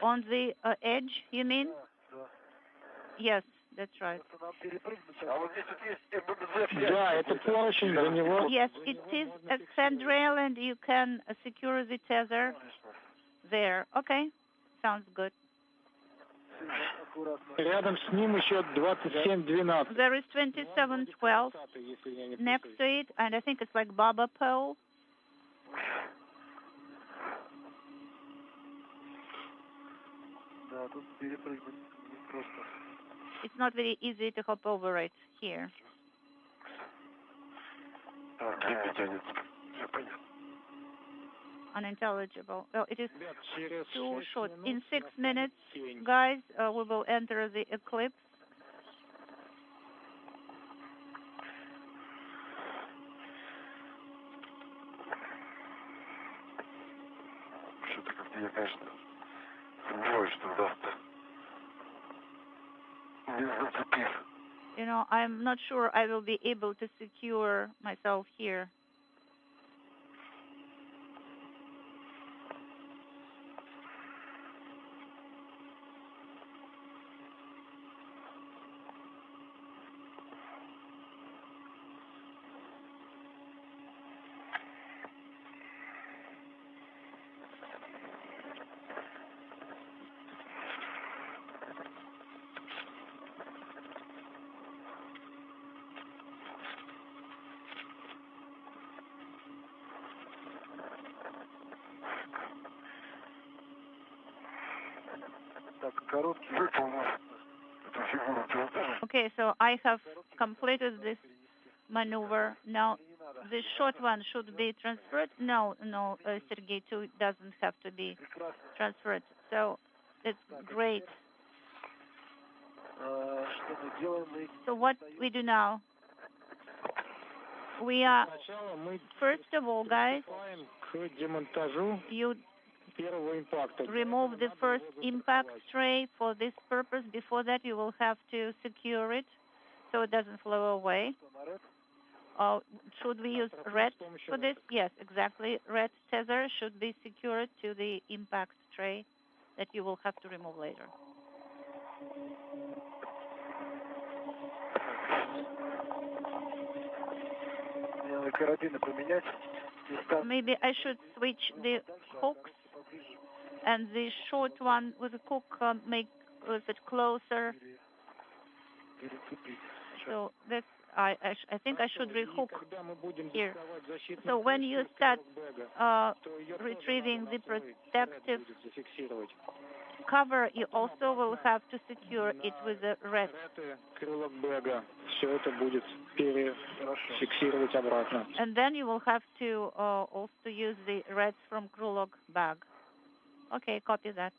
on the edge, you mean? Yes, that's right. Yes, it is a handrail, and you can secure the tether there. Okay, sounds good. Рядом с ним еще 2712. There is 2712 next to it, and I think it's like Baba pole. It's not very easy to hop over it here. Unintelligible. Well, it is too short. In 6 minutes, guys, we will enter the eclipse. You know, I'm not sure I will be able to secure myself here. Okay, so I have completed this maneuver. Now, the short one should be transferred. No, Sergey, 2 doesn't have to be transferred. So it's great. So what we do now? We are, first of all, guys, you remove the first impact tray for this purpose. Before that, you will have to secure it so it doesn't flow away. Should we use red for this? Yes, exactly. Red tether should be secured to the impact tray that you will have to remove later. Maybe I should switch the hooks, and the short one with the hook make it closer. So that's I think I should rehook here. So when you start retrieving the protective cover, you also will have to secure it with the red. And then you will have to also use the reds from Krulok bag. Okay, copy that.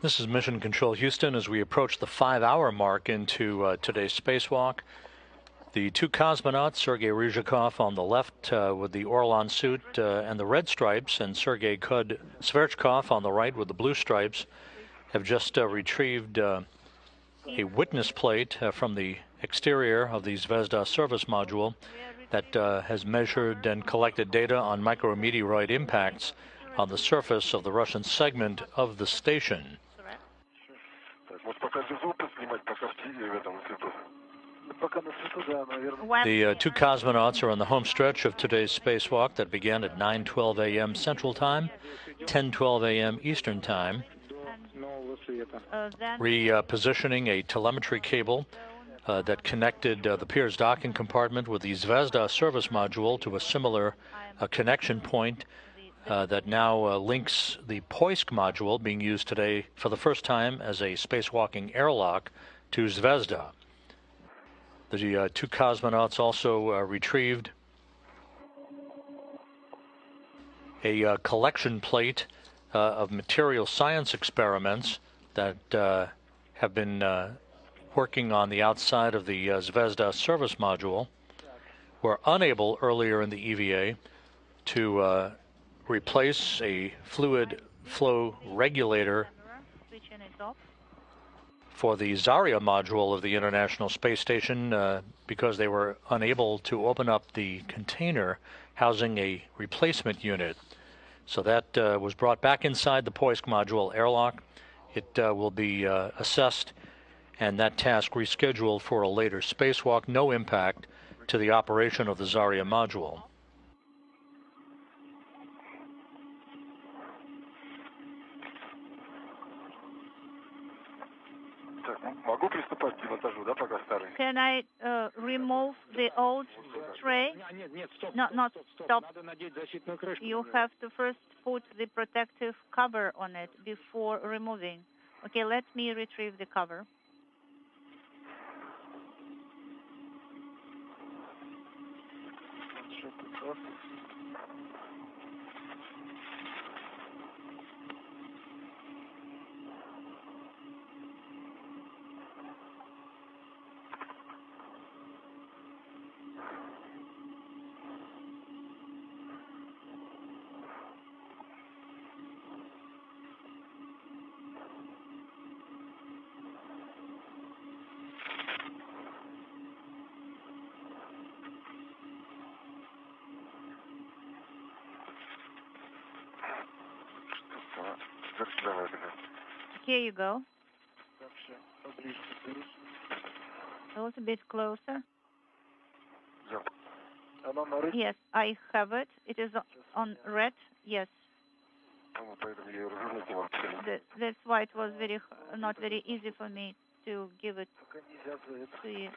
This is Mission Control Houston as we approach the 5-hour mark into today's spacewalk. The two cosmonauts, Sergei Ryzhikov on the left with the Orlan suit and the red stripes, and Sergei Sverchkov on the right with the blue stripes, have just retrieved a witness plate from the exterior of the Zvezda service module that has measured and collected data on micrometeoroid impacts on the surface of the Russian segment of the station. The two cosmonauts are on the home stretch of today's spacewalk that began at 9:12 a.m. Central Time, 10:12 a.m. Eastern Time, repositioning a telemetry cable that connected the Pirs docking compartment with the Zvezda service module to a similar connection point that now links the Poisk module being used today for the first time as a spacewalking airlock to Zvezda. The two cosmonauts also retrieved a collection plate of material science experiments that have been working on the outside of the Zvezda service module. Were unable earlier in the EVA to replace a fluid flow regulator for the Zarya module of the International Space Station because they were unable to open up the container housing a replacement unit. So that was brought back inside the Poisk module airlock. It will be assessed and that task rescheduled for a later spacewalk. No impact to the operation of the Zarya module. Can I remove the old tray? Not stop. You have to first put the protective cover on it before removing. Okay, let me retrieve the cover. Here you go. A little bit closer. Yes, I have it. It is on red. Yes. That's why it was not very easy for me to give it to you.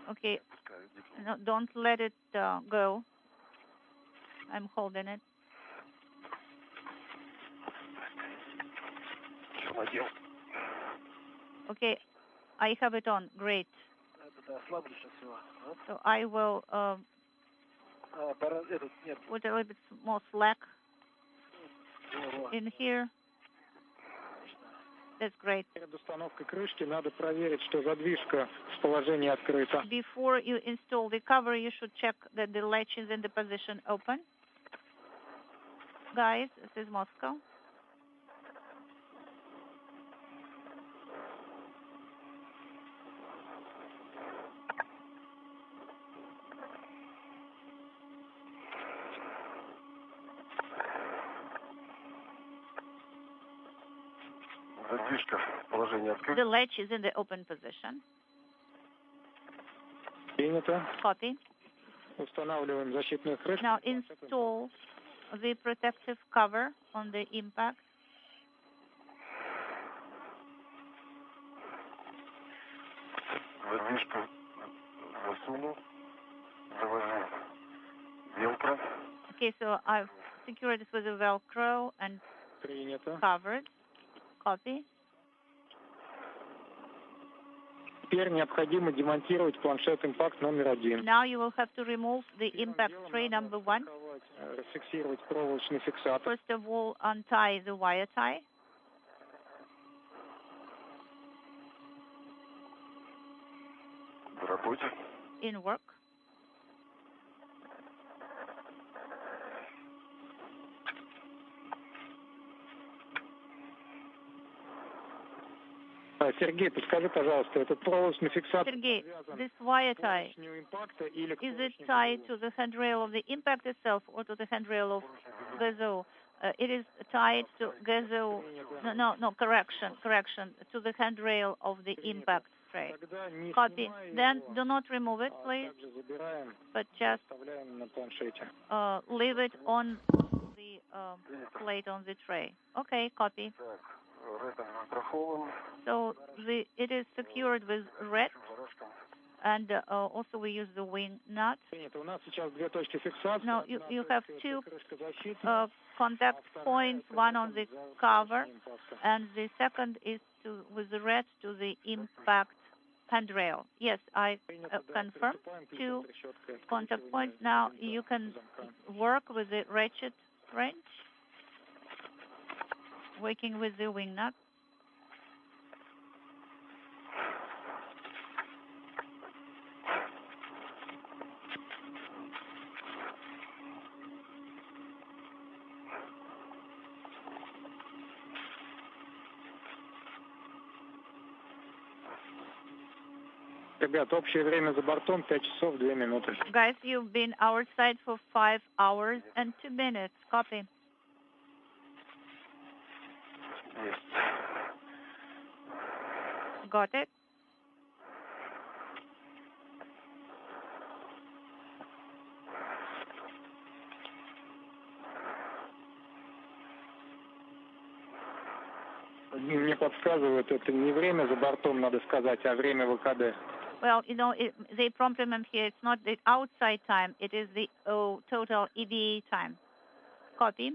Okay. No, don't let it go. I'm holding it. Okay, I have it on. Great. So I will put a little bit more slack in here. That's great. Before you install the cover, you should check that the latch is in the position open. Guys, this is Moscow. The latch is in the open position. Copy. Now install the protective cover on the impact. Okay, so I've secured this with a Velcro and covered. Copy. Now you will have to remove the impact tray number 1. First of all, untie the wire tie. In work. Сергей, подскажи, пожалуйста, этот провод на фиксацию Sergey, this wire tie, импакта или is it tied to the handrail of the impact itself or to the handrail of GAZO? It is tied to GAZO. No, correction, to the handrail of the impact tray. Copy. Then do not remove it, please, but just leave it on the plate on the tray. Okay, copy. So it is secured with red, and also we use the wing nut. Now you have two contact points, one on the cover, and the second is with the red to the impact handrail. Yes, I confirm two contact points. Now you can work with the ratchet wrench, working with the wing nut. Ребят, общее время за бортом 5 часов 2 минуты. Guys, you've been outside for 5 hours and 2 minutes. Copy. Yes. Got it? Мне подсказывают, это не время за бортом, надо сказать, а время ВКД. Well, the complement here, it's not the outside time, it is the total EVA time. Copy.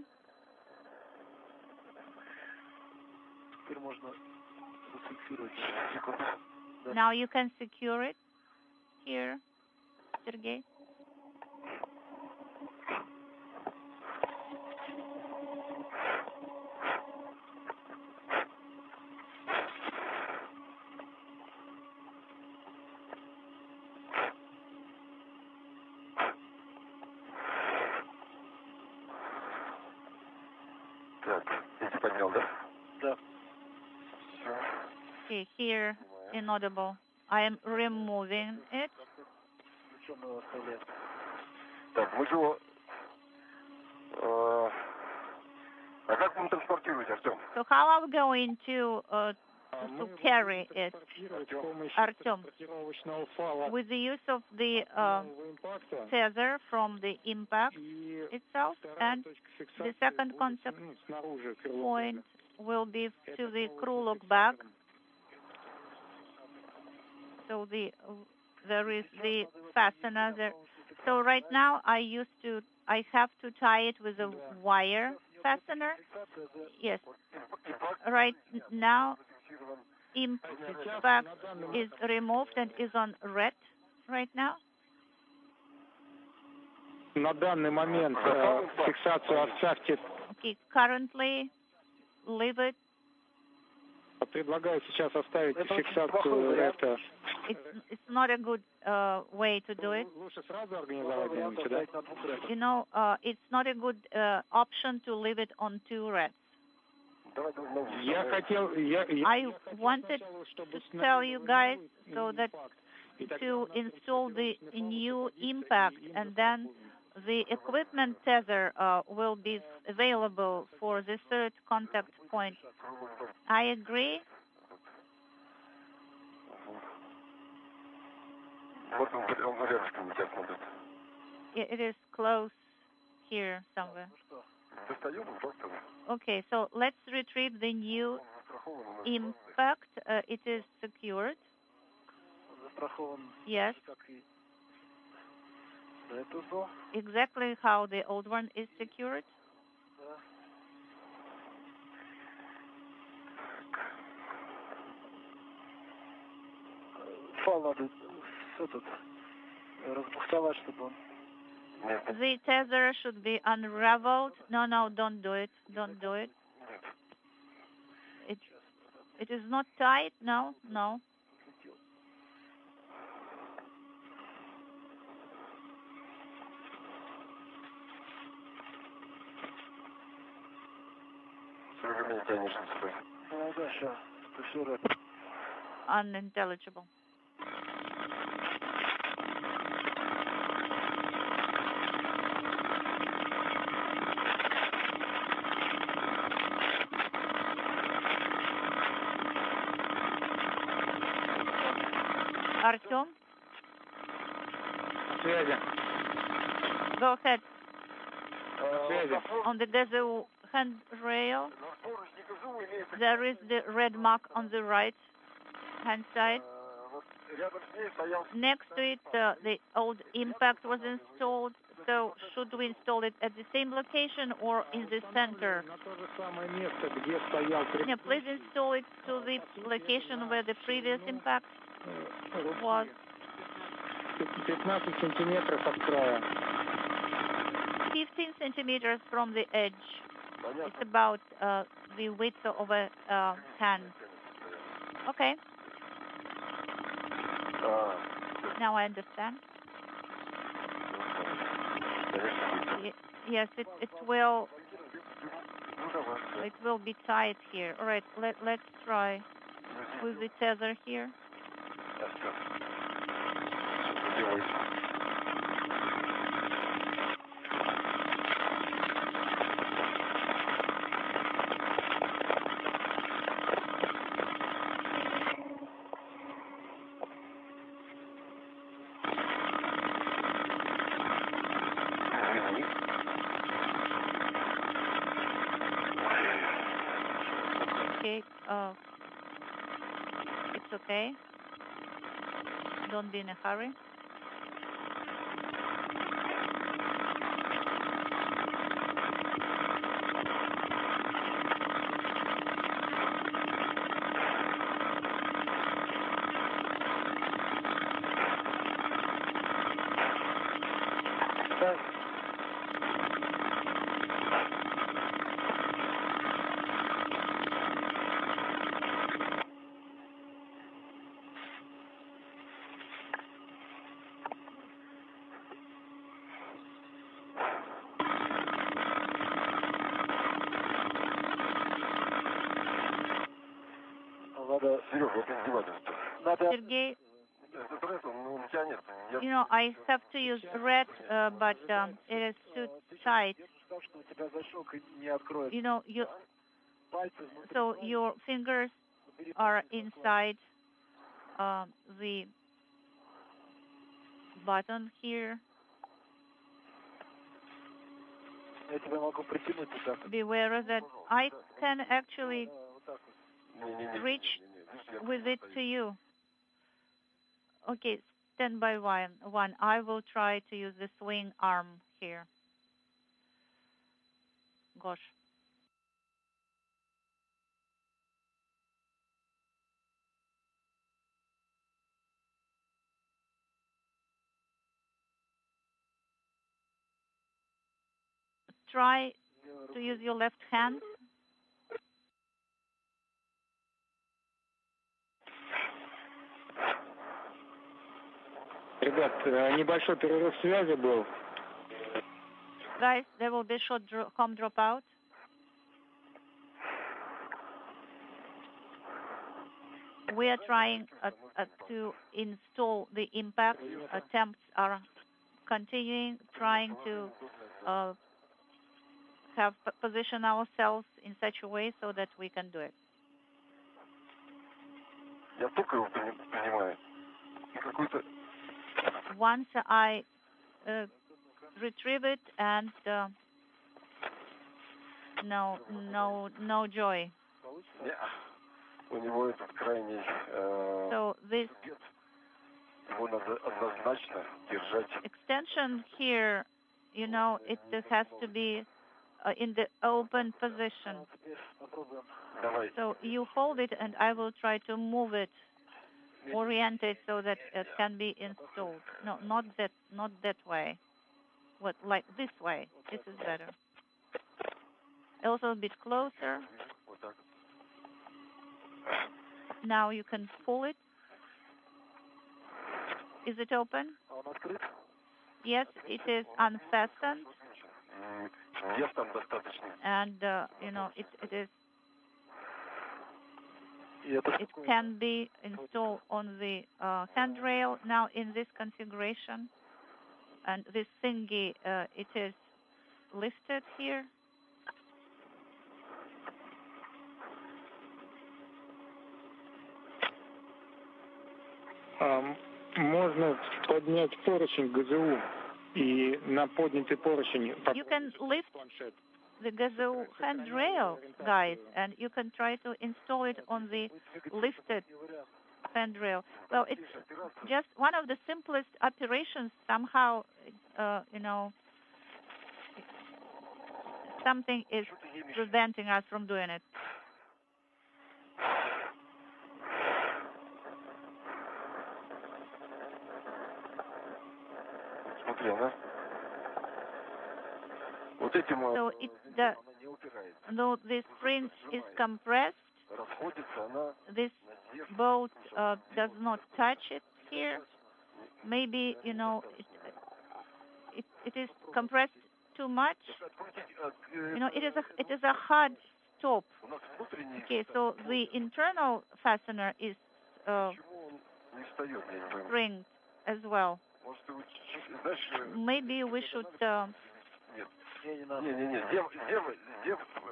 Now you can secure it here, Sergey. Okay, here, inaudible. I am removing it. Так, мы его... А как будем транспортировать, Артем? So how are we going to carry it, Artem? With the use of the tether from the impact itself, and the second contact point will be to the crew lock back. So there is the fastener there. So right now I have to tie it with a wire fastener. Yes. Right now impact is removed and is on red right now. На данный момент фиксацию оставьте. Okay, currently leave it. Предлагаю сейчас оставить фиксацию это. It's not a good way to do it. Лучше сразу организовать, да? It's not a good option to leave it on two reds. I wanted to tell you guys so that to install the new impact, and then the equipment tether will be available for the third contact point. I agree. It is close here somewhere. Okay, so let's retrieve the new impact. It is secured. Yes. Exactly how the old one is secured. The tether should be unraveled. No, don't do it. Don't do it. It is not tight. No. Unintelligible. Artyom? Связи. Go ahead. Связи. On the GZU handrail, there is the red mark on the right hand side. Next to it, the old impact was installed. So should we install it at the same location or in the center? Yeah, please install it to the location where the previous impact was. 15 сантиметров от края. 15 centimeters from the edge. It's about the width of a hand. Okay. Now I understand. Yes, it will be tight here. All right, let's try with the tether here. Okay, it's okay. Don't be in a hurry. Sergey, you know, I have to use red, but it is too tight. You know, so your fingers are inside the button here. Beware that I can actually reach with it to you. Okay, stand by one. I will try to use the swing arm here. Gosh. Try to use your left hand. Ребят, небольшой перерыв связи был. Guys, there will be a short home dropout. We are trying to install the impact. Attempts are continuing, trying to position ourselves in such a way so that we can do it. Once I retrieve it, and no joy. So this extension here, you know, it has to be in the open position. So you hold it, and I will try to move it, orient it so that it can be installed. No, not that way. What, like this way? This is better. Also a bit closer. Now you can pull it. Is it open? Yes, it is unfastened. And you know, it is It can be installed on the handrail now in this configuration, and this thingy it is lifted here. Можно поднять поручень ГЗУ и на поднятый поручень. You can lift the GZU handrail, guys, and you can try to install it on the lifted handrail. Well, it's just one of the simplest operations. Somehow, something is preventing us from doing it. So the spring is compressed. This bolt does not touch it here. Maybe it is compressed too much. It is a hard stop. Okay, so the internal fastener is springed as well. Maybe we should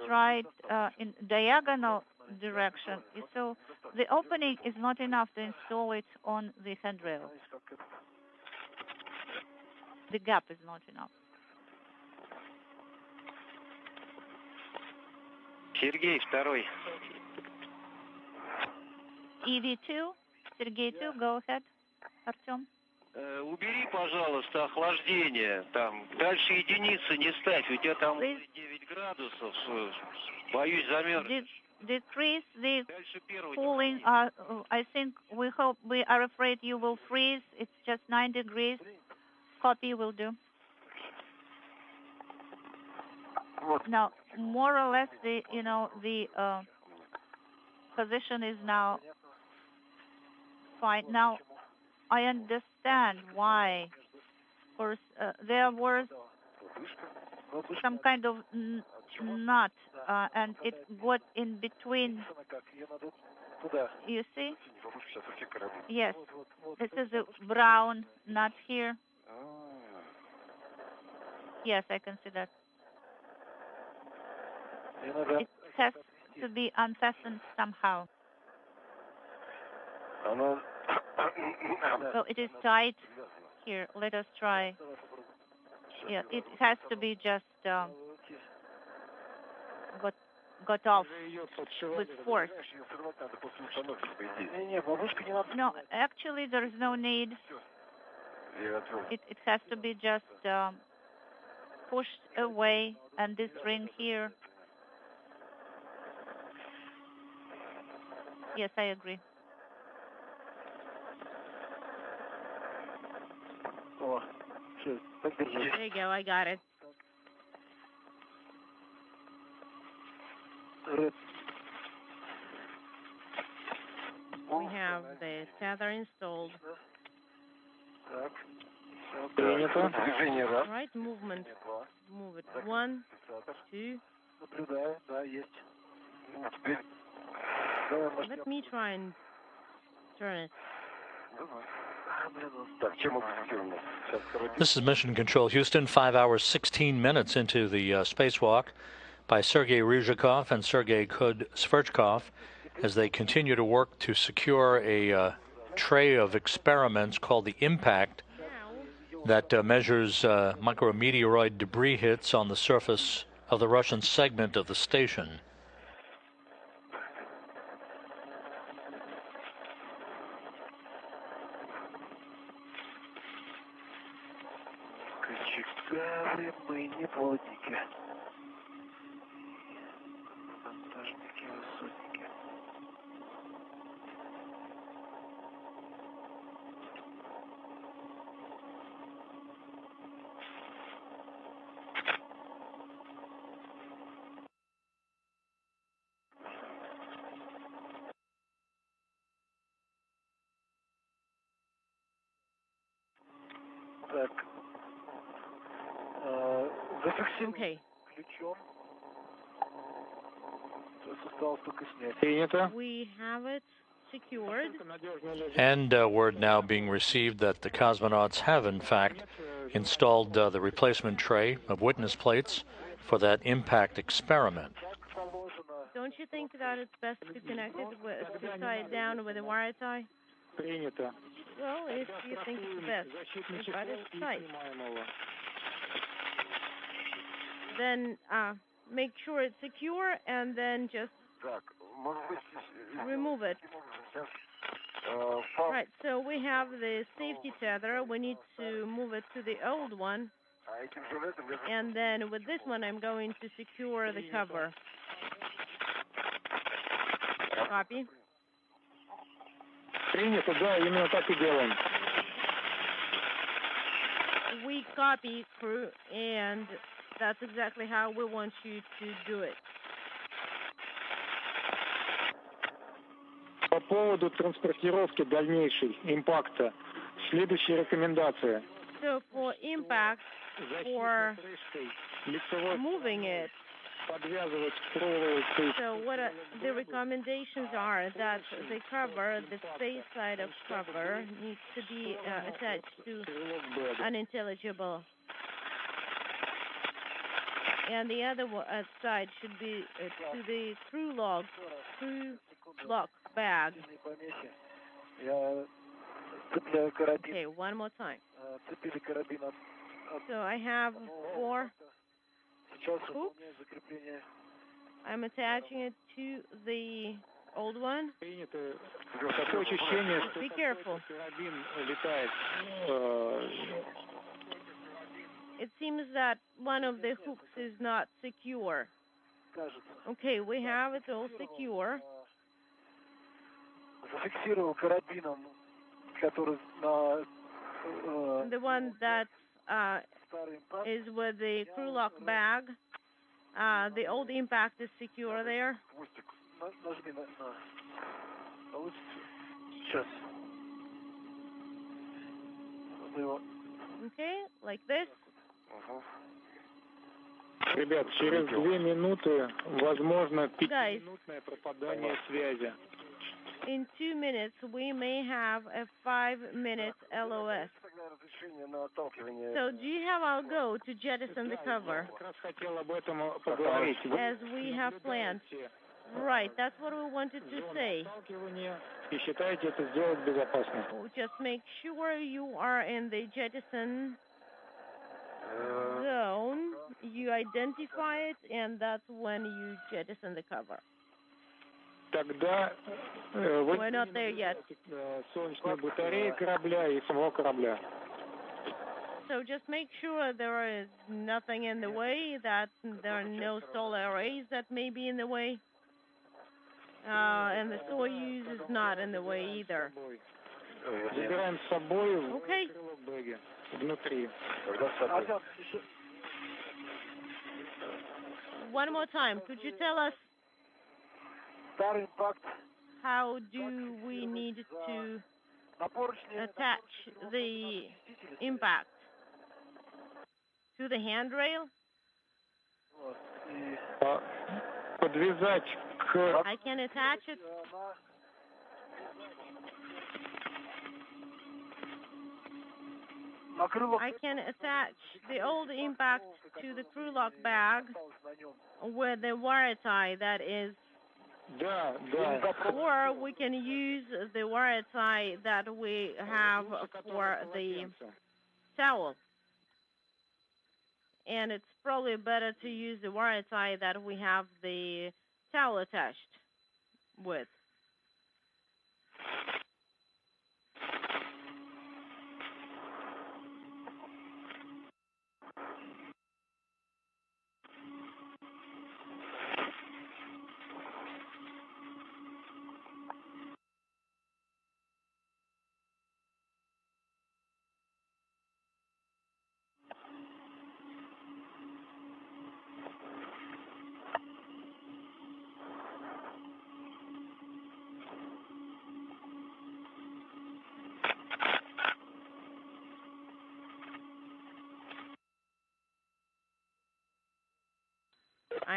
try it in diagonal direction. So the opening is not enough to install it on the handrail. The gap is not enough. Сергей, второй. EV2, Sergey 2, go ahead, Artyom. Убери, пожалуйста, охлаждение. Там дальше единицы не ставь. У тебя там 9 градусов. Боюсь, замерзнешь. Decrease the cooling. I think we are afraid you will freeze. It's just 9 degrees. Copy will do. Now, more or less, the position is now fine. Now, I understand why. Of course, there was some kind of nut, and it got in between. You see? Yes. This is a brown nut here. Yes, I can see that. It has to be unfastened somehow. So it is tight here. Let us try. Yeah, it has to be just got off with force. No, actually there is no need. It has to be just pushed away, and this ring here. Yes, I agree. There you go, I got it. We have the tether installed. Right, movement. Move it. 1, 2. Let me try and turn it. This is Mission Control Houston, 5 hours, 16 minutes into the spacewalk by Sergei Ryzhikov and Sergei Sverchkov as they continue to work to secure a tray of experiments called the Impact that measures micrometeoroid debris hits on the surface of the Russian segment of the station. Okay. Принято. We have it secured. And word now being received that the cosmonauts have, in fact, installed the replacement tray of witness plates for that impact experiment. Don't you think that it's best to connect it with, to tie it down with a wire tie? Принято. Well, if you think it's best, but it's tight. Then make sure it's secure and then just remove it. Right, so we have the safety tether. We need to move it to the old one. And then with this one, I'm going to secure the cover. Copy. Принято, да, именно так и делаем. We copy, crew, and that's exactly how we want you to do it. По поводу транспортировки дальнейшей импакта, следующая рекомендация. So for impact, for moving it, so what the recommendations are that the cover, the space side of cover, needs to be attached to unintelligible. And the other side should be to the crew lock bag. Okay, one more time. So I have 4 hooks. I'm attaching it to the old one. Be careful. It seems that one of the hooks is not secure. Okay, we have it all secure. The one that is with the crew lock bag. The old impact is secure there. Okay, like this. Ребят, через 2 минуты возможно 5-минутное пропадание связи. In 2 minutes, we may have a 5-minute LOS. So do you have our go to jettison the cover? As we have planned. Right, that's what we wanted to say. Just make sure you are in the jettison zone. You identify it, and that's when you jettison the cover. We're not there yet. So just make sure there is nothing in the way, that there are no solar arrays that may be in the way. And the Soyuz is not in the way either. Okay. One more time. Could you tell us how do we need to attach the impact to the handrail? I can attach it. I can attach the old impact to the crew lock bag with the wire tie that is. Or we can use the wire tie that we have for the towel. And it's probably better to use the wire tie that we have the towel attached with.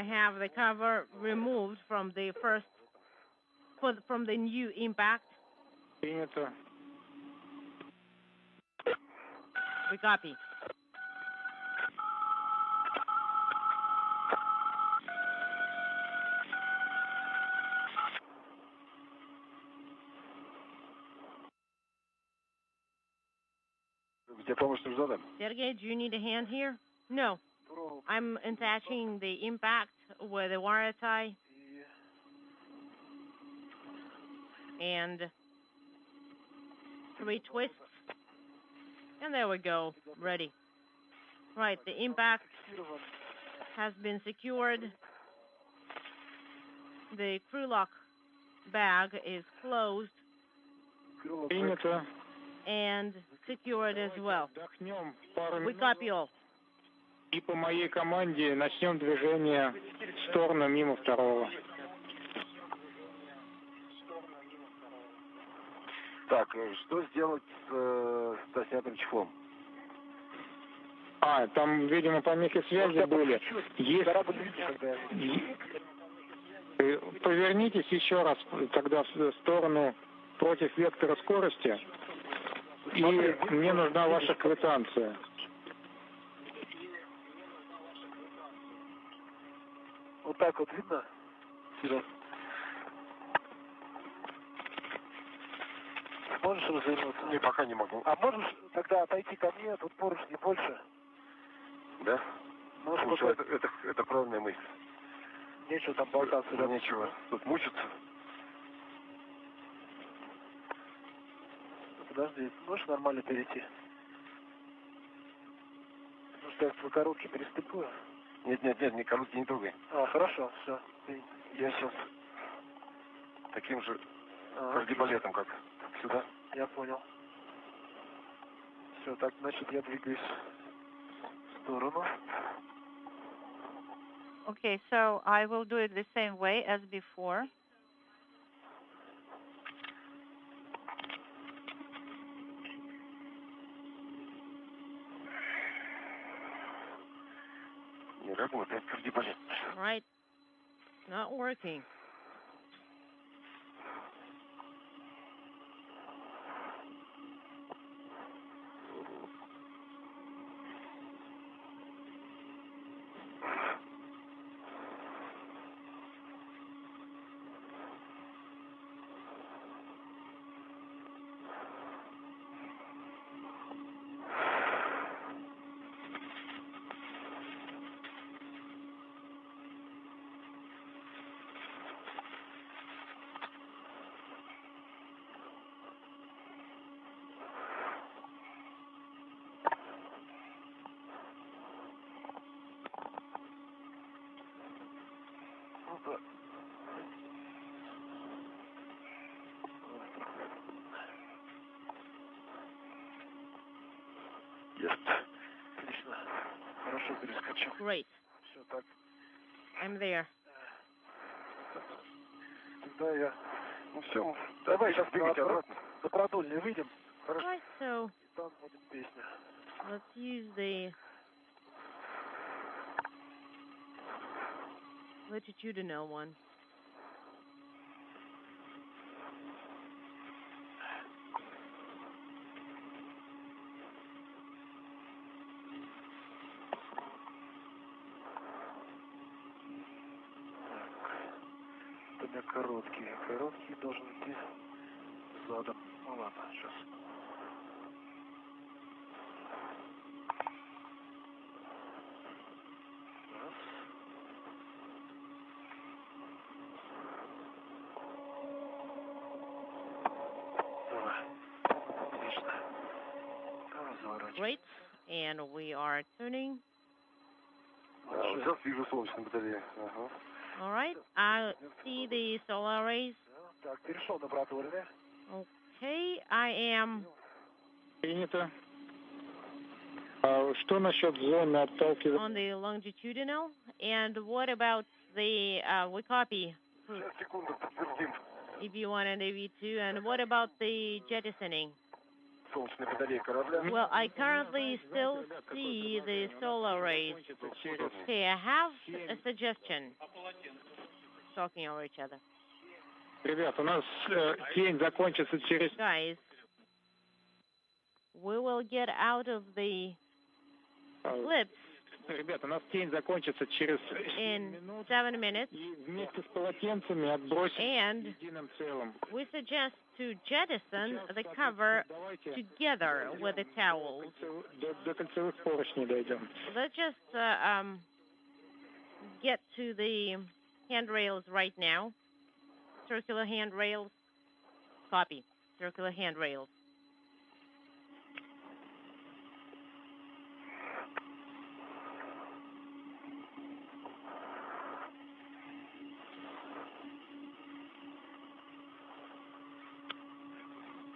I have the cover removed from the from the new impact. Принято. We copy. Sergey, do you need a hand here? No. I'm attaching the impact with a wire tie and 3 twists. And there we go. Ready. Right, the impact has been secured. The crew lock bag is closed. Принято. And secured as well. Отдохнем пару We минут. copy all. И по моей команде начнем движение в сторону мимо второго. Так, что сделать с снятым чехлом? Там, видимо, помехи связи были. Повернитесь еще раз тогда в сторону против вектора скорости. И мне нужна ваша квитанция. Вот так вот видно? Серьезно. Можешь развернуться? Не, пока не могу. А можешь тогда отойти ко мне, тут поручни больше? Да? Слушай, это правильная мысль. Нечего там болтаться. Да, нечего. Тут мучиться. Подожди, можешь нормально перейти? Потому что я твои коробки перестыкую. Нет, не коробки не трогай. Хорошо, все. Я сейчас таким же кардибалетом, как сюда. Я понял. Все, так, значит, я двигаюсь в сторону. Okay, so I will do it the same way as before. Не работает кардибалет. Right. Not working. Отлично. Хорошо перескочил. Great. Все так. I'm there. Тогда я... Ну все, давай сейчас двигать обратно. На продольный выйдем. Хорошо. Right, so И там будет песня. let's use the longitudinal one. У меня короткий. Короткий должен идти задом. Ну ладно, сейчас. Раз. Давай. Отлично. Разворачивай. Great. And we are tuning. Сейчас вижу солнечную батарею. Ага. All right. I see the solar rays. Так, перешел на продольный. Okay, I am. Принято. Что насчет зоны отталкивания? On the longitudinal. And what about the, we copy Сейчас, секунду, подтвердим. EV1 and EV2. And what about the jettisoning? Well, I currently still see the solar rays. Okay, I have a suggestion. Talking over each other. Ребят, у нас день закончится через... Guys, we will get out of the eclipse Ребят, у нас день закончится через in 7 minutes. И вместе с полотенцами отбросим единым целым. We suggest to jettison the cover together with the towels. До кольцевых поручней дойдем. Let's just get to the handrails right now. Circular handrails. Copy. Circular handrails.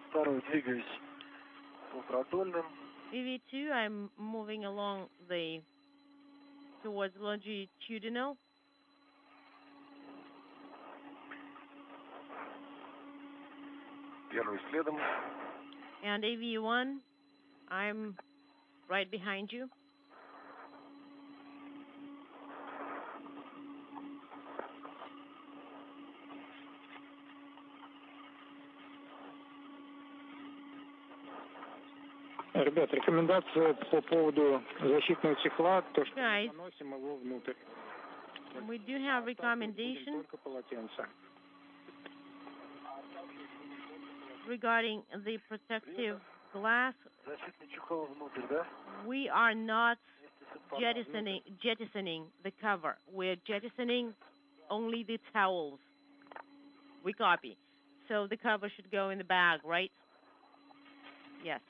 Второй, двигаюсь по продольным. EV2, I'm moving along towards longitudinal. Первый следом. And AV1, I'm right behind you. Ребят, рекомендация по поводу защитного чехла, то, что Guys, наносим его внутрь. We do have recommendation Только полотенце. regarding the protective glass. Защитный чехол внутрь, да? We are not jettisoning the cover. We're jettisoning only the towels. We copy. So the cover should go in the bag, right? Yes.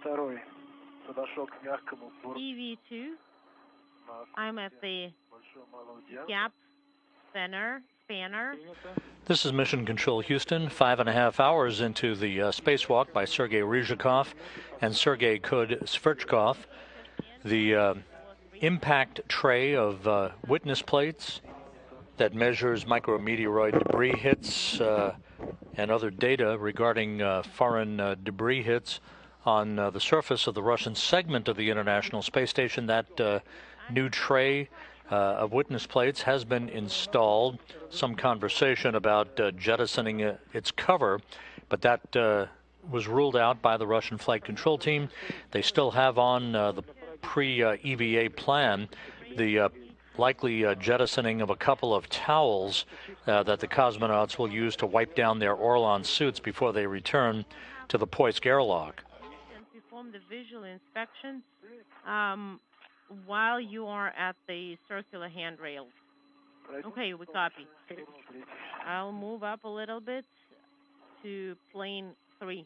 Второй. Подошел к мягкому EV2. I'm at the gap spanner. This is Mission Control Houston, 5.5 hours into the spacewalk by Sergei Ryzhikov and Sergei Sverchkov. The impact tray of witness plates that measures micrometeoroid debris hits and other data regarding foreign debris hits on the surface of the Russian segment of the International Space Station. That new tray of witness plates has been installed. Some conversation about jettisoning its cover, but that was ruled out by the Russian flight control team. They still have on the pre-EVA plan the likely jettisoning of a couple of towels that the cosmonauts will use to wipe down their Orlan suits before they return to the Poisk airlock. Perform the visual inspection while you are at the circular handrails. Okay, we copy. I'll move up a little bit to plane 3.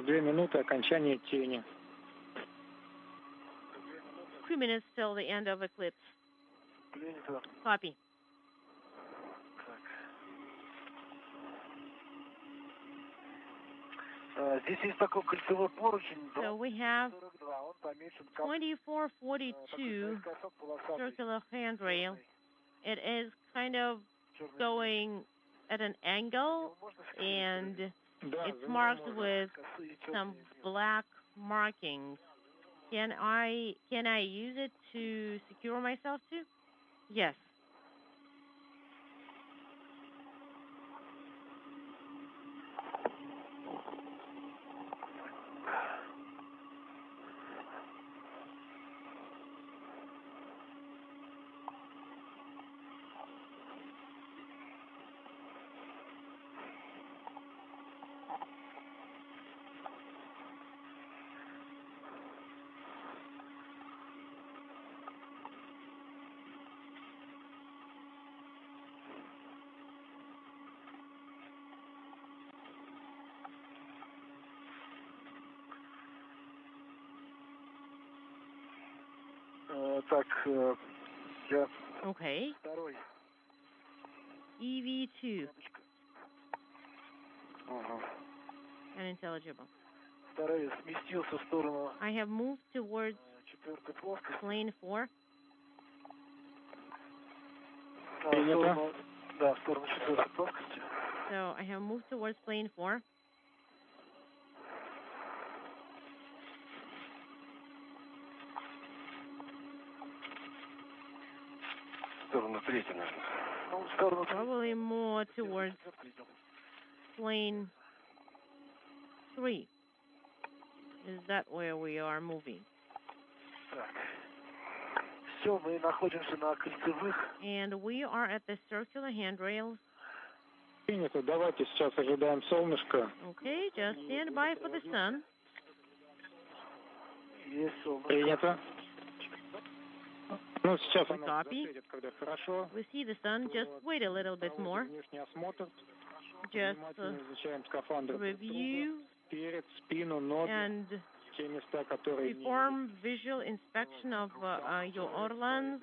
Осталось 2 минуты окончания тени. 2 minutes till the end of eclipse. Принято. Copy. Здесь есть такой кольцевой поручень. So we have 42. Он помечен как 2442 circular handrail. It is kind of going at an angle, and it's marked with some black markings. Can I use it to secure myself to? Yes. Так, я Okay. второй. EV2. Ага. Unintelligible. Второй сместился в сторону I have moved towards четвертой плоскости. plane 4. Принято. Да, в сторону четвертой плоскости. So I have moved towards plane 4. В сторону третьей, наверное. Ну, в сторону Probably more towards plane 3. Is that where we are moving? Так. Все, мы находимся на кольцевых. And we are at the circular handrails. Принято. Давайте сейчас ожидаем солнышко. Okay, just stand by for the sun. Есть солнце. Принято. Ну, сейчас We оно copy. засветит, когда хорошо. We see the sun. Just wait a little bit more. Внешний осмотр. Just Внимательно изучаем скафандр. review Перед, спину, ноги. and Те места, которые не perform visual inspection of your organs.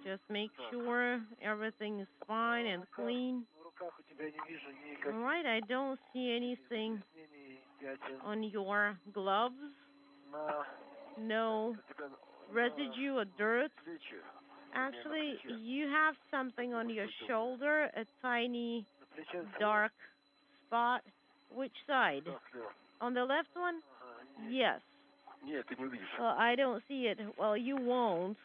Just make sure everything is fine and clean. В руках у тебя не вижу никаких All right, I don't see anything изменений. Пятен on your gloves. на No residue or dirt. Actually, you have something on your shoulder, a tiny плече. dark spot. Which side? Так, слева. On the left one? Yes. Нет, ты не увидишь. Well, I don't see it. Well, you won't.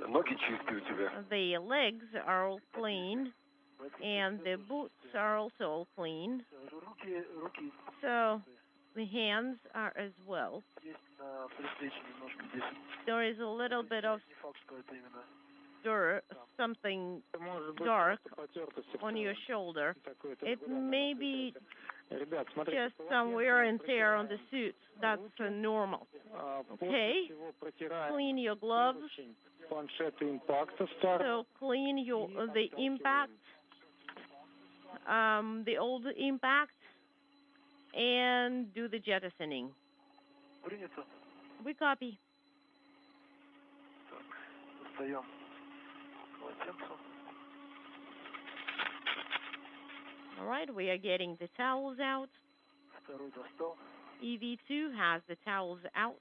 Ноги чистые у тебя. The legs are all clean, and the boots are also all clean. Руки So the hands are as well. есть на предплечье немножко здесь. There is a little bit of Не факт, что это именно. dirt, something может быть dark потертости. on your shoulder. Такое-то It may be Ребят, смотрите, just some wear and tear on the suits. That's normal. после Okay. чего протираем Clean your gloves. поручень, планшеты импакта старт. So clean your the impact, the old impact, and do the jettisoning. Принято. We copy. Так, достаем полотенце. All right, we are getting the towels out. Второй достал. EV2 has the towels out.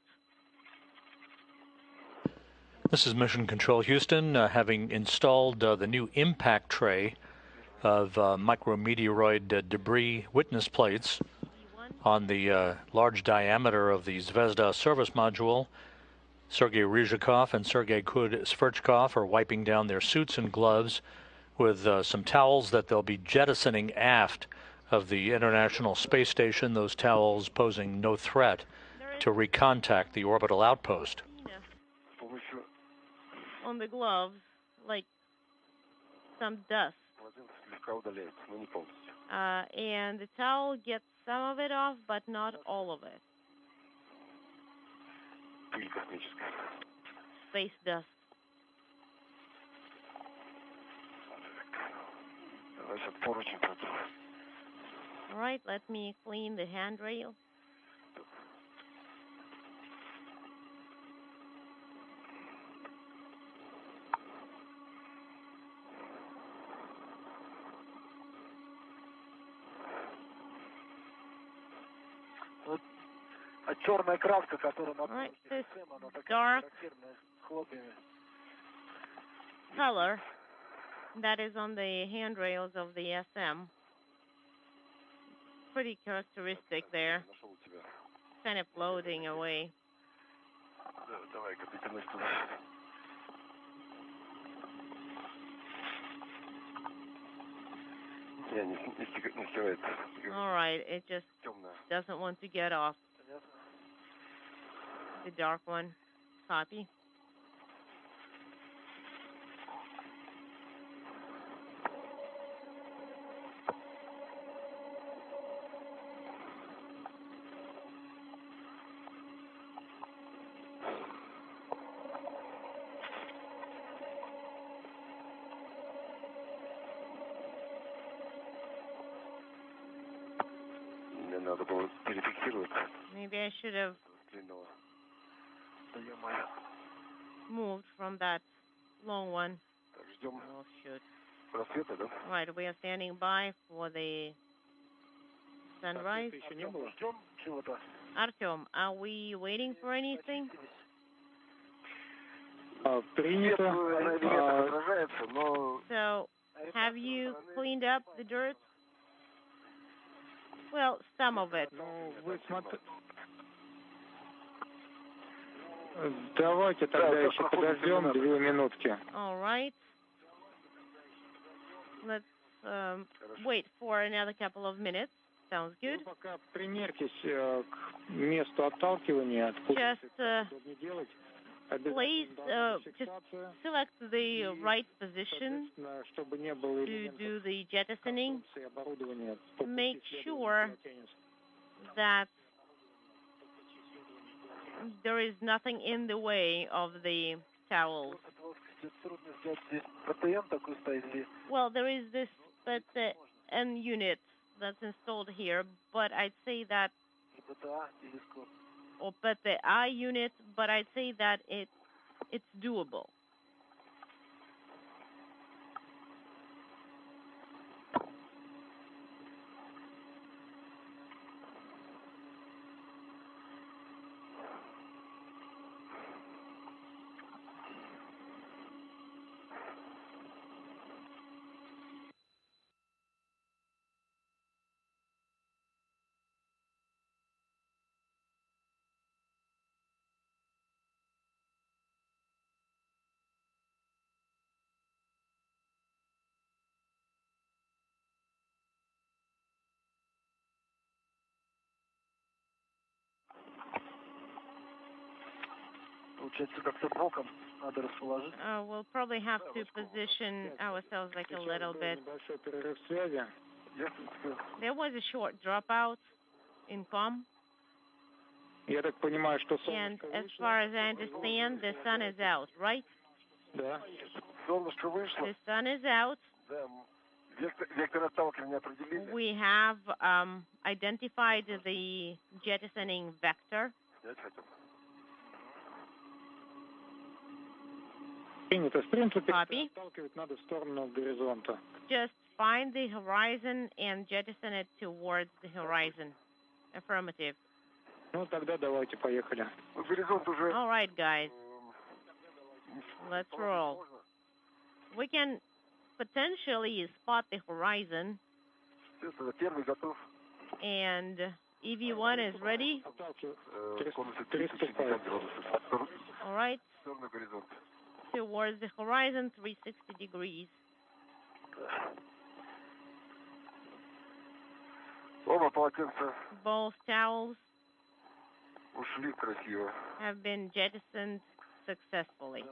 This is Mission Control Houston, having installed the new impact tray of micrometeoroid debris witness plates on the large diameter of the Zvezda service module. Sergei Ryzhikov and Sergei Sverchkov are wiping down their suits and gloves with some towels that they'll be jettisoning aft of the International Space Station, those towels posing no threat to recontact the orbital outpost. On the gloves, like some dust. And the towel gets some of it off, but not all of it. Space dust. All right, let me clean the handrail. Черная краска, которая на this dark color that is on the handrails of the SM. Pretty characteristic there. Kind of floating away. All right, it just doesn't want to get off. The dark one. Copy. Maybe I should have moved from that long one. Oh, shoot. All right, we are standing by for the sunrise. Artyom, are we waiting for anything? So, have you cleaned up the dirt? Well, some of it. Давайте тогда еще подождем 2 минутки. All right. Let's wait for another couple of minutes. Sounds good. Пока примерьтесь к месту отталкивания. Please just select the right position to do the jettisoning. Make sure that there is nothing in the way of the towels. Well, there is this PTN unit that's installed here, but I'd say that, or PTA unit, but I'd say that it's doable. We'll probably have to position ourselves like a little bit. There was a short dropout in COM. And as far as I understand, the sun is out, right? The sun is out. We have identified the jettisoning vector. Copy. Just find the horizon and jettison it towards the horizon. Affirmative. All right, guys. Let's roll. We can potentially spot the horizon. And EV1 is ready. All right. Towards the horizon, 360 degrees. Both towels have been jettisoned successfully.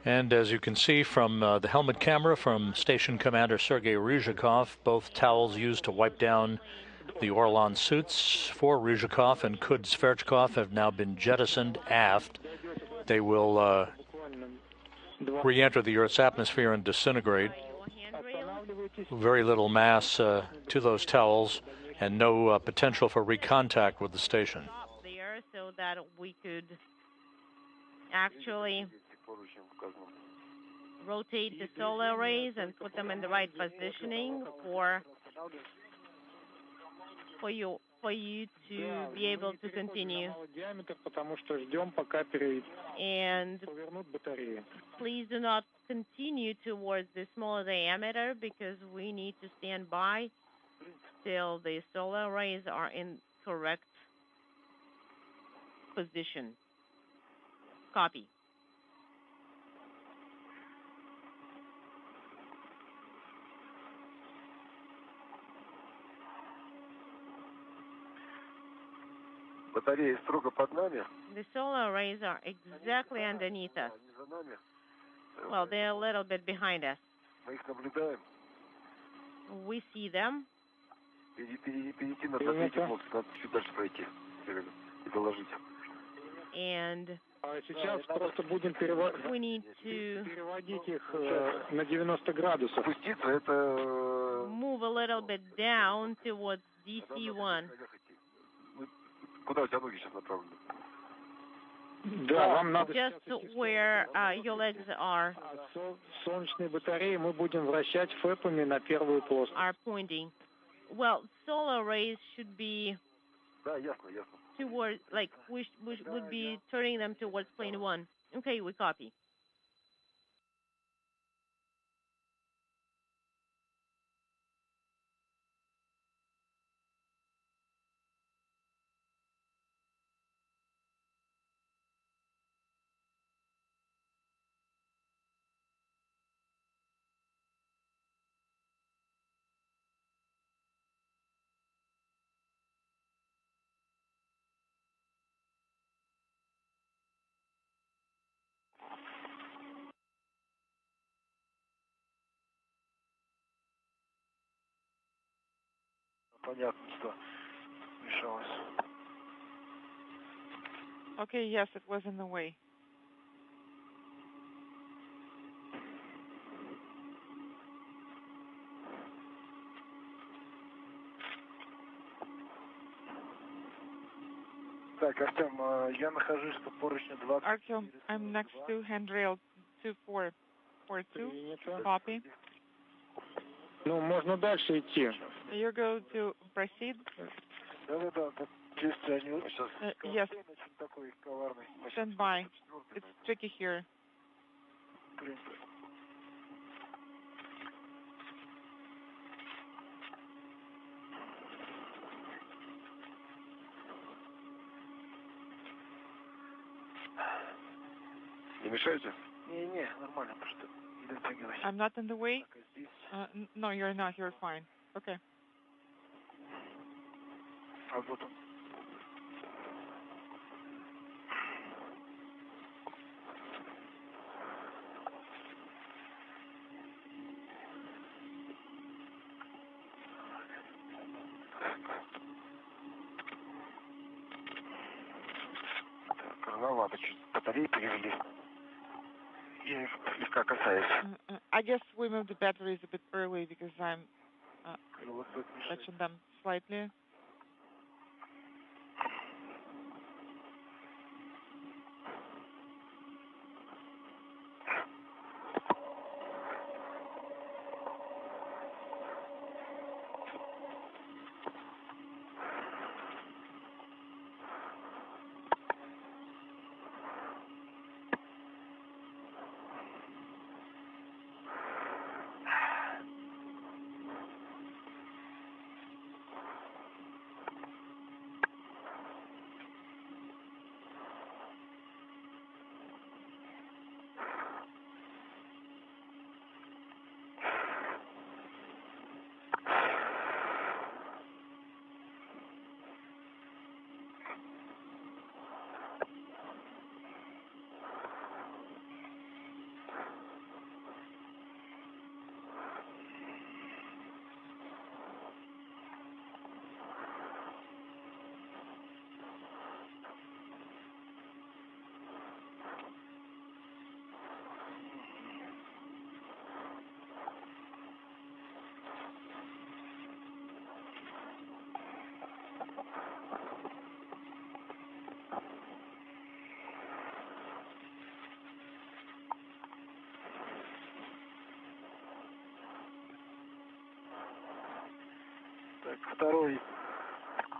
And as you can see from the helmet camera from Station Commander Sergei Ryzhikov, both towels used to wipe down The Orlan suits for Ryzhikov and Kud-Sverchkov have now been jettisoned aft. They will re-enter the Earth's atmosphere and disintegrate. Very little mass to those towels and no potential for recontact with the station. There so that we could actually rotate the solar arrays and put them in the right positioning for you to be able to continue. And please do not continue towards the smaller diameter because we need to stand by till the solar arrays are in correct position. Copy. Батареи строго под нами. The solar arrays are exactly underneath us. Well, they're a little bit behind us. Мы их наблюдаем. We see them. Перейти на третий блок, надо чуть дальше пройти и доложить. And сейчас просто будем we need to переводить их на 90 градусов. Спуститься это... move a little bit down towards DC1. Куда у тебя ноги сейчас направлены? Да, вам надо just where your legs are. Солнечные батареи мы будем вращать фэпами на первую плоскость. Are pointing. Well, solar rays should be Да, ясно, ясно. towards, like, we would be turning them towards plane 1. Okay, we copy. Понятно, что мешалось. Okay, yes, it was in the way. Так, Артем, я нахожусь по поручню 20. Artyom, I'm next to handrail 2442. Copy. Ну, можно дальше идти. You go to proceed? Да, чисто они сейчас. Yes. Такой коварный. Stand by. It's tricky here. Не мешаете? Не, нормально, просто не дотягивай. I'm not in the way? No, you're not. You're fine. Okay. А вот он. Так, рановато чуть батареи перевели. Я их слегка касаюсь. I guess we moved the batteries a bit early because I'm touching them slightly.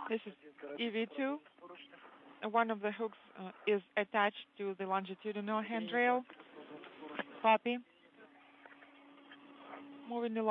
This is EV2. One of the hooks is attached to the longitudinal handrail. Copy. Moving along.